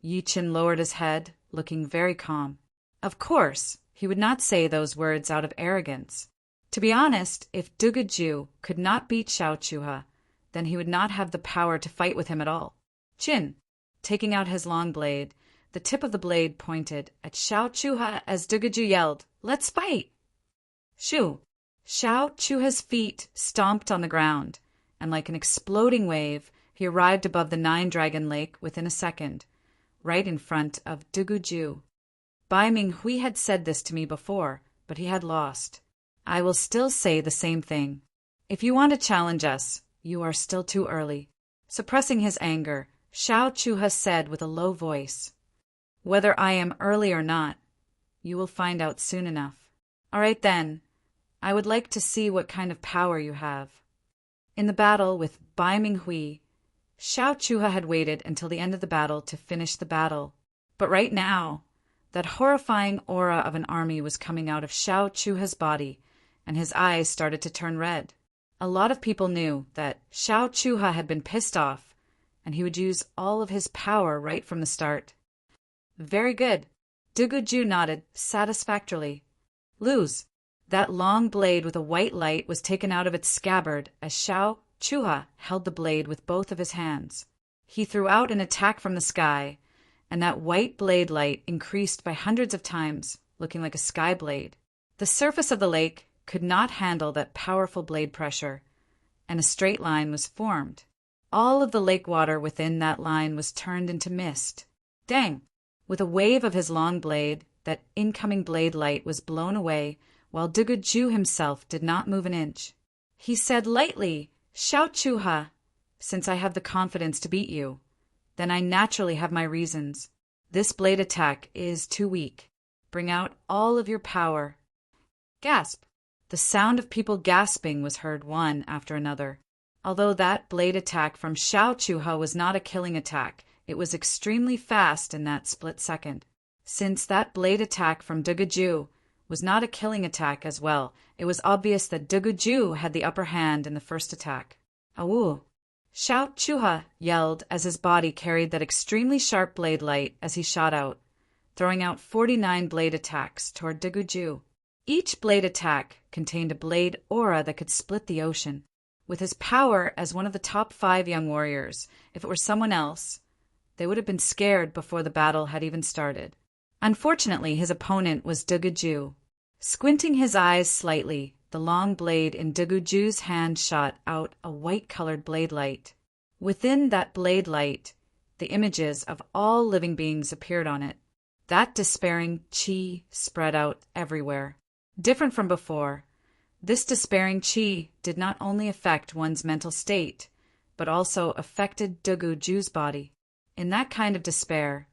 Speaker 1: Yi Chen lowered his head, looking very calm. Of course, he would not say those words out of arrogance. To be honest, if Dugaju could not beat Xiao Chuha, then he would not have the power to fight with him at all. Chin, taking out his long blade, the tip of the blade pointed at Xiao Chuha as Dugaju yelled, "Let's fight!" Shoo! Xiao Chuha's feet stomped on the ground, and like an exploding wave, he arrived above the 9-dragon lake within a second, right in front of Dugaju. Bai Minghui had said this to me before, but he had lost. I will still say the same thing. If you want to challenge us, you are still too early. Suppressing his anger, Xiao Chuha said with a low voice, whether I am early or not, you will find out soon enough. All right then, I would like to see what kind of power you have. In the battle with Bai Minghui, Xiao Chuha had waited until the end of the battle to finish the battle. But right now, that horrifying aura of an army was coming out of Xiao Chuha's body, and his eyes started to turn red. A lot of people knew that Xiao Chuha had been pissed off, and he would use all of his power right from the start. Very good. Dugaju nodded satisfactorily. Lose. That long blade with a white light was taken out of its scabbard as Xiao Chuha held the blade with both of his hands. He threw out an attack from the sky, and that white blade light increased by hundreds of times, looking like a sky blade. The surface of the lake could not handle that powerful blade pressure, and a straight line was formed. All of the lake water within that line was turned into mist. Dang! With a wave of his long blade, that incoming blade light was blown away, while Dugaju himself did not move an inch. He said lightly, Xiao Chuha, since I have the confidence to beat you, then I naturally have my reasons. This blade attack is too weak. Bring out all of your power. Gasp! The sound of people gasping was heard one after another. Although that blade attack from Xiao Chuha was not a killing attack, it was extremely fast in that split second. Since that blade attack from Dugaju was not a killing attack as well, it was obvious that Dugaju had the upper hand in the first attack. Awoo! Xiao Chuha yelled as his body carried that extremely sharp blade light as he shot out, throwing out 49 blade attacks toward Dugaju. Each blade attack contained a blade aura that could split the ocean. With his power as one of the top 5 young warriors, if it were someone else, they would have been scared before the battle had even started. Unfortunately, his opponent was Dugaju. Squinting his eyes slightly, the long blade in Duguju's hand shot out a white-colored blade light. Within that blade light, the images of all living beings appeared on it. That despairing chi spread out everywhere. Different from before, This despairing chi did not only affect one's mental state, but also affected Dugu-ju's body. In that kind of despair,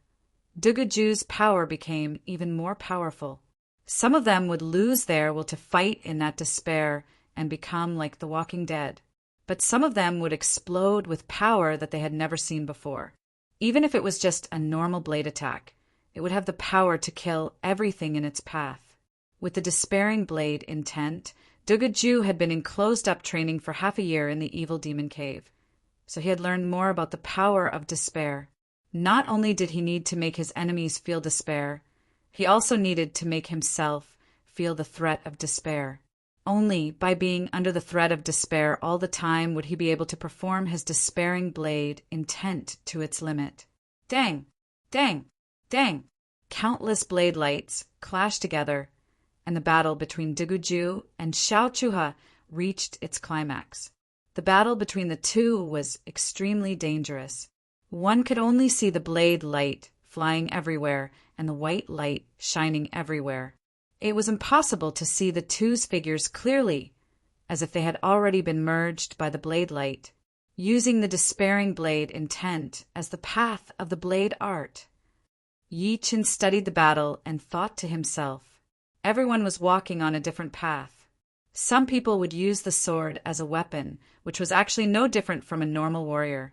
Speaker 1: Dugu-ju's power became even more powerful. Some of them would lose their will to fight in that despair and become like the Walking Dead. But some of them would explode with power that they had never seen before. Even if it was just a normal blade attack, it would have the power to kill everything in its path. With the despairing blade intent, Dugu-ju had been in closed-up training for half a year in the evil demon cave, so he had learned more about the power of despair. Not only did he need to make his enemies feel despair, he also needed to make himself feel the threat of despair. Only by being under the threat of despair all the time would he be able to perform his despairing blade intent to its limit. Dang! Dang! Dang! Countless blade lights clashed together, and the battle between Dugu-ju and Xiao Chuha reached its climax. The battle between the two was extremely dangerous. One could only see the blade light flying everywhere and the white light shining everywhere. It was impossible to see the two's figures clearly, as if they had already been merged by the blade light. Using the despairing blade intent as the path of the blade art, Yi Chen studied the battle and thought to himself. Everyone was walking on a different path. Some people would use the sword as a weapon, which was actually no different from a normal warrior,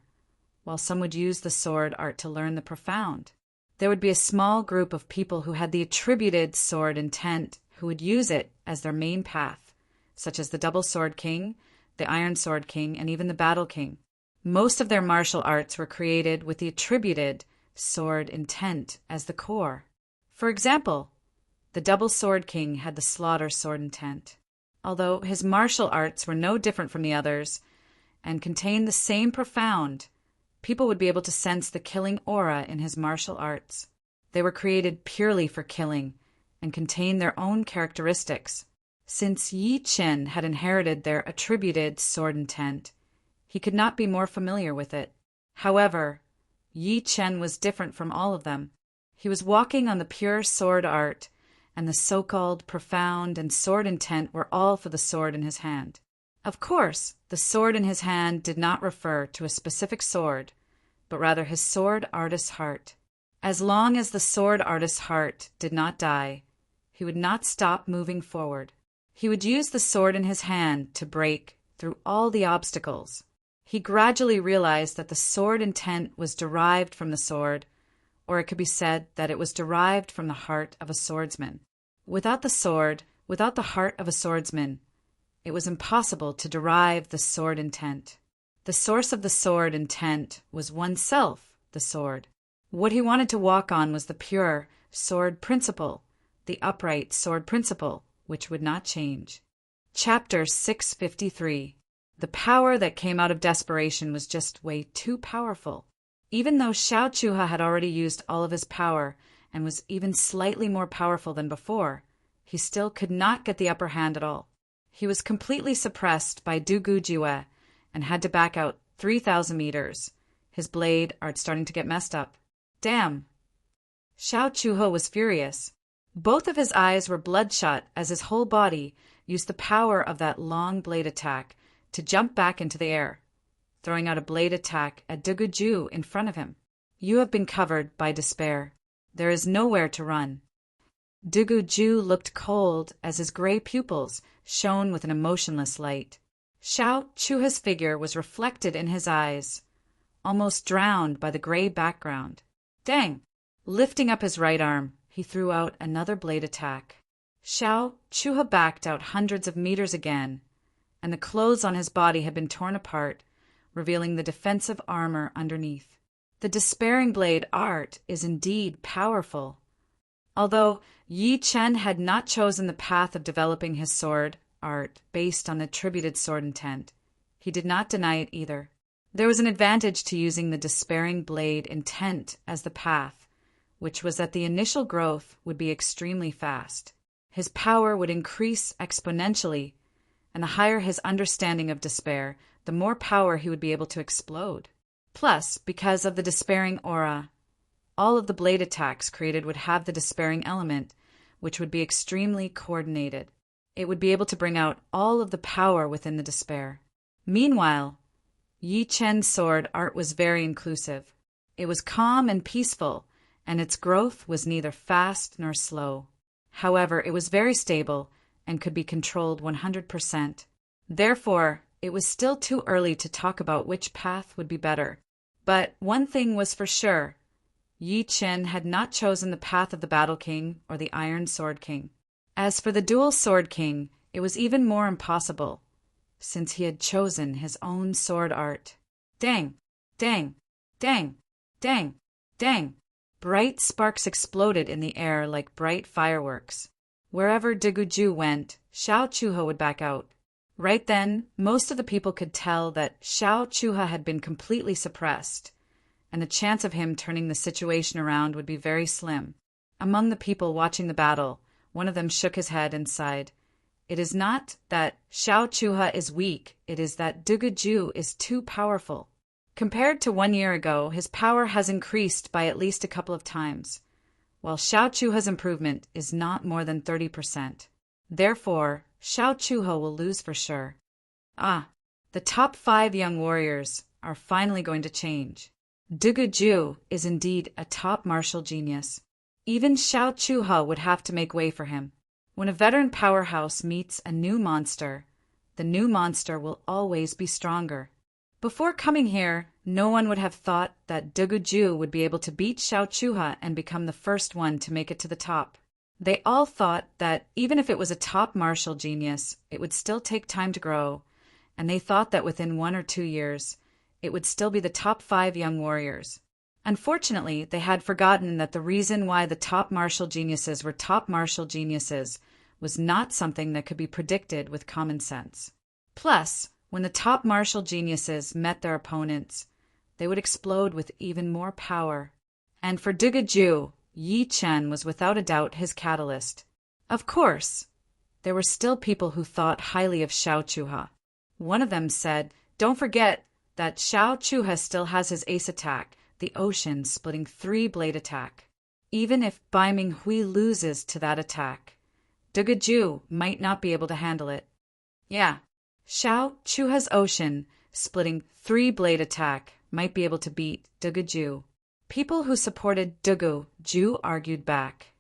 Speaker 1: while some would use the sword art to learn the profound. There would be a small group of people who had the attributed sword intent who would use it as their main path, such as the Double Sword King, the Iron Sword King, and even the Battle King. Most of their martial arts were created with the attributed sword intent as the core. For example, the Double Sword King had the Slaughter sword intent. Although his martial arts were no different from the others and contained the same profound, people would be able to sense the killing aura in his martial arts. They were created purely for killing and contained their own characteristics. Since Yi Chen had inherited their attributed sword intent, he could not be more familiar with it. However, Yi Chen was different from all of them. He was walking on the pure sword art, and the so-called profound and sword intent were all for the sword in his hand. Of course, the sword in his hand did not refer to a specific sword, but rather his sword artist's heart. As long as the sword artist's heart did not die, he would not stop moving forward. He would use the sword in his hand to break through all the obstacles. He gradually realized that the sword intent was derived from the sword, or it could be said that it was derived from the heart of a swordsman. Without the sword, without the heart of a swordsman, it was impossible to derive the sword intent. The source of the sword intent was oneself, the sword. What he wanted to walk on was the pure sword principle, the upright sword principle, which would not change. Chapter 653. The power that came out of desperation was just way too powerful. Even though Xiao Chuha had already used all of his power and was even slightly more powerful than before, he still could not get the upper hand at all. He was completely suppressed by Dugu-ju and had to back out 3,000 meters. His blade art starting to get messed up. Damn! Xiao Chuha was furious. Both of his eyes were bloodshot as his whole body used the power of that long blade attack to jump back into the air, throwing out a blade attack at Dugu-ju in front of him. You have been covered by despair. There is nowhere to run. Dugu-ju looked cold as his gray pupils shone with an emotionless light. Xiao Chuha's figure was reflected in his eyes, almost drowned by the gray background. Dang! Lifting up his right arm, he threw out another blade attack. Xiao Chuha backed out hundreds of meters again, and the clothes on his body had been torn apart, revealing the defensive armor underneath. The despairing blade art is indeed powerful. Although Yi Chen had not chosen the path of developing his sword art based on attributed sword intent, he did not deny it either. There was an advantage to using the despairing blade intent as the path, which was that the initial growth would be extremely fast. His power would increase exponentially, and the higher his understanding of despair, the more power he would be able to explode. Plus, because of the despairing aura, all of the blade attacks created would have the despairing element, which would be extremely coordinated. it would be able to bring out all of the power within the despair. Meanwhile, Yi Chen's sword art was very inclusive. It was calm and peaceful, and its growth was neither fast nor slow. However, it was very stable and could be controlled 100%. Therefore, it was still too early to talk about which path would be better. But one thing was for sure. Yi Chen had not chosen the path of the Battle King or the Iron Sword King. As for the Dual Sword King, it was even more impossible, since he had chosen his own sword art. Dang! Dang! Dang! Dang! Dang! Bright sparks exploded in the air like bright fireworks. Wherever Diguju went, Xiao Chuha would back out. Right then, most of the people could tell that Xiao Chuha had been completely suppressed, and the chance of him turning the situation around would be very slim. Among the people watching the battle, one of them shook his head and sighed. It is not that Xiao Chuha is weak, it is that Diguju is too powerful. Compared to 1 year ago, his power has increased by at least a couple of times, while Xiao Chuha's improvement is not more than 30%. Therefore, Xiao Chuha will lose for sure. The top 5 young warriors are finally going to change. Diguju is indeed a top martial genius. Even Xiao Chuha would have to make way for him. When a veteran powerhouse meets a new monster, the new monster will always be stronger. Before coming here, no one would have thought that Diguju would be able to beat Xiao Chuha and become the first one to make it to the top. They all thought that even if it was a top martial genius, it would still take time to grow, and they thought that within 1 or 2 years, it would still be the top 5 young warriors. Unfortunately, they had forgotten that the reason why the top martial geniuses were top martial geniuses was not something that could be predicted with common sense. Plus, when the top martial geniuses met their opponents, they would explode with even more power. And for Diguju, Yi Chen was without a doubt his catalyst. Of course, there were still people who thought highly of Xiao Chuha. One of them said, "Don't forget that Xiao Chuha still has his ace attack, the ocean-splitting 3-blade attack. Even if Bai Minghui loses to that attack, Diguju might not be able to handle it." Yeah, Xiao Chuha's ocean-splitting 3-blade attack might be able to beat Diguju. People who supported Diguju argued back.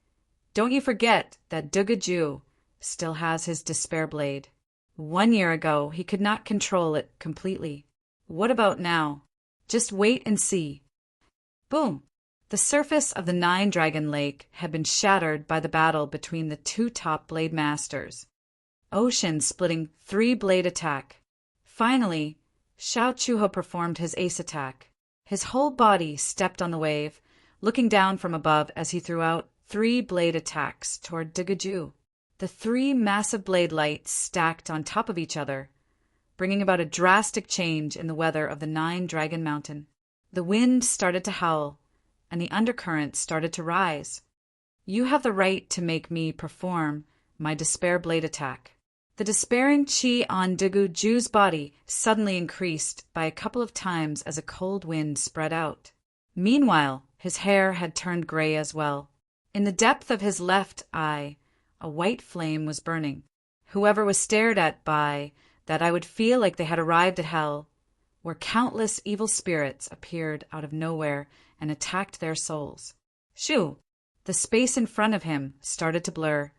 Speaker 1: Don't you forget that Diguju still has his despair blade. 1 year ago, he could not control it completely. What about now? Just wait and see. Boom! The surface of the 9-Dragon Lake had been shattered by the battle between the 2 top blade masters. Ocean-splitting 3-blade attack. Finally, Xiao Chuha performed his ace attack. His whole body stepped on the wave, looking down from above as he threw out 3-blade attacks toward Diguju. The 3 massive blade lights stacked on top of each other, bringing about a drastic change in the weather of the 9-Dragon Mountain. The wind started to howl, and the undercurrent started to rise. You have the right to make me perform my despair blade attack. The despairing chi on Diguju's body suddenly increased by a couple of times as a cold wind spread out. Meanwhile, his hair had turned gray as well. In the depth of his left eye, a white flame was burning. Whoever was stared at by that I would feel like they had arrived at hell, where countless evil spirits appeared out of nowhere and attacked their souls. Shoo! The space in front of him started to blur,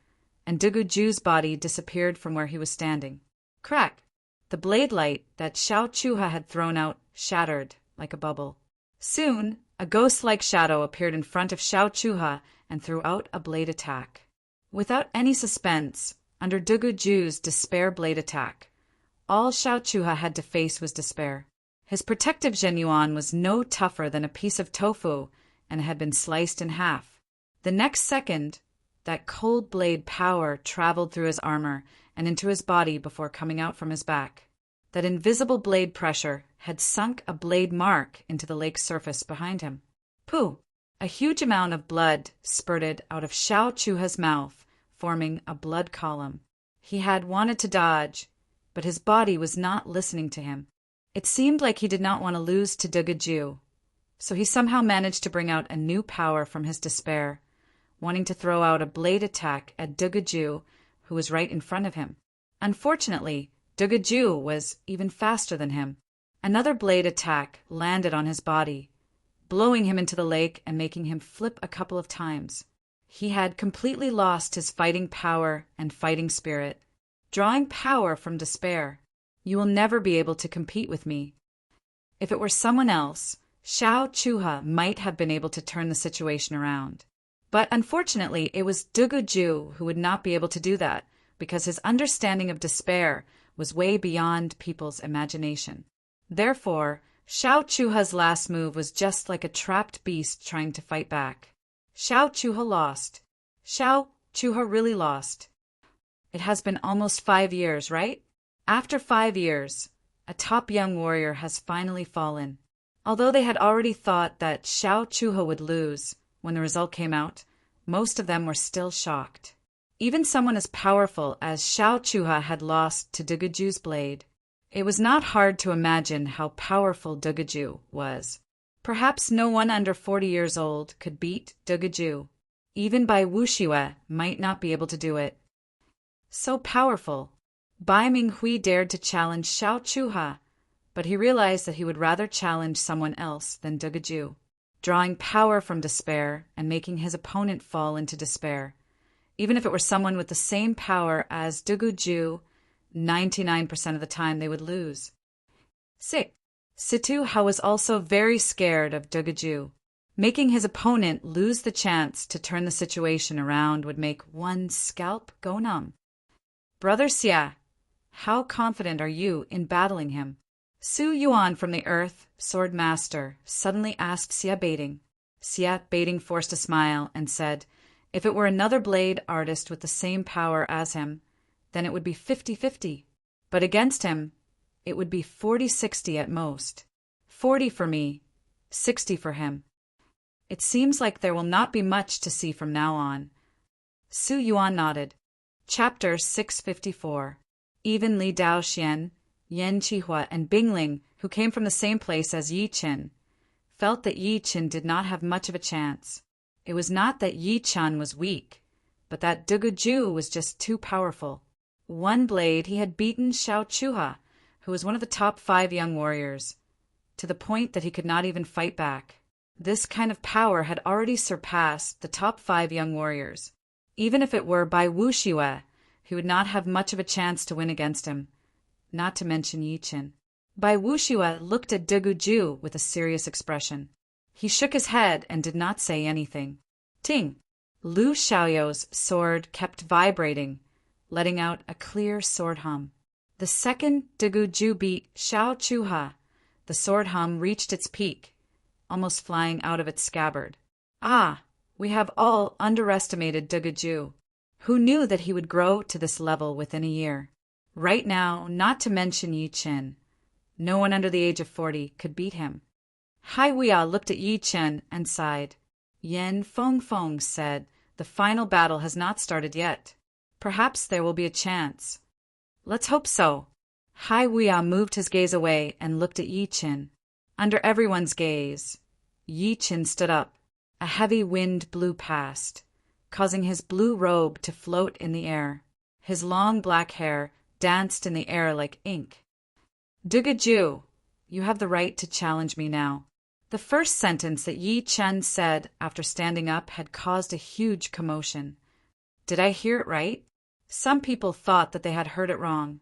Speaker 1: and Diguju's body disappeared from where he was standing. Crack! The blade light that Xiao Chuha had thrown out shattered like a bubble. Soon, a ghost-like shadow appeared in front of Xiao Chuha and threw out a blade attack. Without any suspense, under Diguju's despair blade attack, all Xiao Chuha had to face was despair. His protective Zhenyuan was no tougher than a piece of tofu and had been sliced in half. The next second, that cold blade power traveled through his armor and into his body before coming out from his back. That invisible blade pressure had sunk a blade mark into the lake's surface behind him. Pooh! A huge amount of blood spurted out of Xiao Chuha's mouth, forming a blood column. He had wanted to dodge, but his body was not listening to him. It seemed like he did not want to lose to Diguju, so he somehow managed to bring out a new power from his despair, wanting to throw out a blade attack at Diguju who was right in front of him. Unfortunately, Dugaju was even faster than him. Another blade attack landed on his body, blowing him into the lake and making him flip a couple of times. He had completely lost his fighting power and fighting spirit, drawing power from despair. You will never be able to compete with me. If it were someone else, Xiao Chuha might have been able to turn the situation around. But unfortunately, it was Dugaju who would not be able to do that, because his understanding of despair was way beyond people's imagination. Therefore, Xiao Chuha's last move was just like a trapped beast trying to fight back. Xiao Chuha lost. Xiao Chuha really lost. It has been almost 5 years, right? After 5 years, a top young warrior has finally fallen. Although they had already thought that Xiao Chuha would lose, when the result came out, most of them were still shocked. Even someone as powerful as Xiao Chuha had lost to Dugaju's blade. It was not hard to imagine how powerful Dugaju was. Perhaps no one under 40 years old could beat Dugaju. Even Bai Wuxiue might not be able to do it. So powerful. Bai Minghui dared to challenge Xiao Chuha, but he realized that he would rather challenge someone else than Dugaju, drawing power from despair and making his opponent fall into despair. Even if it were someone with the same power as Dugaju, 99% of the time they would lose. 6. Situ Ha was also very scared of Dugaju. Making his opponent lose the chance to turn the situation around would make one's scalp go numb. Brother Xia, how confident are you in battling him? Su Yuan from the Earth, Sword Master, suddenly asked Xia Baiting. Xia Baiting forced a smile and said, if it were another blade artist with the same power as him, then it would be 50-50. But against him, it would be 40-60 at most. 40 for me, 60 for him. It seems like there will not be much to see from now on. Su Yuan nodded. Chapter 654. Even Li Daoxian, Yan Qihua, and Bingling, who came from the same place as Yi Qin, felt that Yi Qin did not have much of a chance. It was not that Yi Qian was weak, but that Dugaju was just too powerful. One blade he had beaten Xiao Chuha, who was one of the top 5 young warriors, to the point that he could not even fight back. This kind of power had already surpassed the top 5 young warriors. Even if it were Bai Wuxiue, he would not have much of a chance to win against him, not to mention Yi Qin. Bai Wuxiue looked at Dugaju with a serious expression. He shook his head and did not say anything. Ting! Lu Xiaoyou's sword kept vibrating, letting out a clear sword hum. The second Dugaju beat Xiao Chuha, the sword hum reached its peak, almost flying out of its scabbard. Ah, we have all underestimated Dugaju. Who knew that he would grow to this level within a year? Right now, not to mention Yi Qin, no one under the age of 40 could beat him. Hai Wuya looked at Yi Qin and sighed. Yan Fengfeng said, the final battle has not started yet. Perhaps there will be a chance. Let's hope so. Hai Wuya moved his gaze away and looked at Yi Qin. Under everyone's gaze, Yi Qin stood up. A heavy wind blew past, causing his blue robe to float in the air. His long black hair danced in the air like ink. Dugaju, you have the right to challenge me now. The first sentence that Yi Qin said after standing up had caused a huge commotion. Did I hear it right? Some people thought that they had heard it wrong.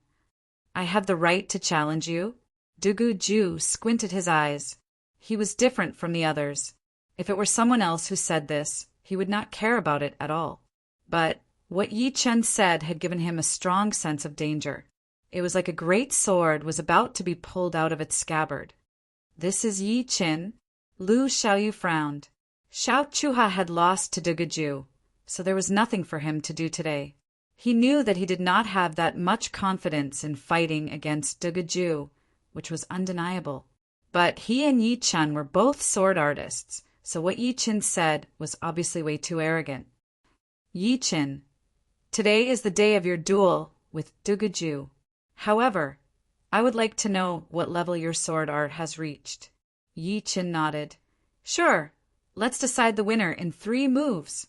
Speaker 1: I have the right to challenge you? Dugaju squinted his eyes. He was different from the others. If it were someone else who said this, he would not care about it at all. But what Yi Qin said had given him a strong sense of danger. It was like a great sword was about to be pulled out of its scabbard. This is Yi Qin. Lu Xiaoyu frowned. Xiao Chuha had lost to Dugaju, so there was nothing for him to do today. He knew that he did not have that much confidence in fighting against Dugaju, which was undeniable. But he and Yi Qin were both sword artists, so what Yi Qin said was obviously way too arrogant. Yi Qin, today is the day of your duel with Dugaju. However, I would like to know what level your sword art has reached. Yi Qin nodded. Sure, let's decide the winner in 3 moves.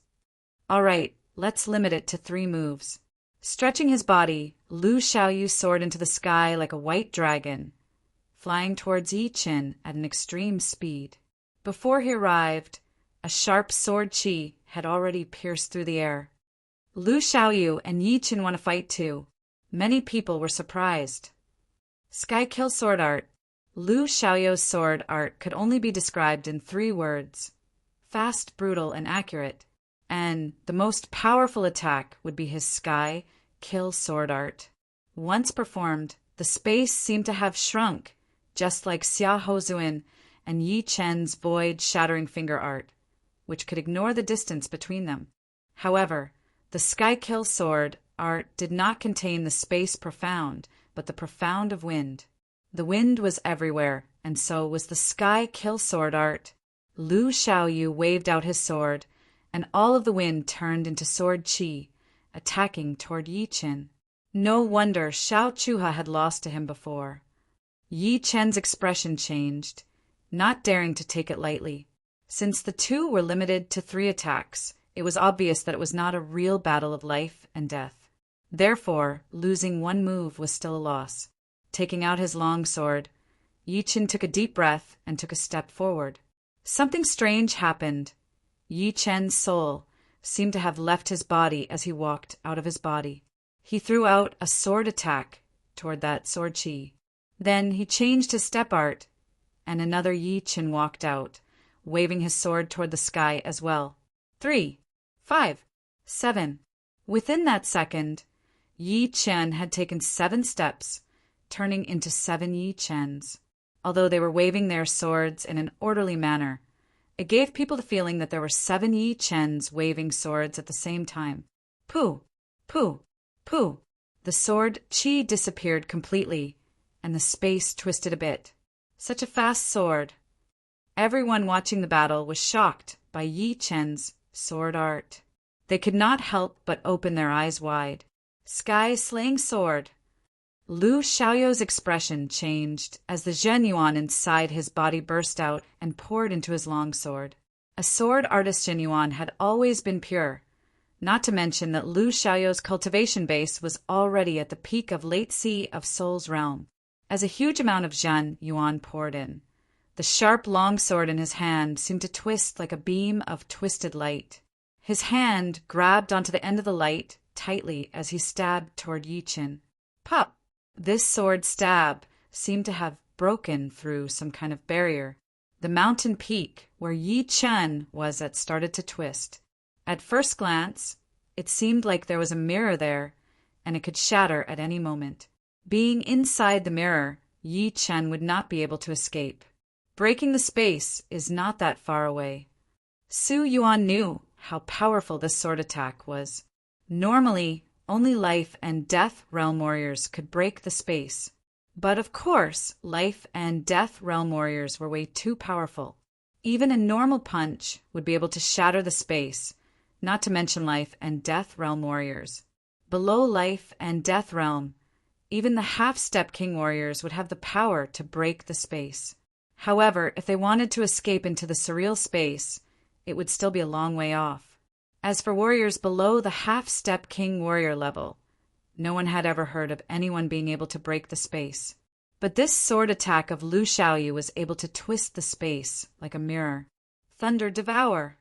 Speaker 1: All right, let's limit it to 3 moves. Stretching his body, Lu Xiaoyu soared into the sky like a white dragon, flying towards Yi Qin at an extreme speed. Before he arrived, a sharp sword qi had already pierced through the air. Lu Xiaoyu and Yi Qin want to fight too. Many people were surprised. Sky Kill Sword Art. Lu Xiaoyu's sword art could only be described in 3 words: fast, brutal, and accurate. And the most powerful attack would be his Sky Kill Sword Art. Once performed, the space seemed to have shrunk, just like Xia Hozuin and Yi Chen's Void Shattering Finger Art, which could ignore the distance between them. However, the Sky Kill Sword Art did not contain the space profound, but the profound of wind. The wind was everywhere, and so was the Sky Kill Sword Art. Lu Xiaoyu waved out his sword, and all of the wind turned into sword qi, attacking toward Yi Qin. No wonder Xiao Chuha had lost to him before. Yi Chen's expression changed, not daring to take it lightly. Since the two were limited to 3 attacks, it was obvious that it was not a real battle of life and death. Therefore, losing one move was still a loss. Taking out his long sword, Yi Qin took a deep breath and took a step forward. Something strange happened. Yi Chen's soul seemed to have left his body as he walked out of his body. He threw out a sword attack toward that sword qi. Then he changed his step art, and another Yi Qin walked out, waving his sword toward the sky as well. 3, 5, 7. Within that second, Yi Chen had taken 7 steps, turning into 7 Yi Chens. Although they were waving their swords in an orderly manner, it gave people the feeling that there were 7 Yi Chens waving swords at the same time. Pooh! Pooh! Pooh! The sword qi disappeared completely, and the space twisted a bit. Such a fast sword. Everyone watching the battle was shocked by Yi Chen's sword art. They could not help but open their eyes wide. Sky-slaying sword. Lu Xiaoyu's expression changed as the Zhen Yuan inside his body burst out and poured into his long sword. A sword artist Zhen Yuan had always been pure, not to mention that Lu Xiaoyu's cultivation base was already at the peak of late sea of Soul's realm. As a huge amount of Zhen Yuan poured in, the sharp long sword in his hand seemed to twist like a beam of twisted light. His hand grabbed onto the end of the light tightly as he stabbed toward Yi Qin. Pop! This sword stab seemed to have broken through some kind of barrier. The mountain peak where Yi Chen was at started to twist. At first glance, it seemed like there was a mirror there, and it could shatter at any moment. Being inside the mirror, Yi Chen would not be able to escape. Breaking the space is not that far away. Su Yuan knew how powerful this sword attack was. Normally, only life and death realm warriors could break the space. But of course, life and death realm warriors were way too powerful. Even a normal punch would be able to shatter the space, not to mention life and death realm warriors. Below life and death realm, even the half-step king warriors would have the power to break the space. However, if they wanted to escape into the surreal space, it would still be a long way off. As for warriors below the half-step king warrior level, no one had ever heard of anyone being able to break the space. But this sword attack of Lu Xiaoyu was able to twist the space like a mirror. Thunder Devour!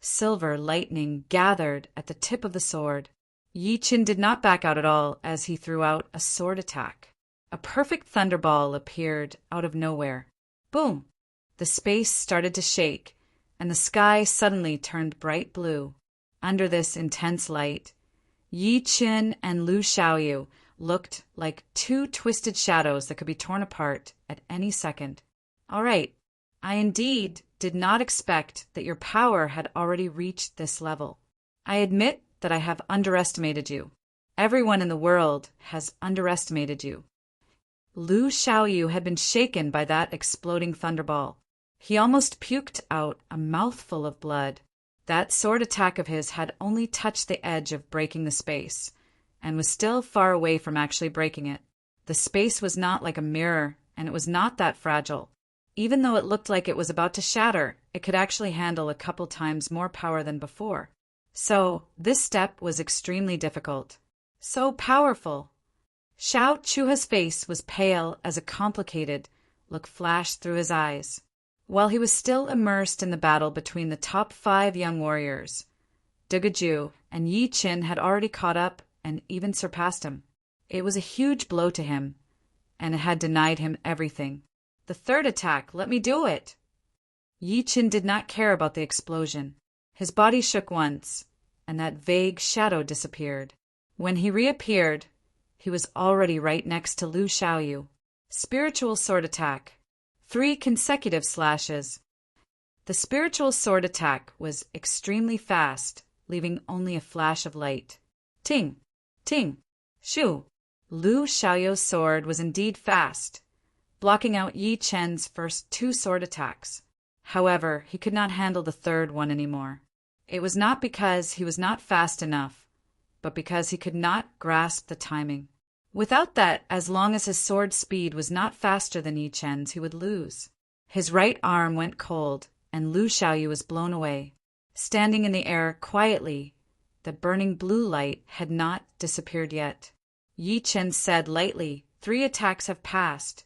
Speaker 1: Silver lightning gathered at the tip of the sword. Yi Qin did not back out at all as he threw out a sword attack. A perfect thunderball appeared out of nowhere. Boom! The space started to shake, and the sky suddenly turned bright blue. Under this intense light, Yi Qin and Lu Xiaoyu looked like 2 twisted shadows that could be torn apart at any second. All right, I indeed did not expect that your power had already reached this level. I admit that I have underestimated you. Everyone in the world has underestimated you. Lu Xiaoyu had been shaken by that exploding thunderball. He almost puked out a mouthful of blood. That sword attack of his had only touched the edge of breaking the space, and was still far away from actually breaking it. The space was not like a mirror, and it was not that fragile. Even though it looked like it was about to shatter, it could actually handle a couple times more power than before. So, this step was extremely difficult. So powerful. Xiao Chuha's face was pale as a complicated look flashed through his eyes. While he was still immersed in the battle between the top 5 young warriors, Dugaju and Yi Qin had already caught up and even surpassed him. It was a huge blow to him, and it had denied him everything. The third attack, let me do it! Yi Qin did not care about the explosion. His body shook once, and that vague shadow disappeared. When he reappeared, he was already right next to Lu Xiaoyu. Spiritual sword attack. 3 consecutive slashes. The spiritual sword attack was extremely fast, leaving only a flash of light. Ting! Ting! Shoo! Lu Xiaoyu's sword was indeed fast, blocking out Yi Chen's first 2 sword attacks. However, he could not handle the third one anymore. It was not because he was not fast enough, but because he could not grasp the timing. Without that, as long as his sword speed was not faster than Yi Chen's, he would lose. His right arm went cold, and Lu Xiaoyu was blown away. Standing in the air quietly, the burning blue light had not disappeared yet. Yi Chen said lightly, 3 attacks have passed.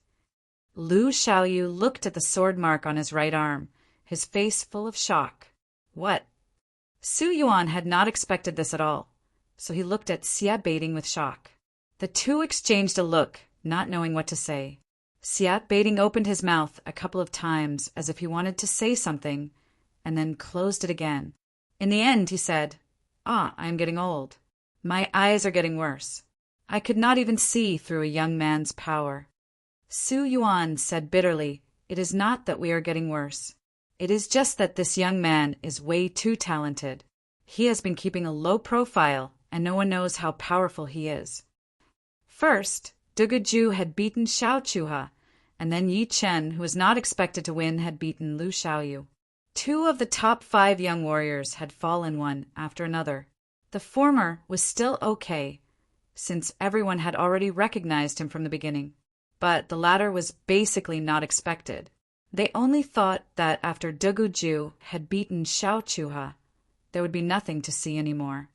Speaker 1: Lu Xiaoyu looked at the sword mark on his right arm, his face full of shock. What? Su Yuan had not expected this at all, so he looked at Xia Baiting with shock. The two exchanged a look, not knowing what to say. Xia Baiting opened his mouth a couple of times as if he wanted to say something, and then closed it again. In the end, he said, I am getting old. My eyes are getting worse. I could not even see through a young man's power. Su Yuan said bitterly, it is not that we are getting worse. It is just that this young man is way too talented. He has been keeping a low profile, and no one knows how powerful he is. First, Dugaju had beaten Xiao Chuha, and then Yi Chen, who was not expected to win, had beaten Lu Xiaoyu. 2 of the top 5 young warriors had fallen one after another. The former was still okay, since everyone had already recognized him from the beginning. But the latter was basically not expected. They only thought that after Dugaju had beaten Xiao Chuha, there would be nothing to see anymore.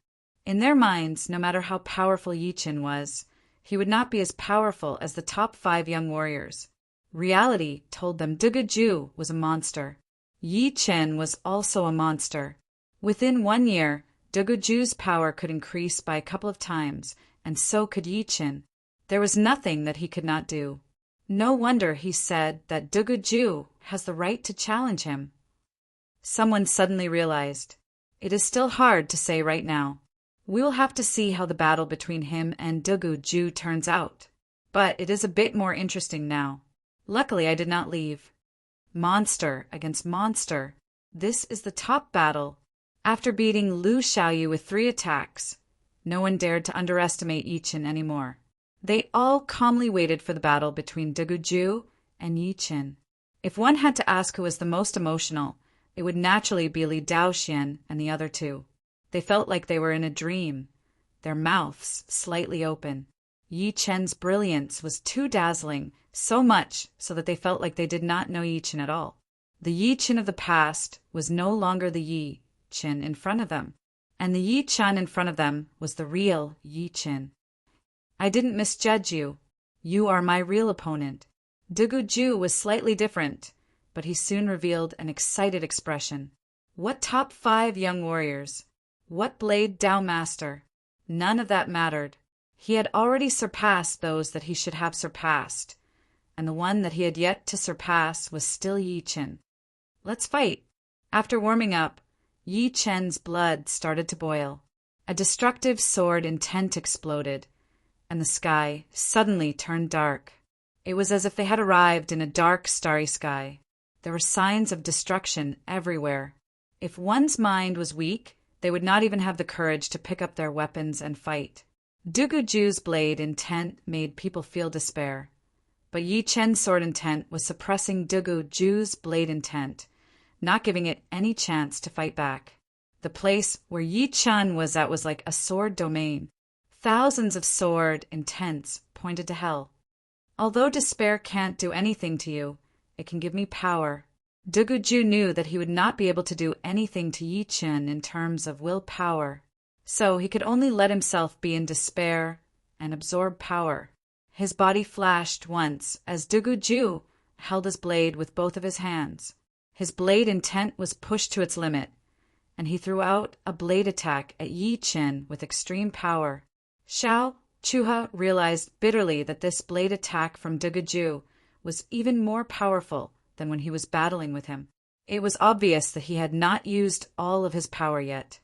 Speaker 1: In their minds, no matter how powerful Yi Chen was, he would not be as powerful as the top 5 young warriors. Reality told them Dugaju was a monster. Yi Chen was also a monster. Within 1 year, Duguju's power could increase by a couple of times, and so could Yi Chen. There was nothing that he could not do. No wonder he said that Dugaju has the right to challenge him. Someone suddenly realized, it is still hard to say right now. We will have to see how the battle between him and Dugaju turns out. But it is a bit more interesting now. Luckily, I did not leave. Monster against monster. This is the top battle. After beating Lu Xiaoyu with 3 attacks, no one dared to underestimate Yi Chen anymore. They all calmly waited for the battle between Dugaju and Yi Chen. If one had to ask who was the most emotional, it would naturally be Li Daoxian and the other 2. They felt like they were in a dream, their mouths slightly open. Yi Chen's brilliance was too dazzling, so much so that they felt like they did not know Yi Chen at all. The Yi Chen of the past was no longer the Yi Chen in front of them, and the Yi Chen in front of them was the real Yi Chen. I didn't misjudge you. You are my real opponent. Dugaju was slightly different, but he soon revealed an excited expression. What top 5 young warriors? What blade Dao master? None of that mattered. He had already surpassed those that he should have surpassed, and the one that he had yet to surpass was still Yi Chen. Let's fight. After warming up, Yi Chen's blood started to boil. A destructive sword intent exploded, and the sky suddenly turned dark. It was as if they had arrived in a dark, starry sky. There were signs of destruction everywhere. If one's mind was weak, they would not even have the courage to pick up their weapons and fight. Duguju's blade intent made people feel despair, but Yi Chen's sword intent was suppressing Duguju's blade intent, not giving it any chance to fight back. The place where Yi Chen was at was like a sword domain. Thousands of sword intents pointed to hell. Although despair can't do anything to you, it can give me power. Duguju knew that he would not be able to do anything to Yi Chen in terms of willpower, So he could only let himself be in despair and absorb power. His body flashed once as Dugu held his blade with both of his hands. His blade intent was pushed to its limit, and he threw out a blade attack at Yi Qin with extreme power. Xiao Chuha realized bitterly that this blade attack from Dugu was even more powerful than when he was battling with him. It was obvious that he had not used all of his power yet.